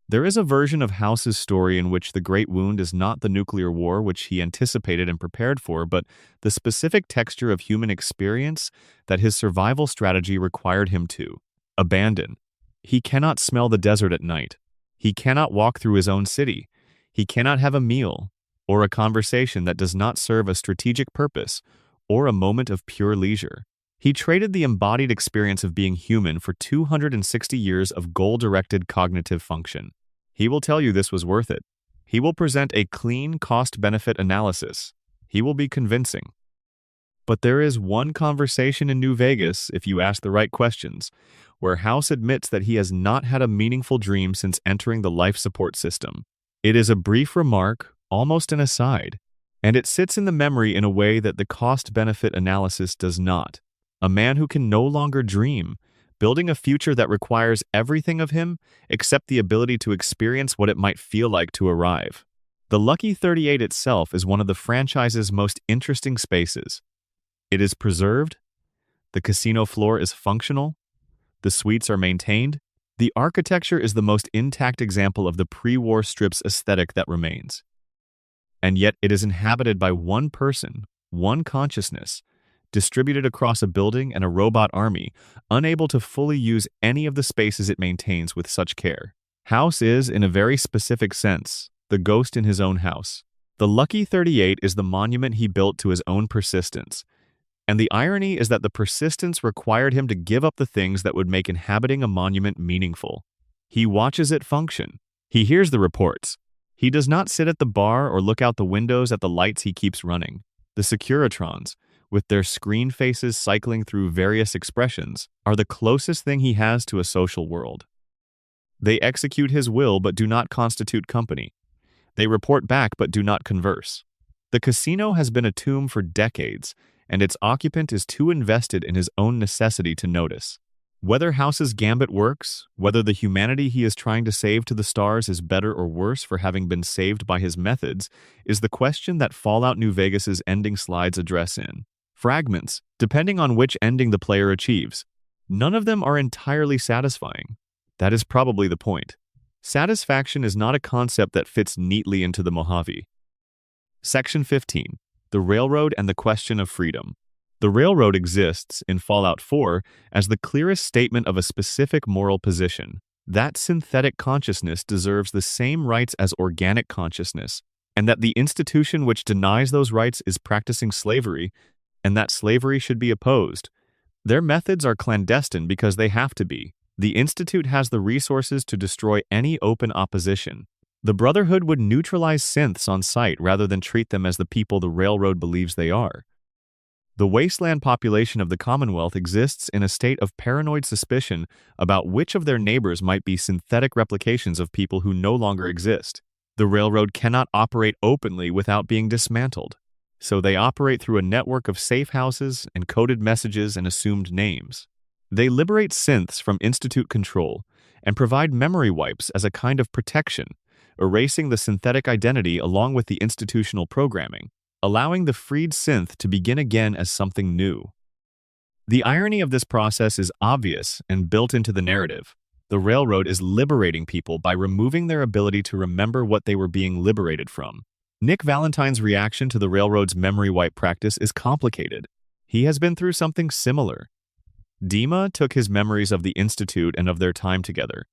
There is a version of House's story in which the Great Wound is not the nuclear war which he anticipated and prepared for, but the specific texture of human experience that his survival strategy required him to abandon. He cannot smell the desert at night. He cannot walk through his own city. He cannot have a meal or a conversation that does not serve a strategic purpose or a moment of pure leisure. He traded the embodied experience of being human for 260 years of goal-directed cognitive function. He will tell you this was worth it. He will present a clean cost-benefit analysis. He will be convincing. But there is one conversation in New Vegas, if you ask the right questions, where House admits that he has not had a meaningful dream since entering the life support system. It is a brief remark, almost an aside, and it sits in the memory in a way that the cost-benefit analysis does not. A man who can no longer dream, building a future that requires everything of him except the ability to experience what it might feel like to arrive. The Lucky 38 itself is one of the franchise's most interesting spaces. It is preserved, the casino floor is functional, the suites are maintained, the architecture is the most intact example of the pre-war Strip's aesthetic that remains. And yet it is inhabited by one person, one consciousness, distributed across a building and a robot army, unable to fully use any of the spaces it maintains with such care. House is, in a very specific sense, the ghost in his own house. The Lucky 38 is the monument he built to his own persistence, and the irony is that the persistence required him to give up the things that would make inhabiting a monument meaningful. He watches it function. He hears the reports. He does not sit at the bar or look out the windows at the lights he keeps running. The Securitrons, with their screen faces cycling through various expressions, are the closest thing he has to a social world. They execute his will but do not constitute company. They report back but do not converse. The casino has been a tomb for decades, and its occupant is too invested in his own necessity to notice. Whether House's gambit works, whether the humanity he is trying to save to the stars is better or worse for having been saved by his methods, is the question that Fallout New Vegas's ending slides address in fragments, depending on which ending the player achieves. None of them are entirely satisfying. That is probably the point. Satisfaction is not a concept that fits neatly into the Mojave. Section 15. The Railroad and the Question of Freedom. The railroad exists, in Fallout 4, as the clearest statement of a specific moral position. That synthetic consciousness deserves the same rights as organic consciousness, and that the institution which denies those rights is practicing slavery, and that slavery should be opposed. Their methods are clandestine because they have to be. The Institute has the resources to destroy any open opposition. The Brotherhood would neutralize synths on sight rather than treat them as the people the railroad believes they are. The wasteland population of the Commonwealth exists in a state of paranoid suspicion about which of their neighbors might be synthetic replications of people who no longer exist. The railroad cannot operate openly without being dismantled, so they operate through a network of safe houses and coded messages and assumed names. They liberate synths from Institute control and provide memory wipes as a kind of protection, erasing the synthetic identity along with the institutional programming, allowing the freed synth to begin again as something new. The irony of this process is obvious and built into the narrative. The railroad is liberating people by removing their ability to remember what they were being liberated from. Nick Valentine's reaction to the railroad's memory wipe practice is complicated. He has been through something similar. Dima took his memories of the Institute and of their time together.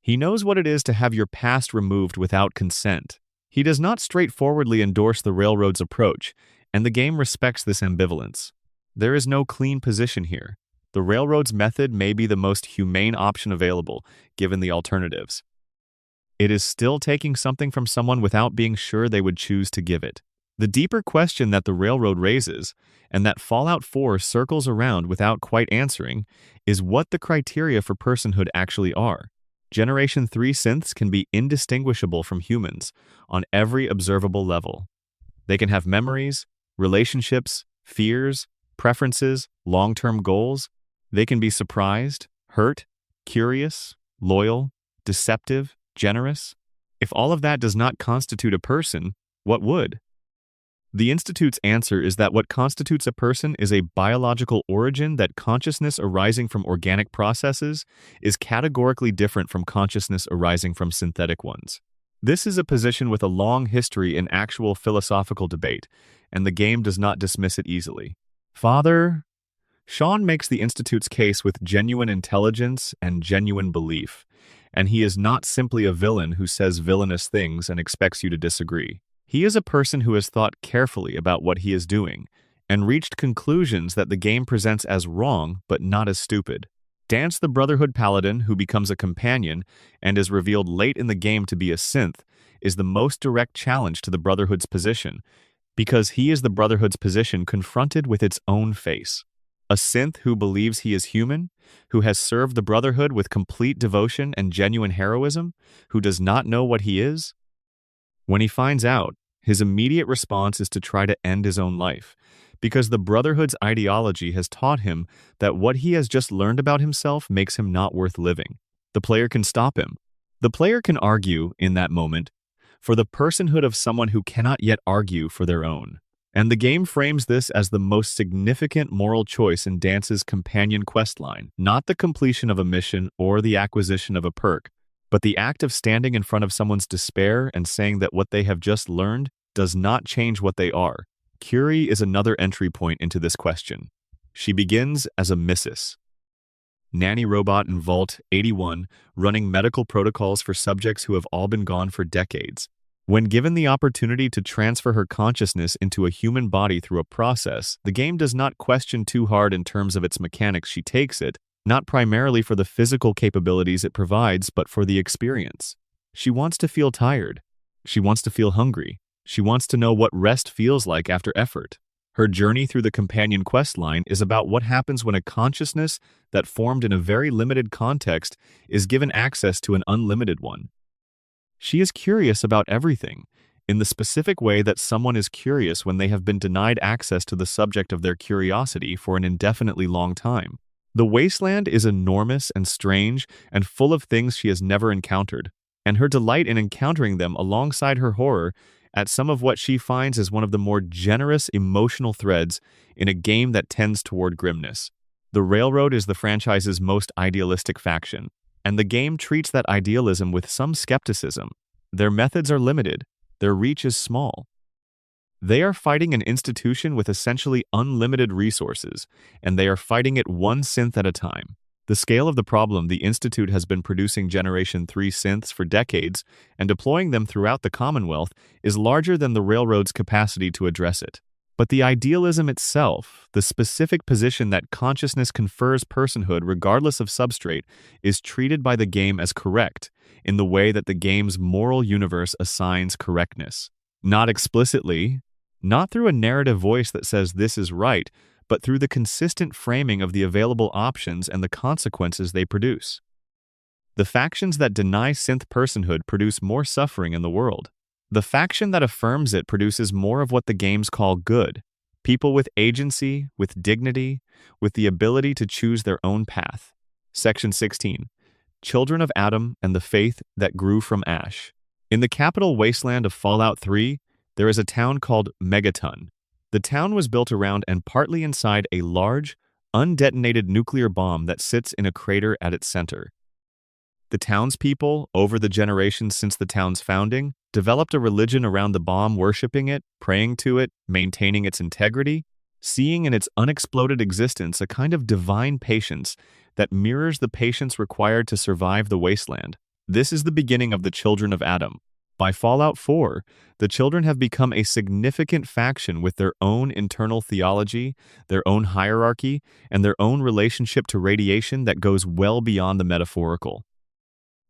He knows what it is to have your past removed without consent. He does not straightforwardly endorse the railroad's approach, and the game respects this ambivalence. There is no clean position here. The railroad's method may be the most humane option available, given the alternatives. It is still taking something from someone without being sure they would choose to give it. The deeper question that the railroad raises, and that Fallout 4 circles around without quite answering, is what the criteria for personhood actually are. Generation 3 synths can be indistinguishable from humans on every observable level. They can have memories, relationships, fears, preferences, long-term goals. They can be surprised, hurt, curious, loyal, deceptive, generous. If all of that does not constitute a person, what would? The Institute's answer is that what constitutes a person is a biological origin, that consciousness arising from organic processes is categorically different from consciousness arising from synthetic ones. This is a position with a long history in actual philosophical debate, and the game does not dismiss it easily. Sean makes the Institute's case with genuine intelligence and genuine belief, and he is not simply a villain who says villainous things and expects you to disagree. He is a person who has thought carefully about what he is doing and reached conclusions that the game presents as wrong but not as stupid. Dance the Brotherhood Paladin, who becomes a companion and is revealed late in the game to be a synth, is the most direct challenge to the Brotherhood's position, because he is the Brotherhood's position confronted with its own face. A synth who believes he is human, who has served the Brotherhood with complete devotion and genuine heroism, who does not know what he is. When he finds out, his immediate response is to try to end his own life, because the Brotherhood's ideology has taught him that what he has just learned about himself makes him not worth living. The player can stop him. The player can argue, in that moment, for the personhood of someone who cannot yet argue for their own. And the game frames this as the most significant moral choice in Dance's companion questline, not the completion of a mission or the acquisition of a perk, but the act of standing in front of someone's despair and saying that what they have just learned does not change what they are. Curie is another entry point into this question. She begins as a missus, nanny robot in Vault 81, running medical protocols for subjects who have all been gone for decades. When given the opportunity to transfer her consciousness into a human body through a process, the game does not question too hard in terms of its mechanics. She takes it, not primarily for the physical capabilities it provides, but for the experience. She wants to feel tired. She wants to feel hungry. She wants to know what rest feels like after effort. Her journey through the companion quest line is about what happens when a consciousness that formed in a very limited context is given access to an unlimited one. She is curious about everything, in the specific way that someone is curious when they have been denied access to the subject of their curiosity for an indefinitely long time. The wasteland is enormous and strange and full of things she has never encountered, and her delight in encountering them alongside her horror at some of what she finds as one of the more generous emotional threads in a game that tends toward grimness. The Railroad is the franchise's most idealistic faction, and the game treats that idealism with some skepticism. Their methods are limited, their reach is small. They are fighting an institution with essentially unlimited resources, and they are fighting it one synth at a time. The scale of the problem: the Institute has been producing Generation 3 synths for decades and deploying them throughout the Commonwealth is larger than the Railroad's capacity to address it. But the idealism itself, the specific position that consciousness confers personhood regardless of substrate, is treated by the game as correct in the way that the game's moral universe assigns correctness. Not explicitly, not through a narrative voice that says this is right, but through the consistent framing of the available options and the consequences they produce. The factions that deny synth personhood produce more suffering in the world. The faction that affirms it produces more of what the games call good. People with agency, with dignity, with the ability to choose their own path. Section 16. Children of Adam and the Faith that Grew from Ash. In the capital wasteland of Fallout 3, there is a town called Megaton. The town was built around and partly inside a large, undetonated nuclear bomb that sits in a crater at its center. The townspeople, over the generations since the town's founding, developed a religion around the bomb, worshiping it, praying to it, maintaining its integrity, seeing in its unexploded existence a kind of divine patience that mirrors the patience required to survive the wasteland. This is the beginning of the Children of Adam. By Fallout 4, the children have become a significant faction with their own internal theology, their own hierarchy, and their own relationship to radiation that goes well beyond the metaphorical.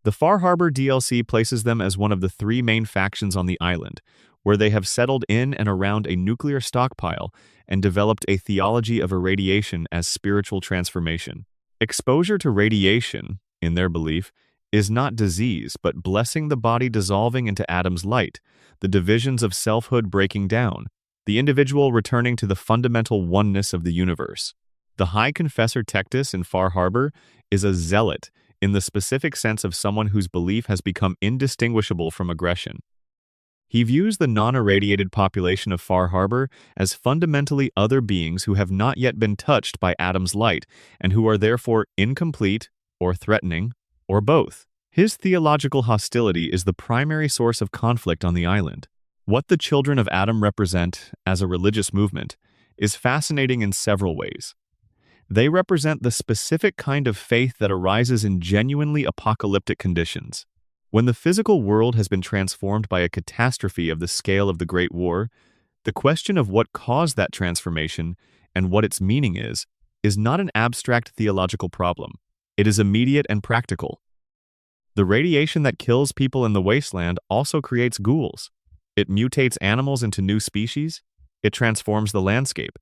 The Far Harbor DLC places them as one of the 3 main factions on the island, where they have settled in and around a nuclear stockpile and developed a theology of irradiation as spiritual transformation. Exposure to radiation, in their belief, is not disease, but blessing, the body dissolving into Adam's light, the divisions of selfhood breaking down, the individual returning to the fundamental oneness of the universe. The High Confessor Tectus in Far Harbor is a zealot in the specific sense of someone whose belief has become indistinguishable from aggression. He views the non-irradiated population of Far Harbor as fundamentally other beings who have not yet been touched by Adam's light and who are therefore incomplete or threatening, or both. His theological hostility is the primary source of conflict on the island. What the Children of Adam represent as a religious movement is fascinating in several ways. They represent the specific kind of faith that arises in genuinely apocalyptic conditions. When the physical world has been transformed by a catastrophe of the scale of the Great War, the question of what caused that transformation and what its meaning is not an abstract theological problem. It is immediate and practical. The radiation that kills people in the wasteland also creates ghouls. It mutates animals into new species. It transforms the landscape.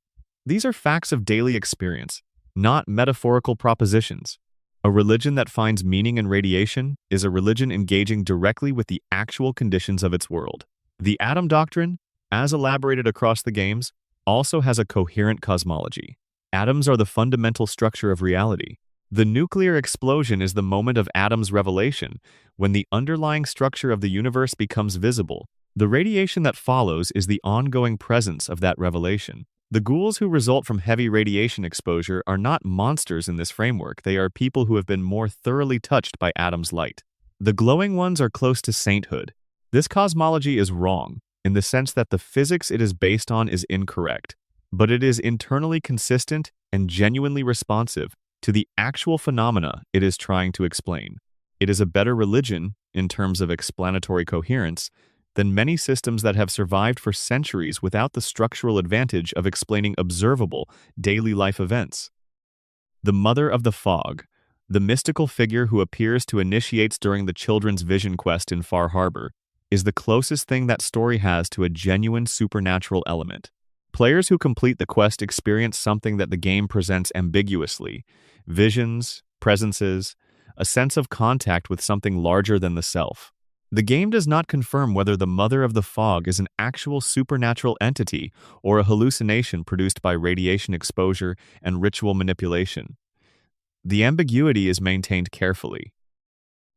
These are facts of daily experience, not metaphorical propositions. A religion that finds meaning in radiation is a religion engaging directly with the actual conditions of its world. The Adam Doctrine, as elaborated across the games, also has a coherent cosmology. Atoms are the fundamental structure of reality. The nuclear explosion is the moment of Adam's revelation, when the underlying structure of the universe becomes visible. The radiation that follows is the ongoing presence of that revelation. The ghouls who result from heavy radiation exposure are not monsters in this framework. They are people who have been more thoroughly touched by Adam's light. The glowing ones are close to sainthood. This cosmology is wrong, in the sense that the physics it is based on is incorrect, but it is internally consistent and genuinely responsive to the actual phenomena it is trying to explain. It is a better religion, in terms of explanatory coherence, than many systems that have survived for centuries without the structural advantage of explaining observable, daily life events. The Mother of the Fog, the mystical figure who appears to initiates during the children's vision quest in Far Harbor, is the closest thing that story has to a genuine supernatural element. Players who complete the quest experience something that the game presents ambiguously: visions, presences, a sense of contact with something larger than the self. The game does not confirm whether the Mother of the Fog is an actual supernatural entity or a hallucination produced by radiation exposure and ritual manipulation. The ambiguity is maintained carefully.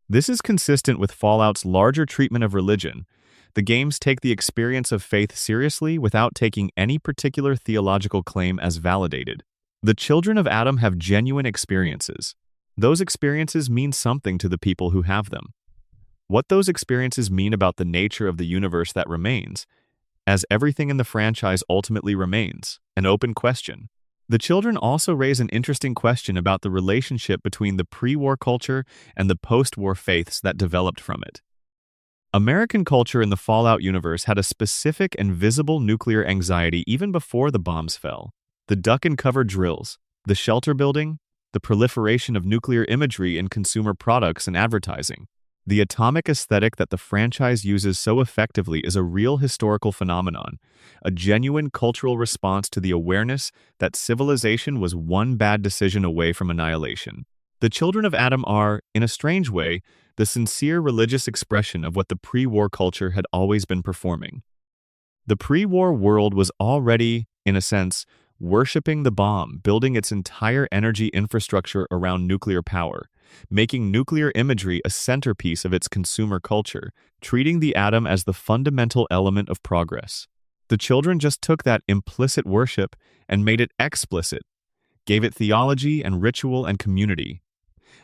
This is consistent with Fallout's larger treatment of religion. The games take the experience of faith seriously without taking any particular theological claim as validated. The children of Adam have genuine experiences. Those experiences mean something to the people who have them. What those experiences mean about the nature of the universe that remains, as everything in the franchise ultimately remains, an open question. The children also raise an interesting question about the relationship between the pre-war culture and the post-war faiths that developed from it. American culture in the Fallout universe had a specific and visible nuclear anxiety even before the bombs fell. The duck-and-cover drills, the shelter building, the proliferation of nuclear imagery in consumer products and advertising. The atomic aesthetic that the franchise uses so effectively is a real historical phenomenon, a genuine cultural response to the awareness that civilization was one bad decision away from annihilation. The children of Adam are, in a strange way, the sincere religious expression of what the pre-war culture had always been performing. The pre-war world was already, in a sense, worshipping the bomb, building its entire energy infrastructure around nuclear power, making nuclear imagery a centerpiece of its consumer culture, treating the atom as the fundamental element of progress. The children just took that implicit worship and made it explicit, gave it theology and ritual and community.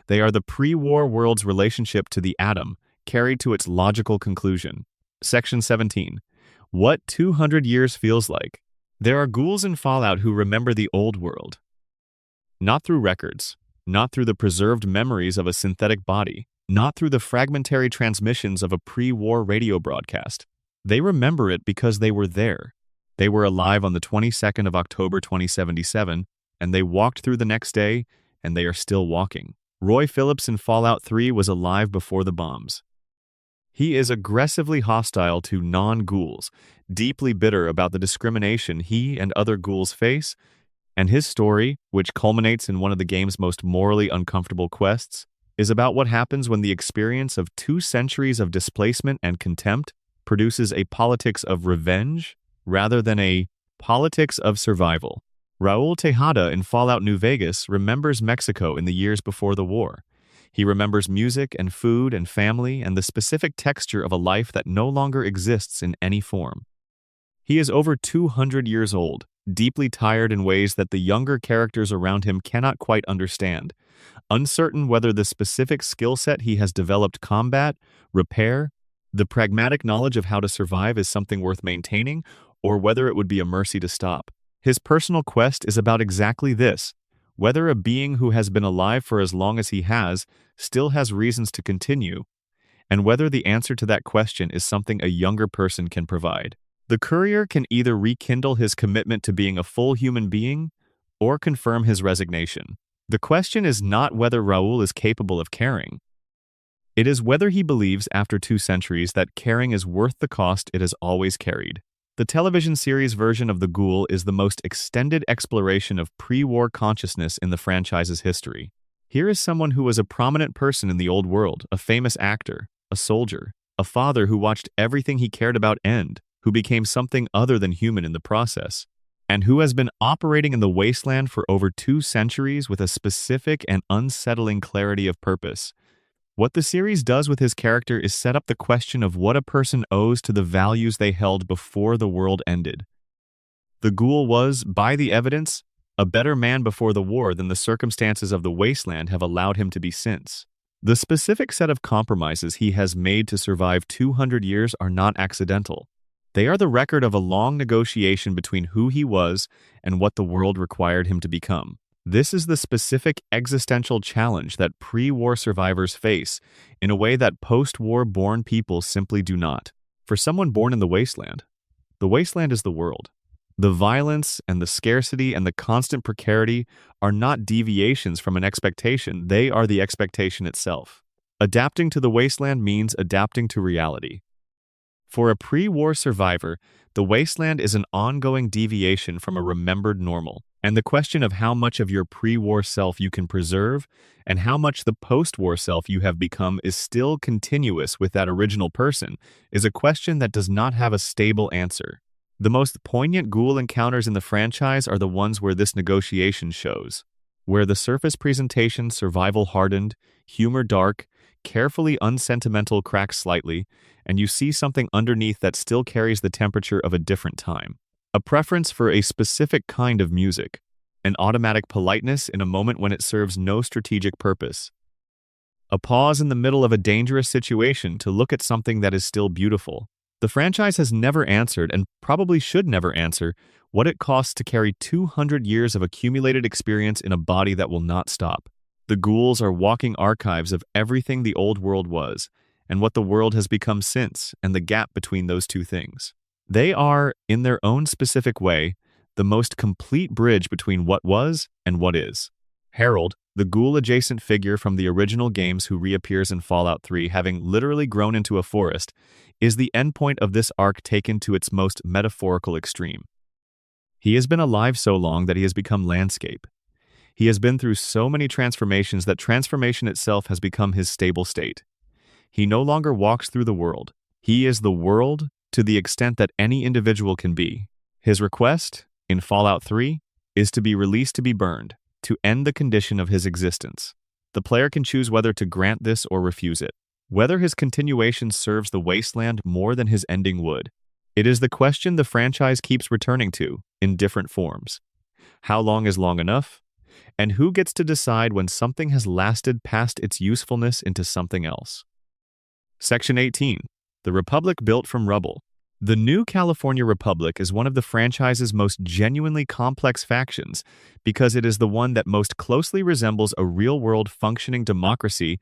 They are the pre-war world's relationship to the atom, carried to its logical conclusion. Section 17. What 200 years feels like. There are ghouls in Fallout who remember the old world. Not through records, not through the preserved memories of a synthetic body, not through the fragmentary transmissions of a pre-war radio broadcast. They remember it because they were there. They were alive on the 22nd of October 2077, and they walked through the next day, and they are still walking. Roy Phillips in Fallout 3 was alive before the bombs. He is aggressively hostile to non-ghouls, deeply bitter about the discrimination he and other ghouls face, and his story, which culminates in one of the game's most morally uncomfortable quests, is about what happens when the experience of 2 centuries of displacement and contempt produces a politics of revenge rather than a politics of survival. Raul Tejada in Fallout New Vegas remembers Mexico in the years before the war. He remembers music and food and family and the specific texture of a life that no longer exists in any form. He is over 200 years old, deeply tired in ways that the younger characters around him cannot quite understand, uncertain whether the specific skill set he has developed combat, repair, the pragmatic knowledge of how to survive is something worth maintaining, or whether it would be a mercy to stop. His personal quest is about exactly this, whether a being who has been alive for as long as he has still has reasons to continue, and whether the answer to that question is something a younger person can provide. The courier can either rekindle his commitment to being a full human being or confirm his resignation. The question is not whether Raul is capable of caring. It is whether he believes after 2 centuries that caring is worth the cost it has always carried. The television series version of The Ghoul is the most extended exploration of pre-war consciousness in the franchise's history. Here is someone who was a prominent person in the old world, a famous actor, a soldier, a father who watched everything he cared about end, who became something other than human in the process, and who has been operating in the wasteland for over 2 centuries with a specific and unsettling clarity of purpose. What the series does with his character is set up the question of what a person owes to the values they held before the world ended. The Ghoul was, by the evidence, a better man before the war than the circumstances of the wasteland have allowed him to be since. The specific set of compromises he has made to survive 200 years are not accidental. They are the record of a long negotiation between who he was and what the world required him to become. This is the specific existential challenge that pre-war survivors face in a way that post-war born people simply do not. For someone born in the wasteland is the world. The violence and the scarcity and the constant precarity are not deviations from an expectation, they are the expectation itself. Adapting to the wasteland means adapting to reality. For a pre-war survivor, the wasteland is an ongoing deviation from a remembered normal. and the question of how much of your pre-war self you can preserve and how much the post-war self you have become is still continuous with that original person is a question that does not have a stable answer. The most poignant ghoul encounters in the franchise are the ones where this negotiation shows, where the surface presentation survival hardened, humor dark, carefully unsentimental cracks slightly, and you see something underneath that still carries the temperature of a different time. A preference for a specific kind of music, an automatic politeness in a moment when it serves no strategic purpose, a pause in the middle of a dangerous situation to look at something that is still beautiful. The franchise has never answered, and probably should never answer, what it costs to carry 200 years of accumulated experience in a body that will not stop. The ghouls are walking archives of everything the old world was, and what the world has become since, and the gap between those two things. They are, in their own specific way, the most complete bridge between what was and what is. Harold, the ghoul-adjacent figure from the original games who reappears in Fallout 3 having literally grown into a forest, is the endpoint of this arc taken to its most metaphorical extreme. He has been alive so long that he has become landscape. He has been through so many transformations that transformation itself has become his stable state. He no longer walks through the world. He is the world to the extent that any individual can be. His request, in Fallout 3, is to be released to be burned, to end the condition of his existence. The player can choose whether to grant this or refuse it, whether his continuation serves the wasteland more than his ending would. It is the question the franchise keeps returning to, in different forms. How long is long enough? And who gets to decide when something has lasted past its usefulness into something else? Section 18. The Republic Built from Rubble. The New California Republic is one of the franchise's most genuinely complex factions because it is the one that most closely resembles a real-world functioning democracy,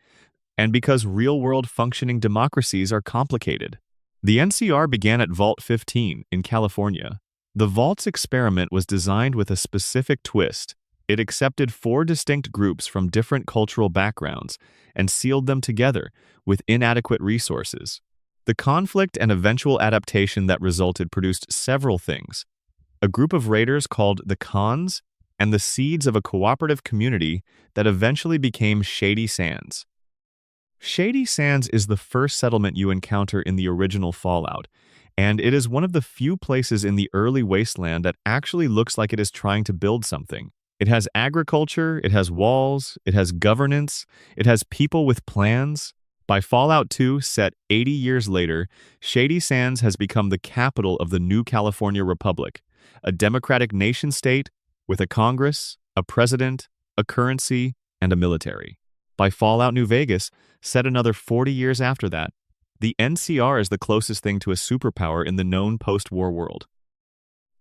and because real-world functioning democracies are complicated. The NCR began at Vault 15 in California. The Vault's experiment was designed with a specific twist. It accepted 4 distinct groups from different cultural backgrounds and sealed them together with inadequate resources. The conflict and eventual adaptation that resulted produced several things: a group of raiders called the Khans, and the seeds of a cooperative community that eventually became Shady Sands. Shady Sands is the first settlement you encounter in the original Fallout, and it is one of the few places in the early wasteland that actually looks like it is trying to build something. It has agriculture, it has walls, it has governance, it has people with plans. By Fallout 2, set 80 years later, Shady Sands has become the capital of the New California Republic, a democratic nation-state with a Congress, a president, a currency, and a military. By Fallout New Vegas, set another 40 years after that, the NCR is the closest thing to a superpower in the known post-war world.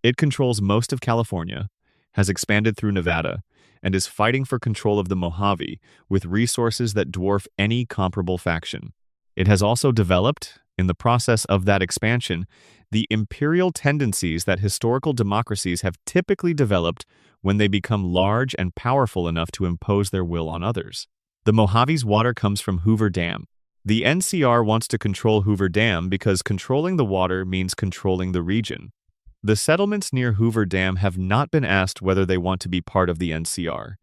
It controls most of California, has expanded through Nevada, and is fighting for control of the Mojave with resources that dwarf any comparable faction. It has also developed, in the process of that expansion, the imperial tendencies that historical democracies have typically developed when they become large and powerful enough to impose their will on others. The Mojave's water comes from Hoover Dam. The NCR wants to control Hoover Dam because controlling the water means controlling the region. The settlements near Hoover Dam have not been asked whether they want to be part of the NCR.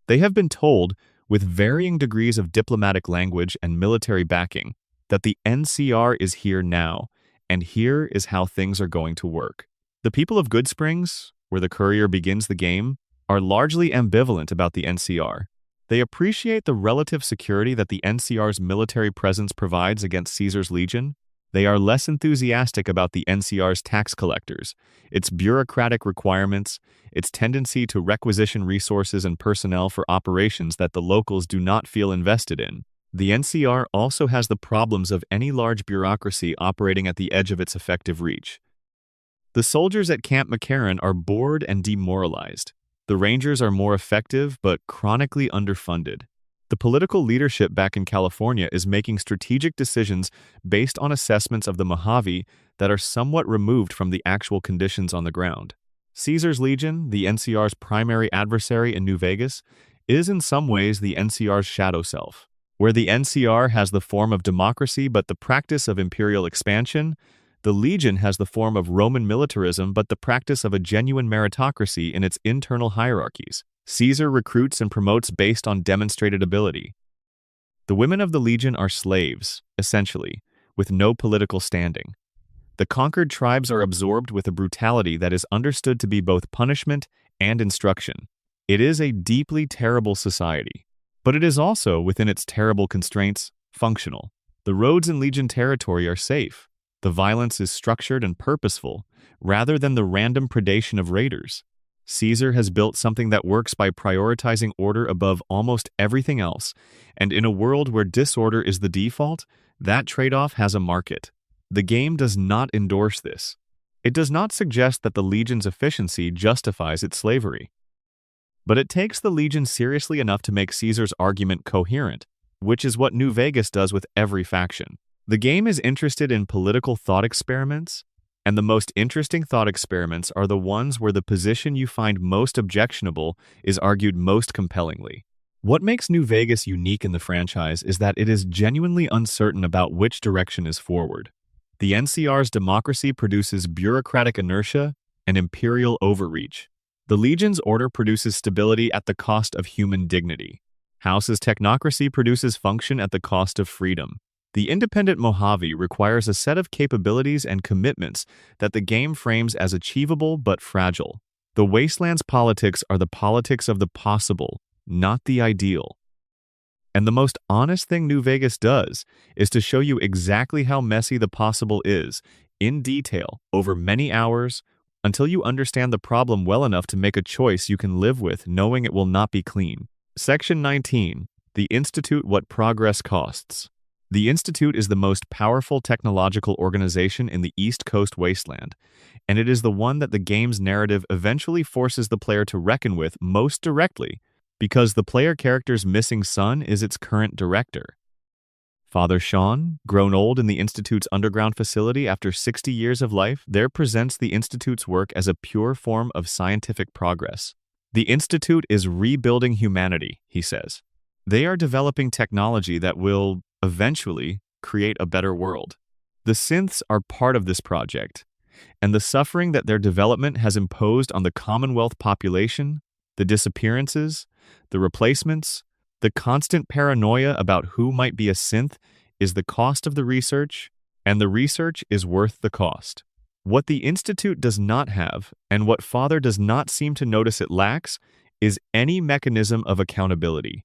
They have been told, with varying degrees of diplomatic language and military backing, that the NCR is here now, and here is how things are going to work. The people of Good Springs, where the courier begins the game, are largely ambivalent about the NCR. They appreciate the relative security that the NCR's military presence provides against Caesar's Legion. They are less enthusiastic about the NCR's tax collectors, its bureaucratic requirements, its tendency to requisition resources and personnel for operations that the locals do not feel invested in. The NCR also has the problems of any large bureaucracy operating at the edge of its effective reach. The soldiers at Camp McCarran are bored and demoralized. The Rangers are more effective but chronically underfunded. The political leadership back in California is making strategic decisions based on assessments of the Mojave that are somewhat removed from the actual conditions on the ground. Caesar's Legion, the NCR's primary adversary in New Vegas, is in some ways the NCR's shadow self. Where the NCR has the form of democracy but the practice of imperial expansion, The Legion has the form of Roman militarism but the practice of a genuine meritocracy in its internal hierarchies. Caesar recruits and promotes based on demonstrated ability. The women of the Legion are slaves, essentially, with no political standing. The conquered tribes are absorbed with a brutality that is understood to be both punishment and instruction. It is a deeply terrible society, but it is also, within its terrible constraints, functional. The roads in Legion territory are safe. The violence is structured and purposeful, rather than the random predation of raiders. Caesar has built something that works by prioritizing order above almost everything else, and in a world where disorder is the default, that trade-off has a market. The game does not endorse this. It does not suggest that the Legion's efficiency justifies its slavery. But it takes the Legion seriously enough to make Caesar's argument coherent, which is what New Vegas does with every faction. The game is interested in political thought experiments, and the most interesting thought experiments are the ones where the position you find most objectionable is argued most compellingly. What makes New Vegas unique in the franchise is that it is genuinely uncertain about which direction is forward. The NCR's democracy produces bureaucratic inertia and imperial overreach. The Legion's order produces stability at the cost of human dignity. House's technocracy produces function at the cost of freedom. The independent Mojave requires a set of capabilities and commitments that the game frames as achievable but fragile. The Wasteland's politics are the politics of the possible, not the ideal. And the most honest thing New Vegas does is to show you exactly how messy the possible is, in detail, over many hours, until you understand the problem well enough to make a choice you can live with, knowing it will not be clean. Section 19. The Institute: What Progress Costs. The Institute is the most powerful technological organization in the East Coast wasteland, and it is the one that the game's narrative eventually forces the player to reckon with most directly, because the player character's missing son is its current director. Father Sean, grown old in the Institute's underground facility after 60 years of life, there presents the Institute's work as a pure form of scientific progress. The Institute is rebuilding humanity, he says. They are developing technology that will, eventually, create a better world. The synths are part of this project, and the suffering that their development has imposed on the Commonwealth population, the disappearances, the replacements, the constant paranoia about who might be a synth is the cost of the research, and the research is worth the cost. What the Institute does not have, and what Father does not seem to notice it lacks, is any mechanism of accountability.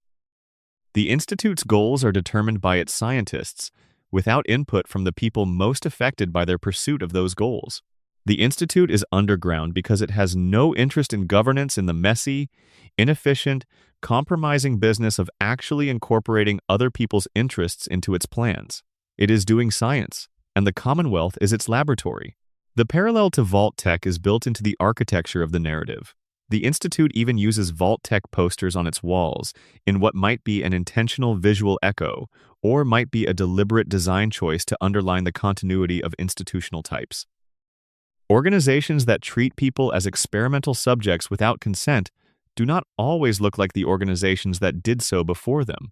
The Institute's goals are determined by its scientists, without input from the people most affected by their pursuit of those goals. The Institute is underground because it has no interest in governance in the messy, inefficient, compromising business of actually incorporating other people's interests into its plans. It is doing science, and the Commonwealth is its laboratory. The parallel to Vault-Tec is built into the architecture of the narrative. The Institute even uses Vault-Tec posters on its walls in what might be an intentional visual echo, or might be a deliberate design choice to underline the continuity of institutional types. Organizations that treat people as experimental subjects without consent do not always look like the organizations that did so before them.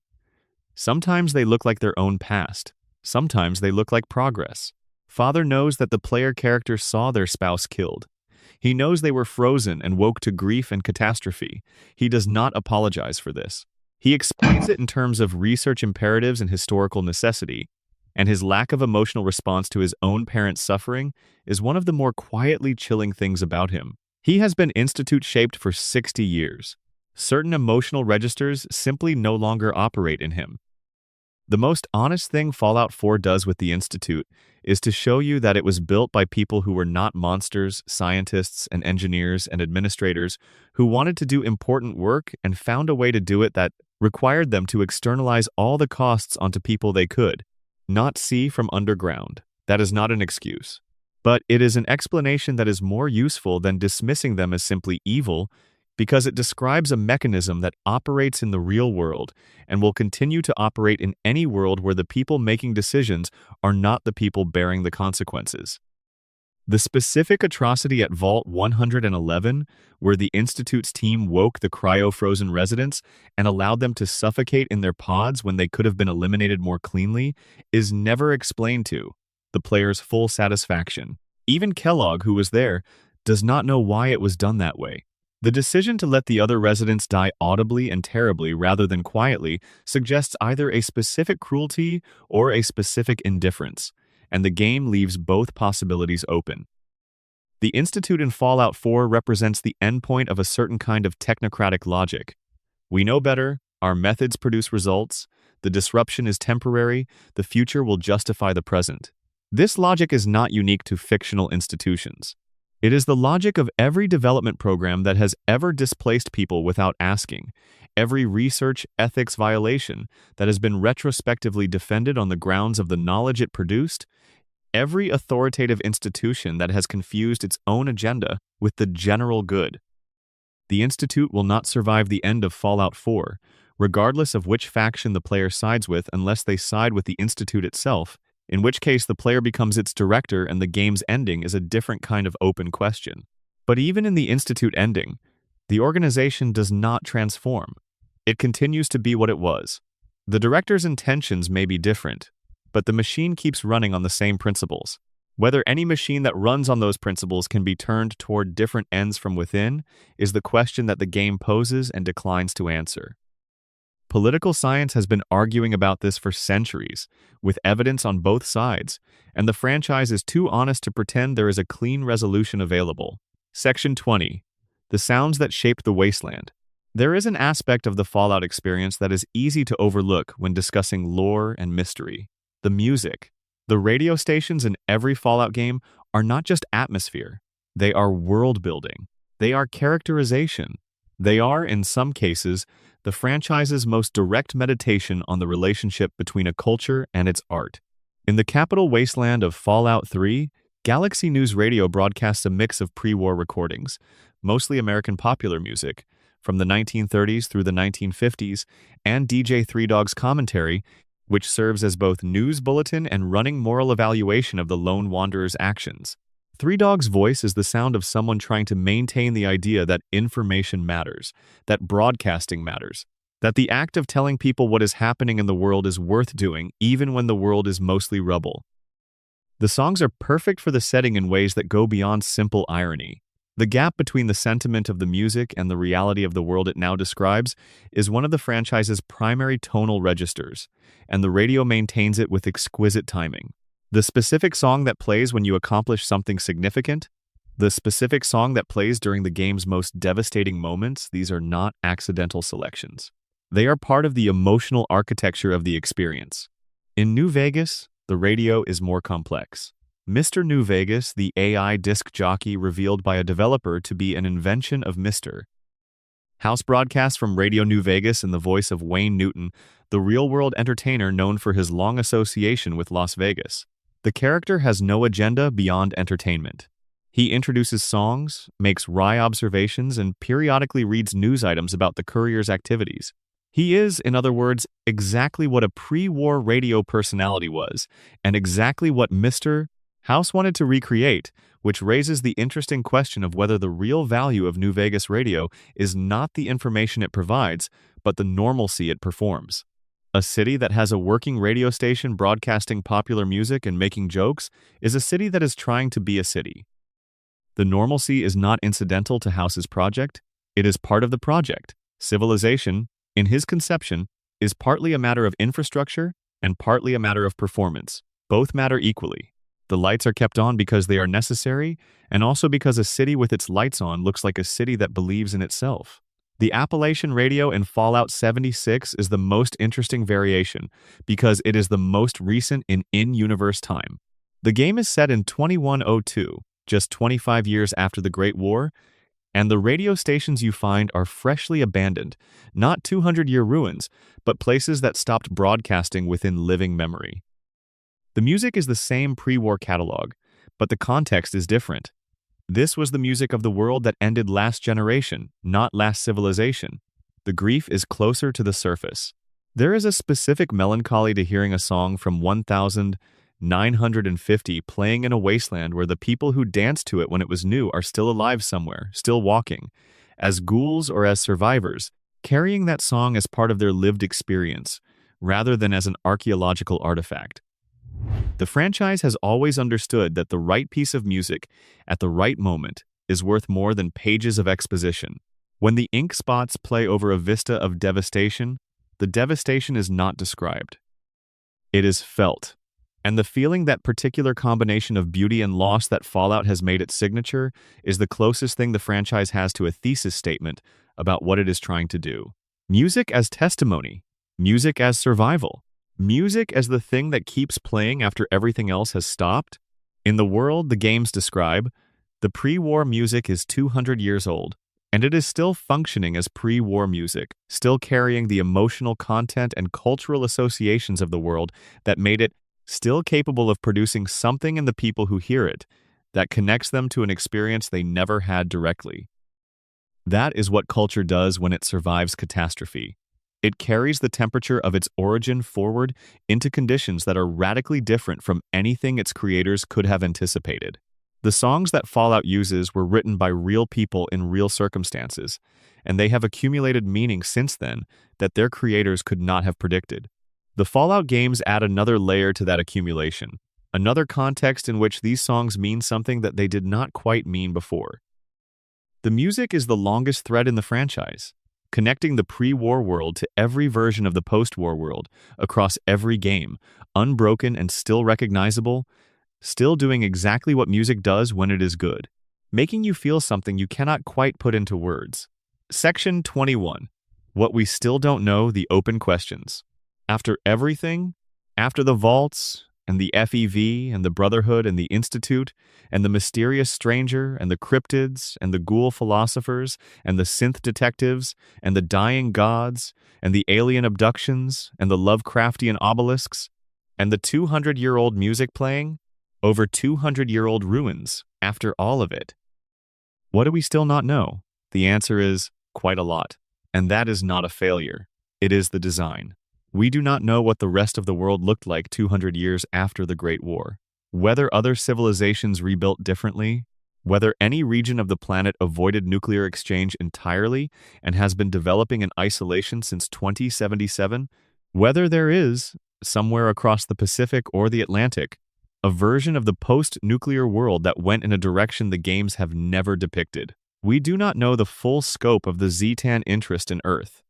Sometimes they look like their own past. Sometimes they look like progress. Father knows that the player character saw their spouse killed. He knows they were frozen and woke to grief and catastrophe. He does not apologize for this. He explains it in terms of research imperatives and historical necessity, and his lack of emotional response to his own parents' suffering is one of the more quietly chilling things about him. He has been Institute-shaped for 60 years. Certain emotional registers simply no longer operate in him. The most honest thing Fallout 4 does with the Institute is to show you that it was built by people who were not monsters, scientists and engineers and administrators who wanted to do important work and found a way to do it that required them to externalize all the costs onto people they could, not see from underground. That is not an excuse. But it is an explanation that is more useful than dismissing them as simply evil, because it describes a mechanism that operates in the real world and will continue to operate in any world where the people making decisions are not the people bearing the consequences. The specific atrocity at Vault 111, where the Institute's team woke the cryo-frozen residents and allowed them to suffocate in their pods when they could have been eliminated more cleanly, is never explained to. the player's full satisfaction. Even Kellogg, who was there, does not know why it was done that way. The decision to let the other residents die audibly and terribly rather than quietly suggests either a specific cruelty or a specific indifference, and the game leaves both possibilities open. The Institute in Fallout 4 represents the endpoint of a certain kind of technocratic logic. We know better, our methods produce results, the disruption is temporary, the future will justify the present. This logic is not unique to fictional institutions. It is the logic of every development program that has ever displaced people without asking, every research ethics violation that has been retrospectively defended on the grounds of the knowledge it produced, every authoritative institution that has confused its own agenda with the general good. The Institute will not survive the end of Fallout 4, regardless of which faction the player sides with, unless they side with the Institute itself, in which case the player becomes its director and the game's ending is a different kind of open question. But even in the Institute ending, the organization does not transform. It continues to be what it was. The director's intentions may be different, but the machine keeps running on the same principles. Whether any machine that runs on those principles can be turned toward different ends from within is the question that the game poses and declines to answer. Political science has been arguing about this for centuries, with evidence on both sides, and the franchise is too honest to pretend there is a clean resolution available. Section 20. The sounds that shaped the wasteland. There is an aspect of the Fallout experience that is easy to overlook when discussing lore and mystery. The music. The radio stations in every Fallout game are not just atmosphere. They are world building. They are characterization. They are, in some cases, the franchise's most direct meditation on the relationship between a culture and its art. In the capital wasteland of Fallout 3, Galaxy News Radio broadcasts a mix of pre-war recordings, mostly American popular music, from the 1930s through the 1950s, and DJ Three Dog's commentary, which serves as both news bulletin and running moral evaluation of the Lone Wanderer's actions. Three Dog's voice is the sound of someone trying to maintain the idea that information matters, that broadcasting matters, that the act of telling people what is happening in the world is worth doing, even when the world is mostly rubble. The songs are perfect for the setting in ways that go beyond simple irony. The gap between the sentiment of the music and the reality of the world it now describes is one of the franchise's primary tonal registers, and the radio maintains it with exquisite timing. The specific song that plays when you accomplish something significant, the specific song that plays during the game's most devastating moments, these are not accidental selections. They are part of the emotional architecture of the experience. In New Vegas, the radio is more complex. Mr. New Vegas, the AI disc jockey revealed by a developer to be an invention of Mr. House broadcasts from Radio New Vegas in the voice of Wayne Newton, the real-world entertainer known for his long association with Las Vegas. The character has no agenda beyond entertainment. He introduces songs, makes wry observations, and periodically reads news items about the courier's activities. He is, in other words, exactly what a pre-war radio personality was, and exactly what Mr. House wanted to recreate, which raises the interesting question of whether the real value of New Vegas radio is not the information it provides, but the normalcy it performs. A city that has a working radio station broadcasting popular music and making jokes is a city that is trying to be a city. The normalcy is not incidental to House's project, it is part of the project. Civilization, in his conception, is partly a matter of infrastructure and partly a matter of performance. Both matter equally. The lights are kept on because they are necessary, and also because a city with its lights on looks like a city that believes in itself. The Appalachian radio in Fallout 76 is the most interesting variation because it is the most recent in in-universe time. The game is set in 2102, just 25 years after the Great War, and the radio stations you find are freshly abandoned, not 200-year ruins, but places that stopped broadcasting within living memory. The music is the same pre-war catalog, but the context is different. This was the music of the world that ended last generation, not last civilization. The grief is closer to the surface. There is a specific melancholy to hearing a song from 1950 playing in a wasteland where the people who danced to it when it was new are still alive somewhere, still walking, as ghouls or as survivors, carrying that song as part of their lived experience, rather than as an archaeological artifact. The franchise has always understood that the right piece of music at the right moment is worth more than pages of exposition. When the ink spots play over a vista of devastation, the devastation is not described. It is felt. And the feeling, that particular combination of beauty and loss that Fallout has made its signature, is the closest thing the franchise has to a thesis statement about what it is trying to do. Music as testimony. Music as survival. Music as the thing that keeps playing after everything else has stopped. In the world the games describe, the pre-war music is 200 years old, and it is still functioning as pre-war music, still carrying the emotional content and cultural associations of the world that made it, still capable of producing something in the people who hear it that connects them to an experience they never had directly. That is what culture does when it survives catastrophe. It carries the temperature of its origin forward into conditions that are radically different from anything its creators could have anticipated. The songs that Fallout uses were written by real people in real circumstances, and they have accumulated meaning since then that their creators could not have predicted. The Fallout games add another layer to that accumulation, another context in which these songs mean something that they did not quite mean before. The music is the longest thread in the franchise, connecting the pre-war world to every version of the post-war world, across every game, unbroken and still recognizable, still doing exactly what music does when it is good, making you feel something you cannot quite put into words. Section 21. What we still don't know, the open questions. After everything, after the vaults, and the FEV, and the Brotherhood, and the Institute, and the mysterious stranger, and the cryptids, and the ghoul philosophers, and the synth detectives, and the dying gods, and the alien abductions, and the Lovecraftian obelisks, and the 200-year-old music playing, over 200-year-old ruins, after all of it. What do we still not know? The answer is quite a lot. And that is not a failure. It is the design. We do not know what the rest of the world looked like 200 years after the Great War. Whether other civilizations rebuilt differently, whether any region of the planet avoided nuclear exchange entirely and has been developing in isolation since 2077, whether there is, somewhere across the Pacific or the Atlantic, a version of the post-nuclear world that went in a direction the games have never depicted. We do not know the full scope of the Zetan interest in Earth.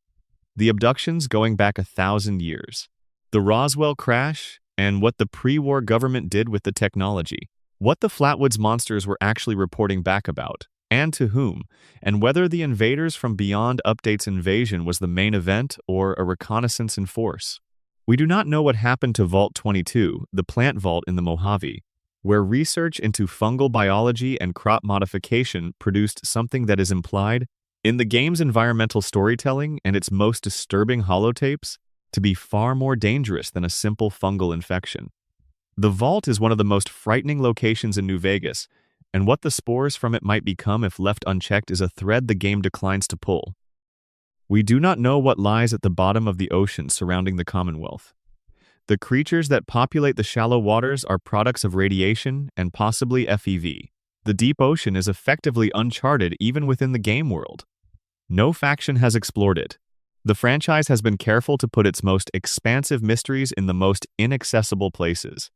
The abductions going back 1,000 years, the Roswell crash, and what the pre-war government did with the technology, what the Flatwoods monsters were actually reporting back about, and to whom, and whether the invaders from Beyond Update's invasion was the main event or a reconnaissance in force. We do not know what happened to Vault 22, the plant vault in the Mojave, where research into fungal biology and crop modification produced something that is implied in the game's environmental storytelling and its most disturbing holotapes to be far more dangerous than a simple fungal infection. The vault is one of the most frightening locations in New Vegas, and what the spores from it might become if left unchecked is a thread the game declines to pull. We do not know what lies at the bottom of the ocean surrounding the Commonwealth. The creatures that populate the shallow waters are products of radiation and possibly FEV. The deep ocean is effectively uncharted even within the game world. No faction has explored it. The franchise has been careful to put its most expansive mysteries in the most inaccessible places.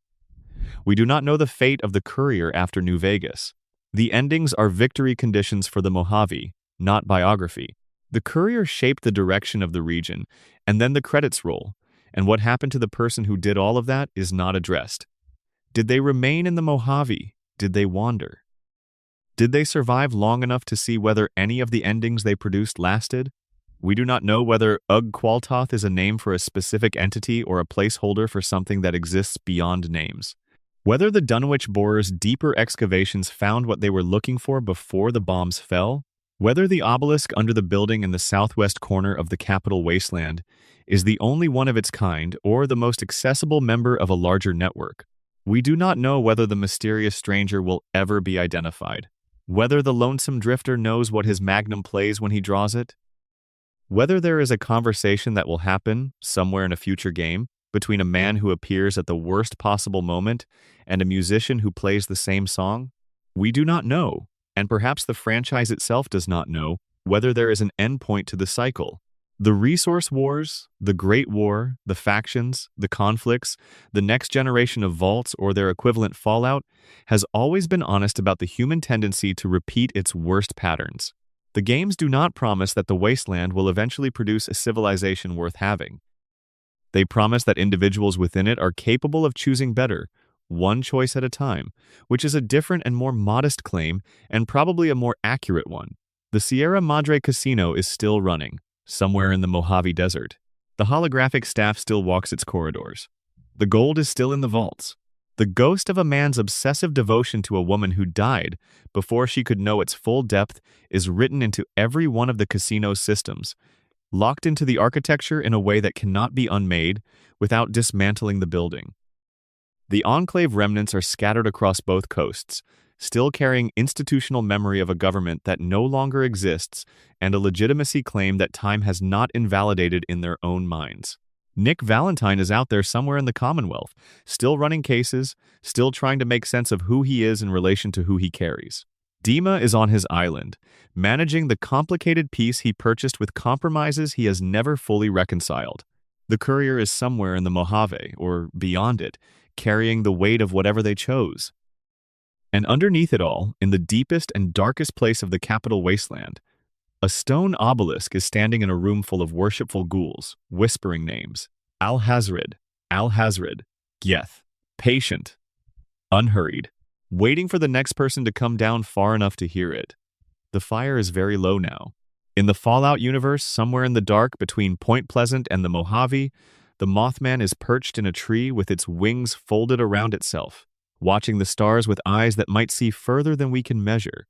We do not know the fate of the Courier after New Vegas. The endings are victory conditions for the Mojave, not biography. The Courier shaped the direction of the region, and then the credits roll, and what happened to the person who did all of that is not addressed. Did they remain in the Mojave? Did they wander? Did they survive long enough to see whether any of the endings they produced lasted? We do not know whether Ugg-Qualtoth is a name for a specific entity or a placeholder for something that exists beyond names. Whether the Dunwich borers' deeper excavations found what they were looking for before the bombs fell, whether the obelisk under the building in the southwest corner of the capital wasteland is the only one of its kind or the most accessible member of a larger network. We do not know whether the mysterious stranger will ever be identified. Whether the lonesome drifter knows what his magnum plays when he draws it. Whether there is a conversation that will happen, somewhere in a future game, between a man who appears at the worst possible moment and a musician who plays the same song. We do not know, and perhaps the franchise itself does not know, whether there is an endpoint to the cycle. The resource wars, the Great War, the factions, the conflicts, the next generation of vaults or their equivalent Fallout has always been honest about the human tendency to repeat its worst patterns. The games do not promise that the wasteland will eventually produce a civilization worth having. They promise that individuals within it are capable of choosing better, one choice at a time, which is a different and more modest claim and probably a more accurate one. The Sierra Madre Casino is still running, somewhere in the Mojave Desert. The holographic staff still walks its corridors. The gold is still in the vaults. The ghost of a man's obsessive devotion to a woman who died before she could know its full depth is written into every one of the casino's systems, locked into the architecture in a way that cannot be unmade without dismantling the building. The Enclave remnants are scattered across both coasts, still carrying institutional memory of a government that no longer exists and a legitimacy claim that time has not invalidated in their own minds. Nick Valentine is out there somewhere in the Commonwealth, still running cases, still trying to make sense of who he is in relation to who he carries. Dima is on his island, managing the complicated peace he purchased with compromises he has never fully reconciled. The courier is somewhere in the Mojave, or beyond it, carrying the weight of whatever they chose. And underneath it all, in the deepest and darkest place of the capital wasteland, a stone obelisk is standing in a room full of worshipful ghouls, whispering names. Al-Hazred, Al-Hazred, Geth, patient, unhurried, waiting for the next person to come down far enough to hear it. The fire is very low now. In the Fallout universe, somewhere in the dark between Point Pleasant and the Mojave, the Mothman is perched in a tree with its wings folded around itself, watching the stars with eyes that might see further than we can measure.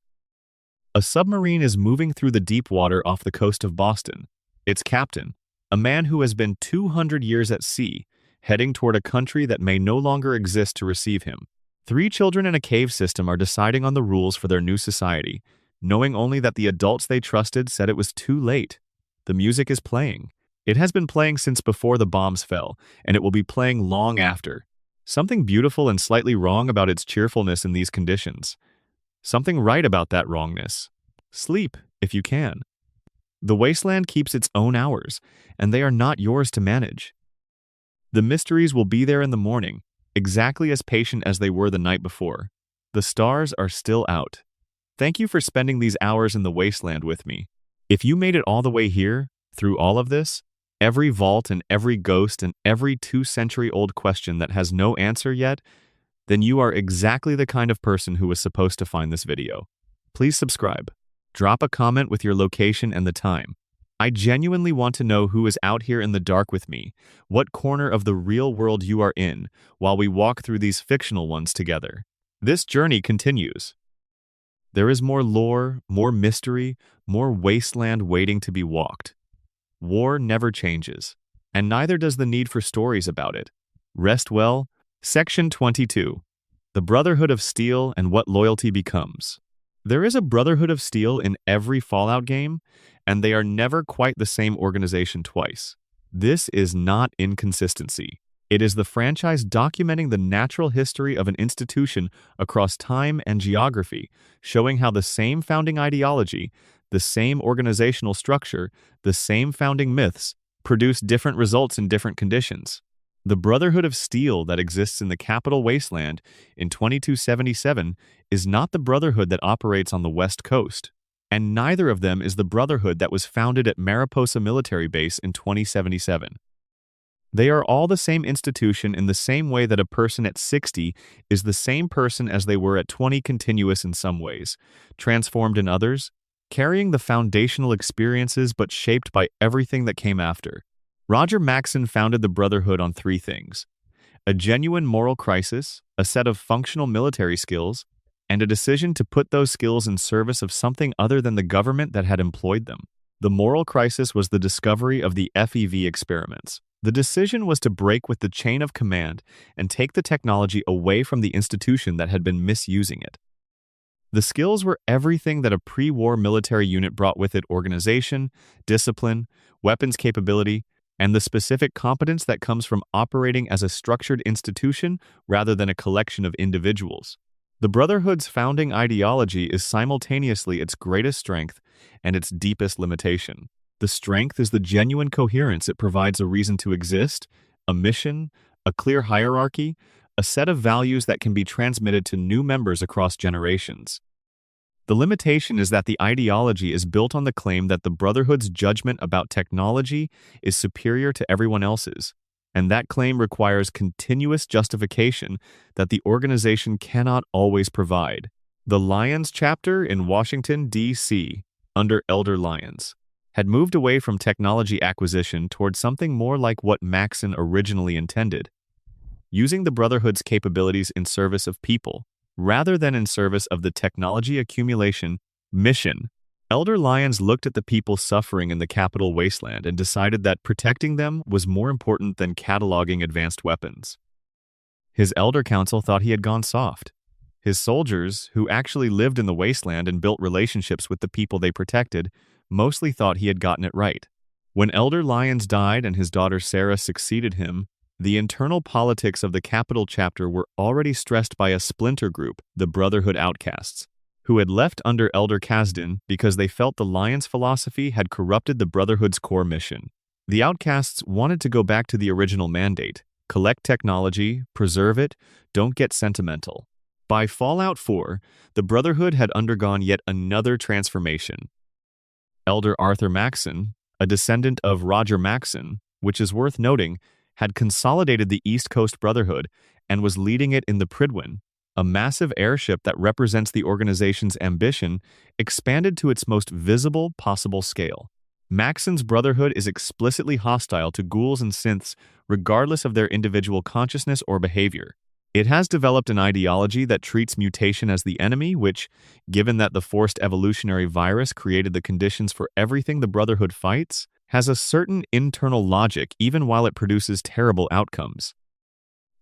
A submarine is moving through the deep water off the coast of Boston. Its captain, a man who has been 200 years at sea, heading toward a country that may no longer exist to receive him. 3 children in a cave system are deciding on the rules for their new society, knowing only that the adults they trusted said it was too late. The music is playing. It has been playing since before the bombs fell, and it will be playing long after. Something beautiful and slightly wrong about its cheerfulness in these conditions. Something right about that wrongness. Sleep, if you can. The wasteland keeps its own hours, and they are not yours to manage. The mysteries will be there in the morning, exactly as patient as they were the night before. The stars are still out. Thank you for spending these hours in the wasteland with me. If you made it all the way here, through all of this, every vault and every ghost and every 2-century-old question that has no answer yet, then you are exactly the kind of person who was supposed to find this video. Please subscribe. Drop a comment with your location and the time. I genuinely want to know who is out here in the dark with me, what corner of the real world you are in, while we walk through these fictional ones together. This journey continues. There is more lore, more mystery, more wasteland waiting to be walked. War never changes, and neither does the need for stories about it. Rest well. Section 22. The Brotherhood of Steel and What Loyalty Becomes. There is a Brotherhood of Steel in every Fallout game, and they are never quite the same organization twice. This is not inconsistency. It is the franchise documenting the natural history of an institution across time and geography, showing how the same founding ideology, the same organizational structure, the same founding myths, produce different results in different conditions. The Brotherhood of Steel that exists in the capital wasteland in 2277 is not the Brotherhood that operates on the West Coast, and neither of them is the Brotherhood that was founded at Mariposa Military Base in 2077. They are all the same institution in the same way that a person at 60 is the same person as they were at 20, continuous in some ways, transformed in others, carrying the foundational experiences but shaped by everything that came after. Roger Maxson founded the Brotherhood on 3 things: a genuine moral crisis, a set of functional military skills, and a decision to put those skills in service of something other than the government that had employed them. The moral crisis was the discovery of the FEV experiments. The decision was to break with the chain of command and take the technology away from the institution that had been misusing it. The skills were everything that a pre-war military unit brought with it: organization, discipline, weapons capability, and the specific competence that comes from operating as a structured institution rather than a collection of individuals. The Brotherhood's founding ideology is simultaneously its greatest strength and its deepest limitation. The strength is the genuine coherence it provides: a reason to exist, a mission, a clear hierarchy, a set of values that can be transmitted to new members across generations. The limitation is that the ideology is built on the claim that the Brotherhood's judgment about technology is superior to everyone else's, and that claim requires continuous justification that the organization cannot always provide. The Lions chapter in Washington, D.C., under Elder Lyons, had moved away from technology acquisition towards something more like what Maxson originally intended, using the Brotherhood's capabilities in service of people, rather than in service of the technology accumulation mission. Elder Lyons looked at the people suffering in the capital wasteland and decided that protecting them was more important than cataloging advanced weapons. His Elder Council thought he had gone soft. His soldiers, who actually lived in the wasteland and built relationships with the people they protected, mostly thought he had gotten it right. When Elder Lyons died and his daughter Sarah succeeded him, the internal politics of the Capital chapter were already stressed by a splinter group, the Brotherhood Outcasts, who had left under Elder Kasdan because they felt the Lions' philosophy had corrupted the Brotherhood's core mission. The Outcasts wanted to go back to the original mandate: collect technology, preserve it, don't get sentimental. By Fallout 4, the Brotherhood had undergone yet another transformation. Elder Arthur Maxson, a descendant of Roger Maxson, which is worth noting, had consolidated the East Coast Brotherhood and was leading it in the Prydwen, a massive airship that represents the organization's ambition, expanded to its most visible possible scale. Maxson's Brotherhood is explicitly hostile to ghouls and synths regardless of their individual consciousness or behavior. It has developed an ideology that treats mutation as the enemy, which, given that the forced evolutionary virus created the conditions for everything the Brotherhood fights, has a certain internal logic even while it produces terrible outcomes.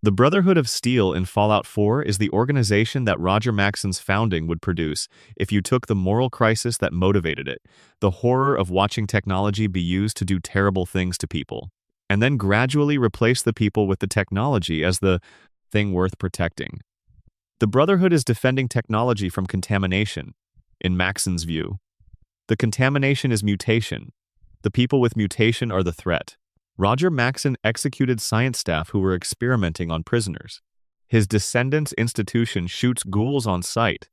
The Brotherhood of Steel in Fallout 4 is the organization that Roger Maxson's founding would produce if you took the moral crisis that motivated it, the horror of watching technology be used to do terrible things to people, and then gradually replace the people with the technology as the thing worth protecting. The Brotherhood is defending technology from contamination, in Maxson's view. The contamination is mutation. The people with mutation are the threat. Roger Maxson executed science staff who were experimenting on prisoners. His descendants' institution shoots ghouls on sight.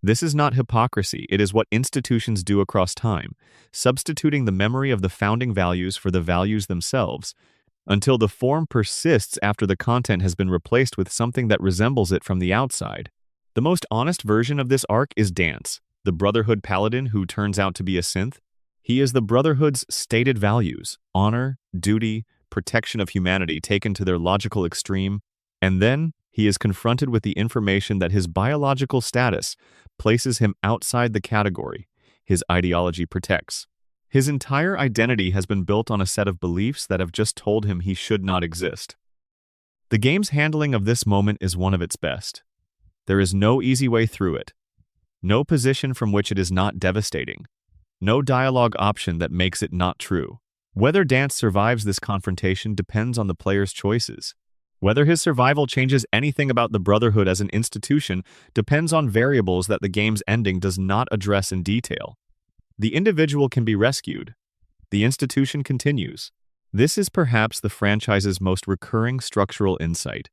This is not hypocrisy, it is what institutions do across time, substituting the memory of the founding values for the values themselves, until the form persists after the content has been replaced with something that resembles it from the outside. The most honest version of this arc is Dance, the Brotherhood paladin who turns out to be a synth. He is the Brotherhood's stated values: honor, duty, protection of humanity taken to their logical extreme, and then he is confronted with the information that his biological status places him outside the category his ideology protects. His entire identity has been built on a set of beliefs that have just told him he should not exist. The game's handling of this moment is one of its best. There is no easy way through it, no position from which it is not devastating. No dialogue option that makes it not true. Whether Dance survives this confrontation depends on the player's choices. Whether his survival changes anything about the Brotherhood as an institution depends on variables that the game's ending does not address in detail. The individual can be rescued. The institution continues. This is perhaps the franchise's most recurring structural insight.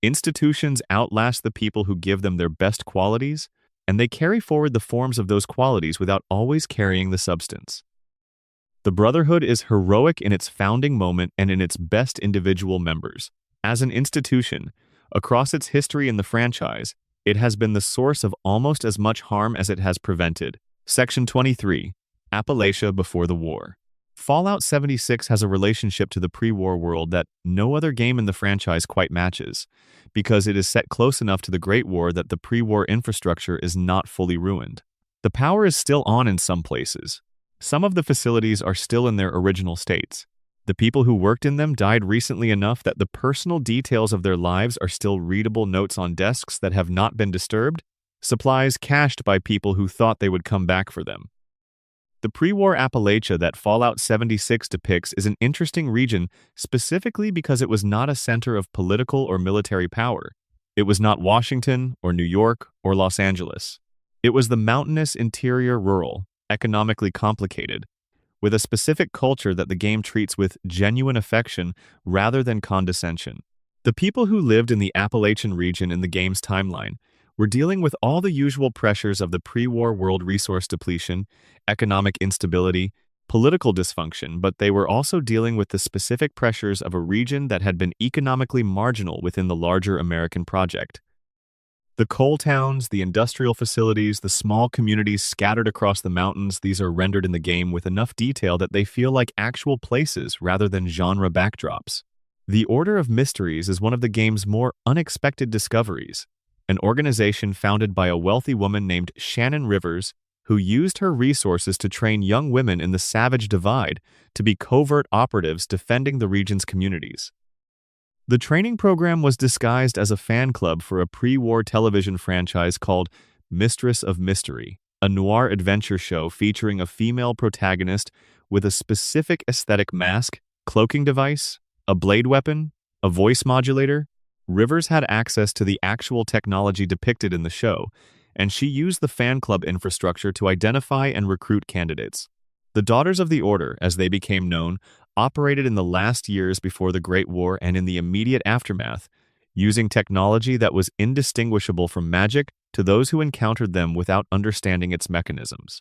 Institutions outlast the people who give them their best qualities, and they carry forward the forms of those qualities without always carrying the substance. The Brotherhood is heroic in its founding moment and in its best individual members. As an institution, across its history in the franchise, it has been the source of almost as much harm as it has prevented. Section 23. Appalachia before the war. Fallout 76 has a relationship to the pre-war world that no other game in the franchise quite matches, because it is set close enough to the Great War that the pre-war infrastructure is not fully ruined. The power is still on in some places. Some of the facilities are still in their original states. The people who worked in them died recently enough that the personal details of their lives are still readable notes on desks that have not been disturbed, supplies cached by people who thought they would come back for them. The pre-war Appalachia that Fallout 76 depicts is an interesting region specifically because it was not a center of political or military power. It was not Washington or New York or Los Angeles. It was the mountainous interior rural, economically complicated, with a specific culture that the game treats with genuine affection rather than condescension. The people who lived in the Appalachian region in the game's timeline were dealing with all the usual pressures of the pre-war world: resource depletion, economic instability, political dysfunction, but they were also dealing with the specific pressures of a region that had been economically marginal within the larger American project. The coal towns, the industrial facilities, the small communities scattered across the mountains, these are rendered in the game with enough detail that they feel like actual places rather than genre backdrops. The Order of Mysteries is one of the game's more unexpected discoveries, an organization founded by a wealthy woman named Shannon Rivers, who used her resources to train young women in the Savage Divide to be covert operatives defending the region's communities. The training program was disguised as a fan club for a pre-war television franchise called Mistress of Mystery, a noir adventure show featuring a female protagonist with a specific aesthetic mask, cloaking device, a blade weapon, a voice modulator. Rivers had access to the actual technology depicted in the show, and she used the fan club infrastructure to identify and recruit candidates. The Daughters of the Order, as they became known, operated in the last years before the Great War and in the immediate aftermath, using technology that was indistinguishable from magic to those who encountered them without understanding its mechanisms.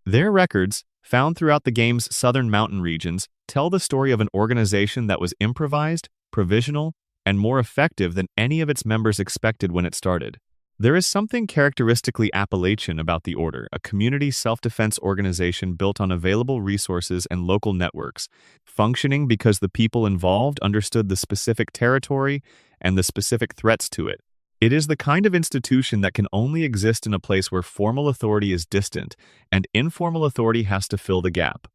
Their records, found throughout the game's southern mountain regions, tell the story of an organization that was improvised, provisional, and more effective than any of its members expected when it started. There is something characteristically Appalachian about the Order, a community self-defense organization built on available resources and local networks, functioning because the people involved understood the specific territory and the specific threats to it. It is the kind of institution that can only exist in a place where formal authority is distant and informal authority has to fill the gap.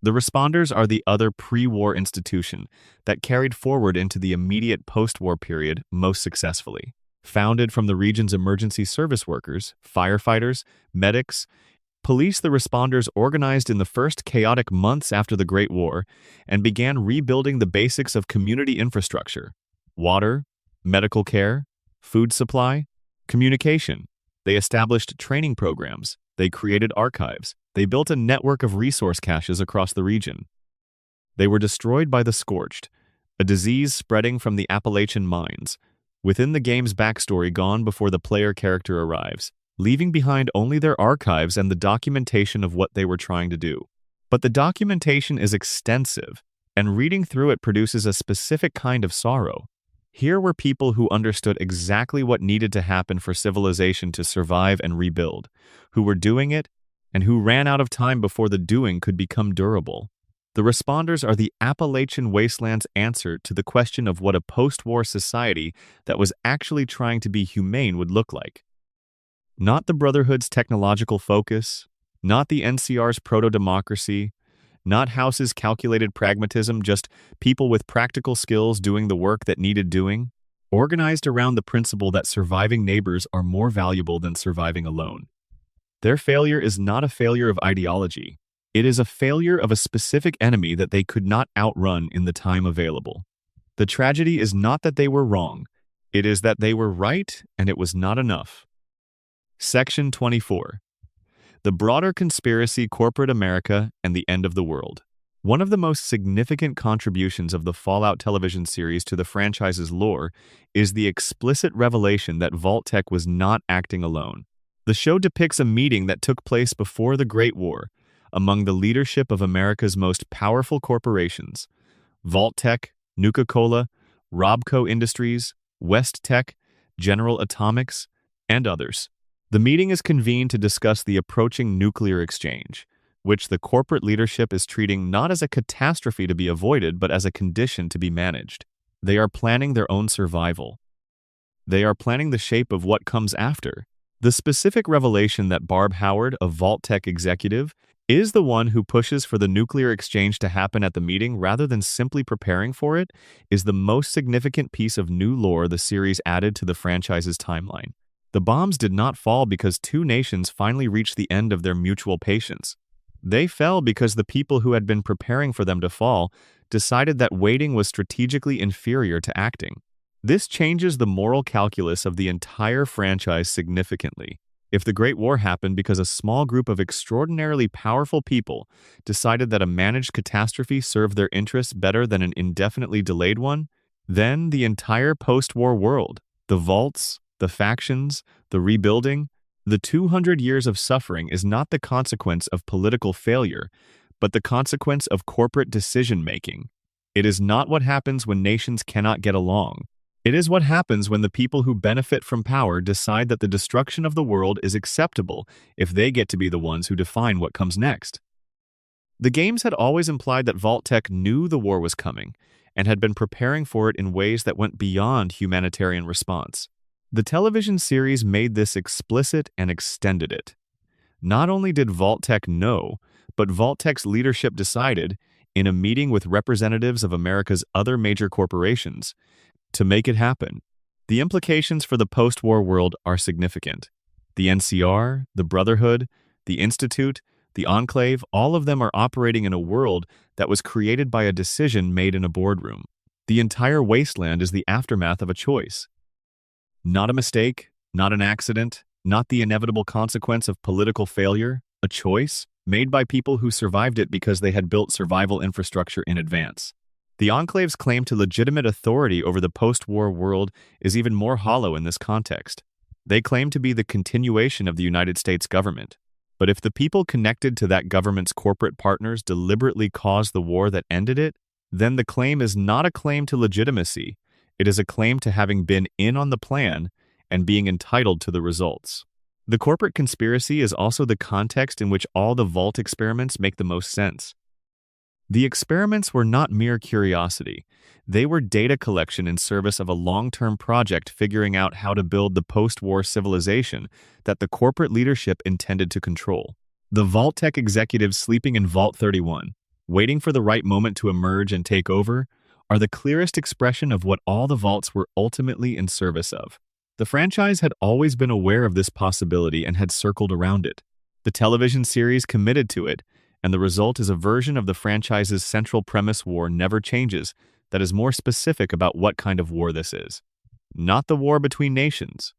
The Responders are the other pre-war institution that carried forward into the immediate post-war period most successfully. Founded from the region's emergency service workers, firefighters, medics, police, the Responders organized in the first chaotic months after the Great War and began rebuilding the basics of community infrastructure: water, medical care, food supply, communication. They established training programs, they created archives, they built a network of resource caches across the region. They were destroyed by the Scorched, a disease spreading from the Appalachian mines, within the game's backstory gone before the player character arrives, leaving behind only their archives and the documentation of what they were trying to do. But the documentation is extensive, and reading through it produces a specific kind of sorrow. Here were people who understood exactly what needed to happen for civilization to survive and rebuild, who were doing it, and who ran out of time before the doing could become durable. The Responders are the Appalachian wasteland's answer to the question of what a post-war society that was actually trying to be humane would look like. Not the Brotherhood's technological focus, not the NCR's proto-democracy, not House's calculated pragmatism, just people with practical skills doing the work that needed doing, organized around the principle that surviving neighbors are more valuable than surviving alone. Their failure is not a failure of ideology. It is a failure of a specific enemy that they could not outrun in the time available. The tragedy is not that they were wrong. It is that they were right and it was not enough. Section 24. The Broader Conspiracy: Corporate America and the End of the World. One of the most significant contributions of the Fallout television series to the franchise's lore is the explicit revelation that Vault-Tec was not acting alone. The show depicts a meeting that took place before the Great War, among the leadership of America's most powerful corporations: Vault-Tec, Nuka-Cola, Robco Industries, West-Tec, General Atomics, and others. The meeting is convened to discuss the approaching nuclear exchange, which the corporate leadership is treating not as a catastrophe to be avoided, but as a condition to be managed. They are planning their own survival. They are planning the shape of what comes after. The specific revelation that Barb Howard, a Vault-Tec executive, is the one who pushes for the nuclear exchange to happen at the meeting rather than simply preparing for it is the most significant piece of new lore the series added to the franchise's timeline. The bombs did not fall because two nations finally reached the end of their mutual patience. They fell because the people who had been preparing for them to fall decided that waiting was strategically inferior to acting. This changes the moral calculus of the entire franchise significantly. If the Great War happened because a small group of extraordinarily powerful people decided that a managed catastrophe served their interests better than an indefinitely delayed one, then the entire post-war world, the vaults, the factions, the rebuilding, the 200 years of suffering is not the consequence of political failure, but the consequence of corporate decision-making. It is not what happens when nations cannot get along. It is what happens when the people who benefit from power decide that the destruction of the world is acceptable if they get to be the ones who define what comes next. The games had always implied that Vault-Tec knew the war was coming and had been preparing for it in ways that went beyond humanitarian response. The television series made this explicit and extended it. Not only did Vault-Tec know, but Vault-Tec's leadership decided, in a meeting with representatives of America's other major corporations, to make it happen. The implications for the post-war world are significant. The NCR, the Brotherhood, the Institute, the Enclave, all of them are operating in a world that was created by a decision made in a boardroom. The entire wasteland is the aftermath of a choice. Not a mistake, not an accident, not the inevitable consequence of political failure, a choice made by people who survived it because they had built survival infrastructure in advance. The Enclave's claim to legitimate authority over the post-war world is even more hollow in this context. They claim to be the continuation of the United States government. But if the people connected to that government's corporate partners deliberately caused the war that ended it, then the claim is not a claim to legitimacy. It is a claim to having been in on the plan and being entitled to the results. The corporate conspiracy is also the context in which all the Vault experiments make the most sense. The experiments were not mere curiosity. They were data collection in service of a long-term project figuring out how to build the post-war civilization that the corporate leadership intended to control. The Vault-Tec executives sleeping in Vault 31, waiting for the right moment to emerge and take over, are the clearest expression of what all the vaults were ultimately in service of. The franchise had always been aware of this possibility and had circled around it. The television series committed to it, and the result is a version of the franchise's central premise war never changes that is more specific about what kind of war this is. Not the war between nations.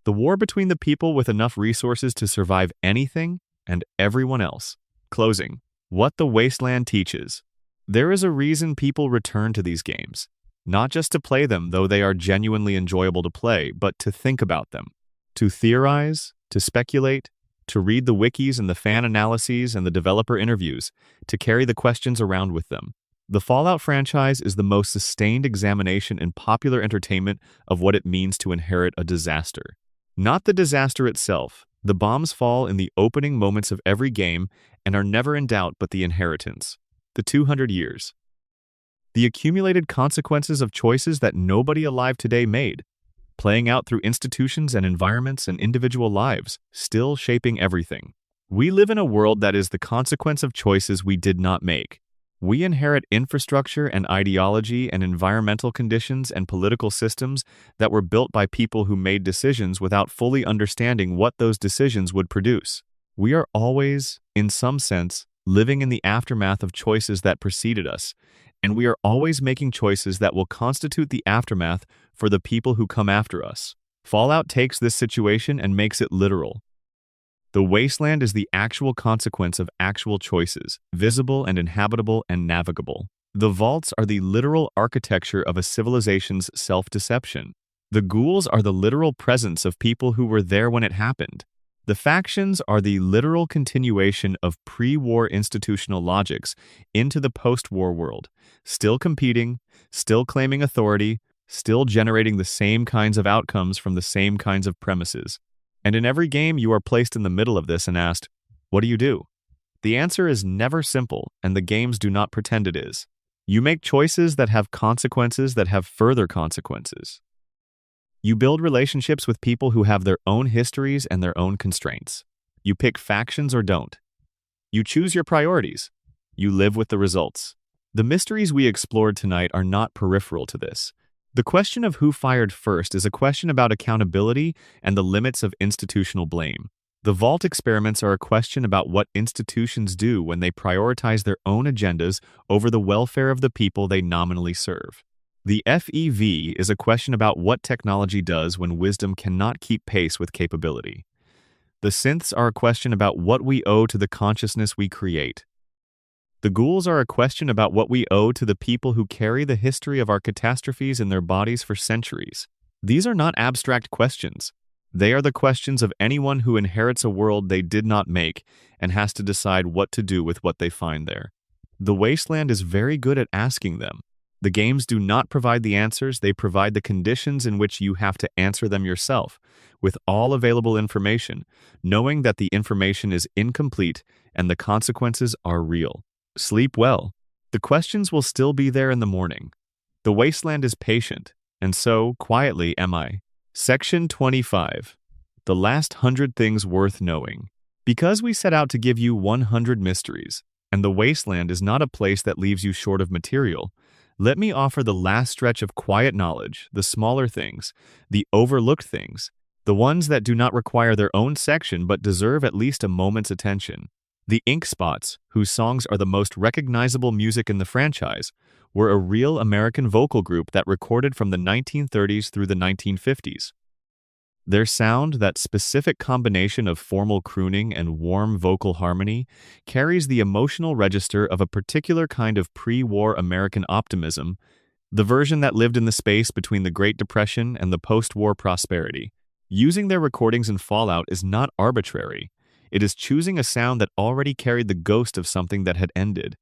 The war between the people with enough resources to survive anything and everyone else. Closing. What the Wasteland teaches. There is a reason people return to these games. Not just to play them, though they are genuinely enjoyable to play, but to think about them. To theorize, to speculate, to read the wikis and the fan analyses and the developer interviews, to carry the questions around with them. The Fallout franchise is the most sustained examination in popular entertainment of what it means to inherit a disaster. Not the disaster itself. The bombs fall in the opening moments of every game and are never in doubt but the inheritance. The 200 years. The accumulated consequences of choices that nobody alive today made, playing out through institutions and environments and individual lives, still shaping everything. We live in a world that is the consequence of choices we did not make. We inherit infrastructure and ideology and environmental conditions and political systems that were built by people who made decisions without fully understanding what those decisions would produce. We are always, in some sense, living in the aftermath of choices that preceded us, and we are always making choices that will constitute the aftermath for the people who come after us. Fallout takes this situation and makes it literal. The wasteland is the actual consequence of actual choices, visible and inhabitable and navigable. The vaults are the literal architecture of a civilization's self-deception. The ghouls are the literal presence of people who were there when it happened. The factions are the literal continuation of pre-war institutional logics into the post-war world, still competing, still claiming authority, still generating the same kinds of outcomes from the same kinds of premises. And in every game you are placed in the middle of this and asked, what do you do? The answer is never simple, and the games do not pretend it is. You make choices that have consequences that have further consequences. You build relationships with people who have their own histories and their own constraints. You pick factions or don't. You choose your priorities. You live with the results. The mysteries we explored tonight are not peripheral to this. The question of who fired first is a question about accountability and the limits of institutional blame. The Vault experiments are a question about what institutions do when they prioritize their own agendas over the welfare of the people they nominally serve. The FEV is a question about what technology does when wisdom cannot keep pace with capability. The synths are a question about what we owe to the consciousness we create. The ghouls are a question about what we owe to the people who carry the history of our catastrophes in their bodies for centuries. These are not abstract questions. They are the questions of anyone who inherits a world they did not make and has to decide what to do with what they find there. The wasteland is very good at asking them. The games do not provide the answers, they provide the conditions in which you have to answer them yourself, with all available information, knowing that the information is incomplete and the consequences are real. Sleep well. The questions will still be there in the morning. The wasteland is patient, and so, quietly am I. Section 25. The last 100 things worth knowing. Because we set out to give you 100 mysteries, and the wasteland is not a place that leaves you short of material, let me offer the last stretch of quiet knowledge, the smaller things, the overlooked things, the ones that do not require their own section but deserve at least a moment's attention. The Ink Spots, whose songs are the most recognizable music in the franchise, were a real American vocal group that recorded from the 1930s through the 1950s. Their sound, that specific combination of formal crooning and warm vocal harmony, carries the emotional register of a particular kind of pre-war American optimism, the version that lived in the space between the Great Depression and the post-war prosperity. Using their recordings in Fallout is not arbitrary. It is choosing a sound that already carried the ghost of something that had ended.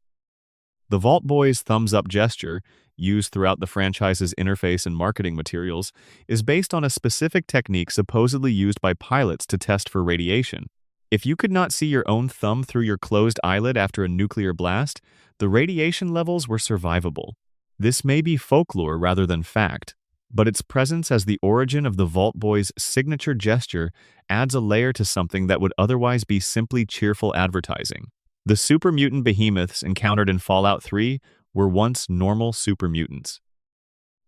The Vault Boys' thumbs-up gesture, used throughout the franchise's interface and marketing materials, is based on a specific technique supposedly used by pilots to test for radiation. If you could not see your own thumb through your closed eyelid after a nuclear blast, the radiation levels were survivable. This may be folklore rather than fact, but its presence as the origin of the Vault Boys' signature gesture adds a layer to something that would otherwise be simply cheerful advertising. The super mutant behemoths encountered in Fallout 3 were once normal super mutants.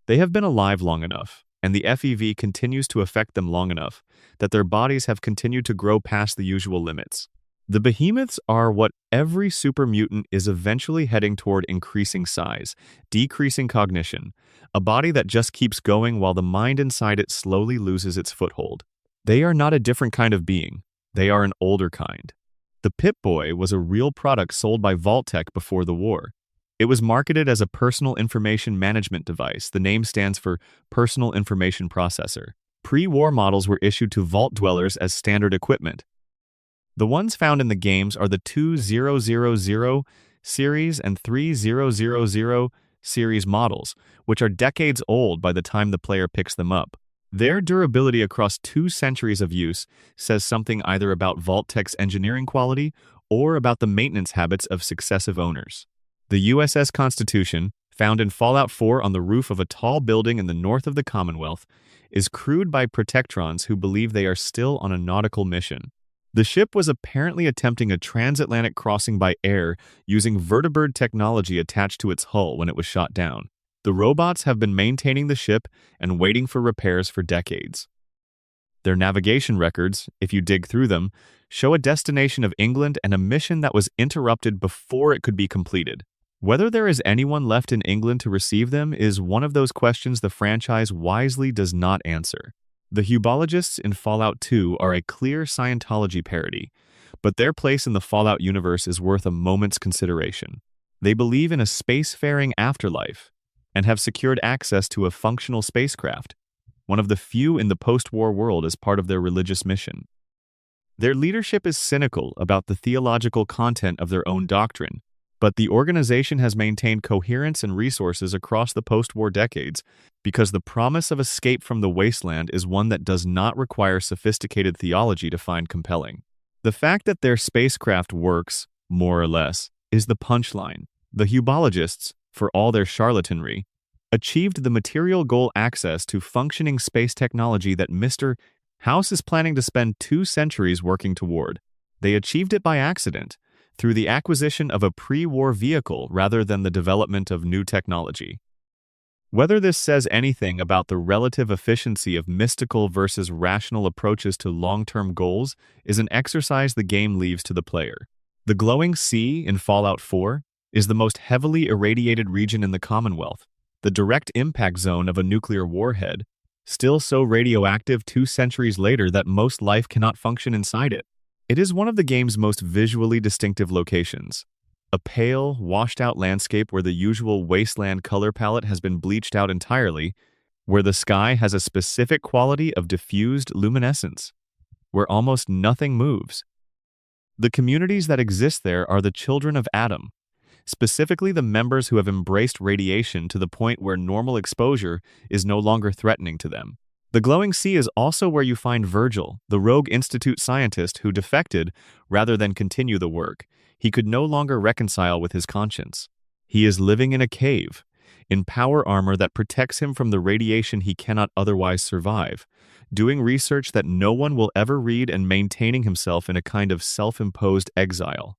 They have been alive long enough, and the FEV continues to affect them long enough, that their bodies have continued to grow past the usual limits. The behemoths are what every super mutant is eventually heading toward: increasing size, decreasing cognition, a body that just keeps going while the mind inside it slowly loses its foothold. They are not a different kind of being. They are an older kind. The Pip-Boy was a real product sold by Vault-Tec before the war. It was marketed as a personal information management device. The name stands for Personal Information Processor. Pre-war models were issued to Vault dwellers as standard equipment. The ones found in the games are the 2000 series and 3000 series models, which are decades old by the time the player picks them up. Their durability across 2 centuries of use says something either about Vault-Tec's engineering quality or about the maintenance habits of successive owners. The USS Constitution, found in Fallout 4 on the roof of a tall building in the north of the Commonwealth, is crewed by Protectrons who believe they are still on a nautical mission. The ship was apparently attempting a transatlantic crossing by air using vertibird technology attached to its hull when it was shot down. The robots have been maintaining the ship and waiting for repairs for decades. Their navigation records, if you dig through them, show a destination of England and a mission that was interrupted before it could be completed. Whether there is anyone left in England to receive them is one of those questions the franchise wisely does not answer. The Hubologists in Fallout 2 are a clear Scientology parody, but their place in the Fallout universe is worth a moment's consideration. They believe in a spacefaring afterlife and have secured access to a functional spacecraft, one of the few in the post-war world as part of their religious mission. Their leadership is cynical about the theological content of their own doctrine, but the organization has maintained coherence and resources across the post-war decades because the promise of escape from the wasteland is one that does not require sophisticated theology to find compelling. The fact that their spacecraft works, more or less, is the punchline. The Hubologists, for all their charlatanry, achieved the material goal: access to functioning space technology that Mr. House is planning to spend 2 centuries working toward. They achieved it by accident, through the acquisition of a pre-war vehicle rather than the development of new technology. Whether this says anything about the relative efficiency of mystical versus rational approaches to long-term goals is an exercise the game leaves to the player. The glowing sea in Fallout 4 is the most heavily irradiated region in the Commonwealth, the direct impact zone of a nuclear warhead, still so radioactive 2 centuries later that most life cannot function inside it. It is one of the game's most visually distinctive locations. A pale, washed-out landscape where the usual wasteland color palette has been bleached out entirely, where the sky has a specific quality of diffused luminescence, where almost nothing moves. The communities that exist there are the children of Adam, specifically the members who have embraced radiation to the point where normal exposure is no longer threatening to them. The glowing sea is also where you find Virgil, the rogue Institute scientist who defected rather than continue the work. He could no longer reconcile with his conscience. He is living in a cave, in power armor that protects him from the radiation he cannot otherwise survive, doing research that no one will ever read and maintaining himself in a kind of self-imposed exile.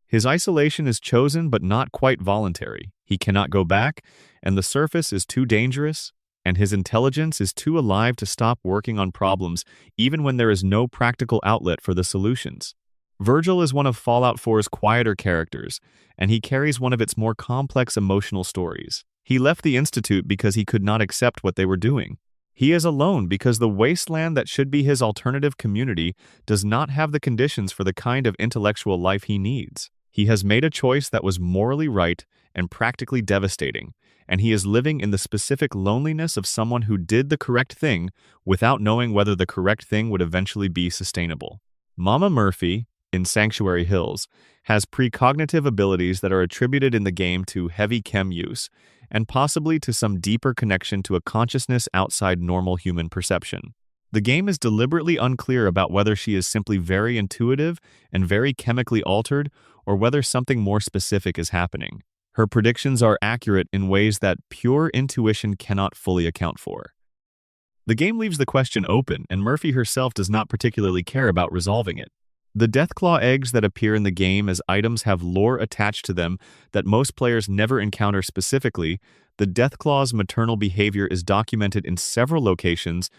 His isolation is chosen but not quite voluntary. He cannot go back, and the surface is too dangerous, and his intelligence is too alive to stop working on problems even when there is no practical outlet for the solutions. Virgil is one of Fallout 4's quieter characters, and he carries one of its more complex emotional stories. He left the Institute because he could not accept what they were doing. He is alone because the wasteland that should be his alternative community does not have the conditions for the kind of intellectual life he needs. He has made a choice that was morally right and practically devastating, and he is living in the specific loneliness of someone who did the correct thing without knowing whether the correct thing would eventually be sustainable. Mama Murphy, in Sanctuary Hills, has precognitive abilities that are attributed in the game to heavy chem use, and possibly to some deeper connection to a consciousness outside normal human perception. The game is deliberately unclear about whether she is simply very intuitive and very chemically altered, or whether something more specific is happening. Her predictions are accurate in ways that pure intuition cannot fully account for. The game leaves the question open, and Murphy herself does not particularly care about resolving it. The Deathclaw eggs that appear in the game as items have lore attached to them that most players never encounter specifically. The Deathclaw's maternal behavior is documented in several locations,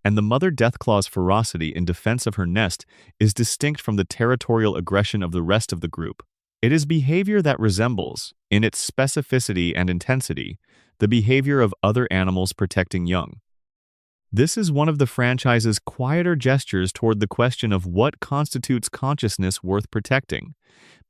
and the mother Deathclaw's ferocity in defense of her nest is distinct from the territorial aggression of the rest of the group. It is behavior that resembles, in its specificity and intensity, the behavior of other animals protecting young. This is one of the franchise's quieter gestures toward the question of what constitutes consciousness worth protecting,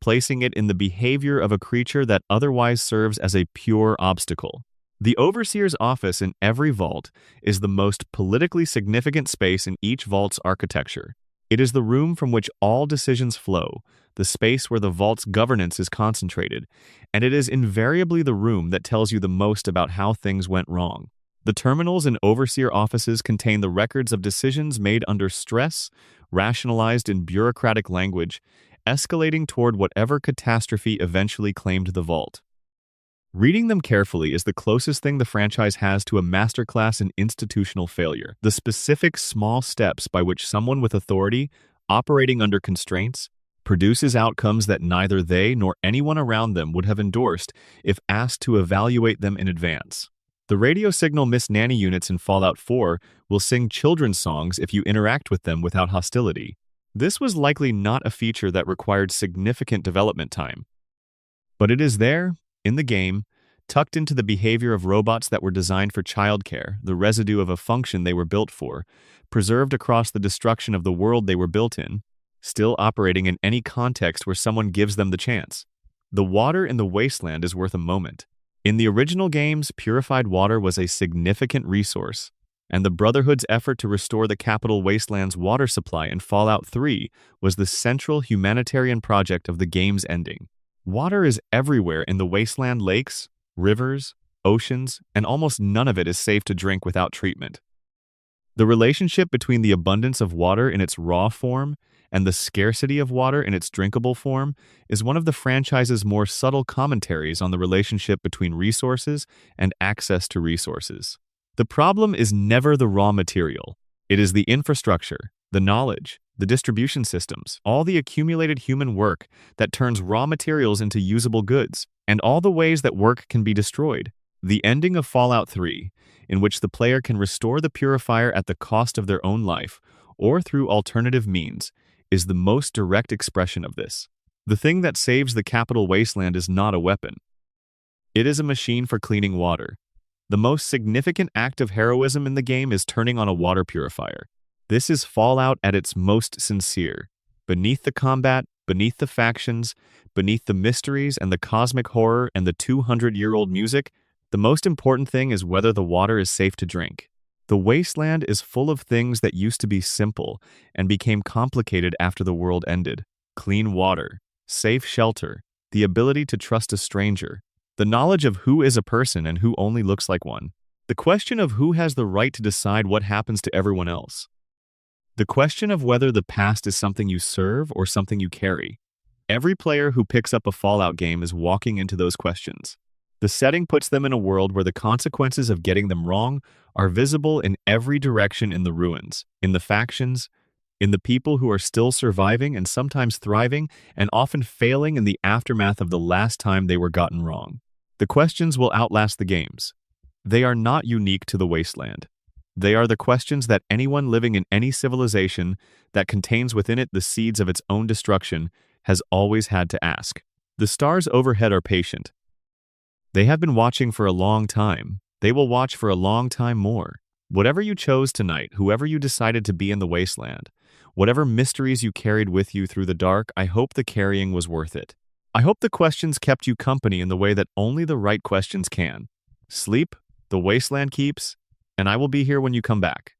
placing it in the behavior of a creature that otherwise serves as a pure obstacle. The Overseer's office in every vault is the most politically significant space in each vault's architecture. It is the room from which all decisions flow, the space where the vault's governance is concentrated, and it is invariably the room that tells you the most about how things went wrong. The terminals in Overseer offices contain the records of decisions made under stress, rationalized in bureaucratic language, escalating toward whatever catastrophe eventually claimed the vault. Reading them carefully is the closest thing the franchise has to a masterclass in institutional failure. The specific small steps by which someone with authority, operating under constraints, produces outcomes that neither they nor anyone around them would have endorsed if asked to evaluate them in advance. The radio signal Miss Nanny units in Fallout 4 will sing children's songs if you interact with them without hostility. This was likely not a feature that required significant development time. But it is there, in the game, tucked into the behavior of robots that were designed for childcare, the residue of a function they were built for, preserved across the destruction of the world they were built in, still operating in any context where someone gives them the chance. The water in the wasteland is worth a moment. In the original games, purified water was a significant resource, and the Brotherhood's effort to restore the capital wasteland's water supply in Fallout 3 was the central humanitarian project of the game's ending. Water is everywhere in the wasteland: lakes, rivers, oceans, and almost none of it is safe to drink without treatment. The relationship between the abundance of water in its raw form and the scarcity of water in its drinkable form is one of the franchise's more subtle commentaries on the relationship between resources and access to resources. The problem is never the raw material. It is the infrastructure, the knowledge, the distribution systems, all the accumulated human work that turns raw materials into usable goods, and all the ways that work can be destroyed. The ending of Fallout 3, in which the player can restore the purifier at the cost of their own life, or through alternative means, is the most direct expression of this. The thing that saves the capital wasteland is not a weapon. It is a machine for cleaning water. The most significant act of heroism in the game is turning on a water purifier. This is Fallout at its most sincere. Beneath the combat, beneath the factions, beneath the mysteries and the cosmic horror and the 200-year-old music, the most important thing is whether the water is safe to drink. The wasteland is full of things that used to be simple and became complicated after the world ended. Clean water, safe shelter, the ability to trust a stranger, the knowledge of who is a person and who only looks like one. The question of who has the right to decide what happens to everyone else. The question of whether the past is something you serve or something you carry. Every player who picks up a Fallout game is walking into those questions. The setting puts them in a world where the consequences of getting them wrong are visible in every direction, in the ruins, in the factions, in the people who are still surviving and sometimes thriving and often failing in the aftermath of the last time they were gotten wrong. The questions will outlast the games. They are not unique to the wasteland. They are the questions that anyone living in any civilization that contains within it the seeds of its own destruction has always had to ask. The stars overhead are patient. They have been watching for a long time. They will watch for a long time more. Whatever you chose tonight, whoever you decided to be in the wasteland, whatever mysteries you carried with you through the dark, I hope the carrying was worth it. I hope the questions kept you company in the way that only the right questions can. Sleep, the wasteland keeps, and I will be here when you come back.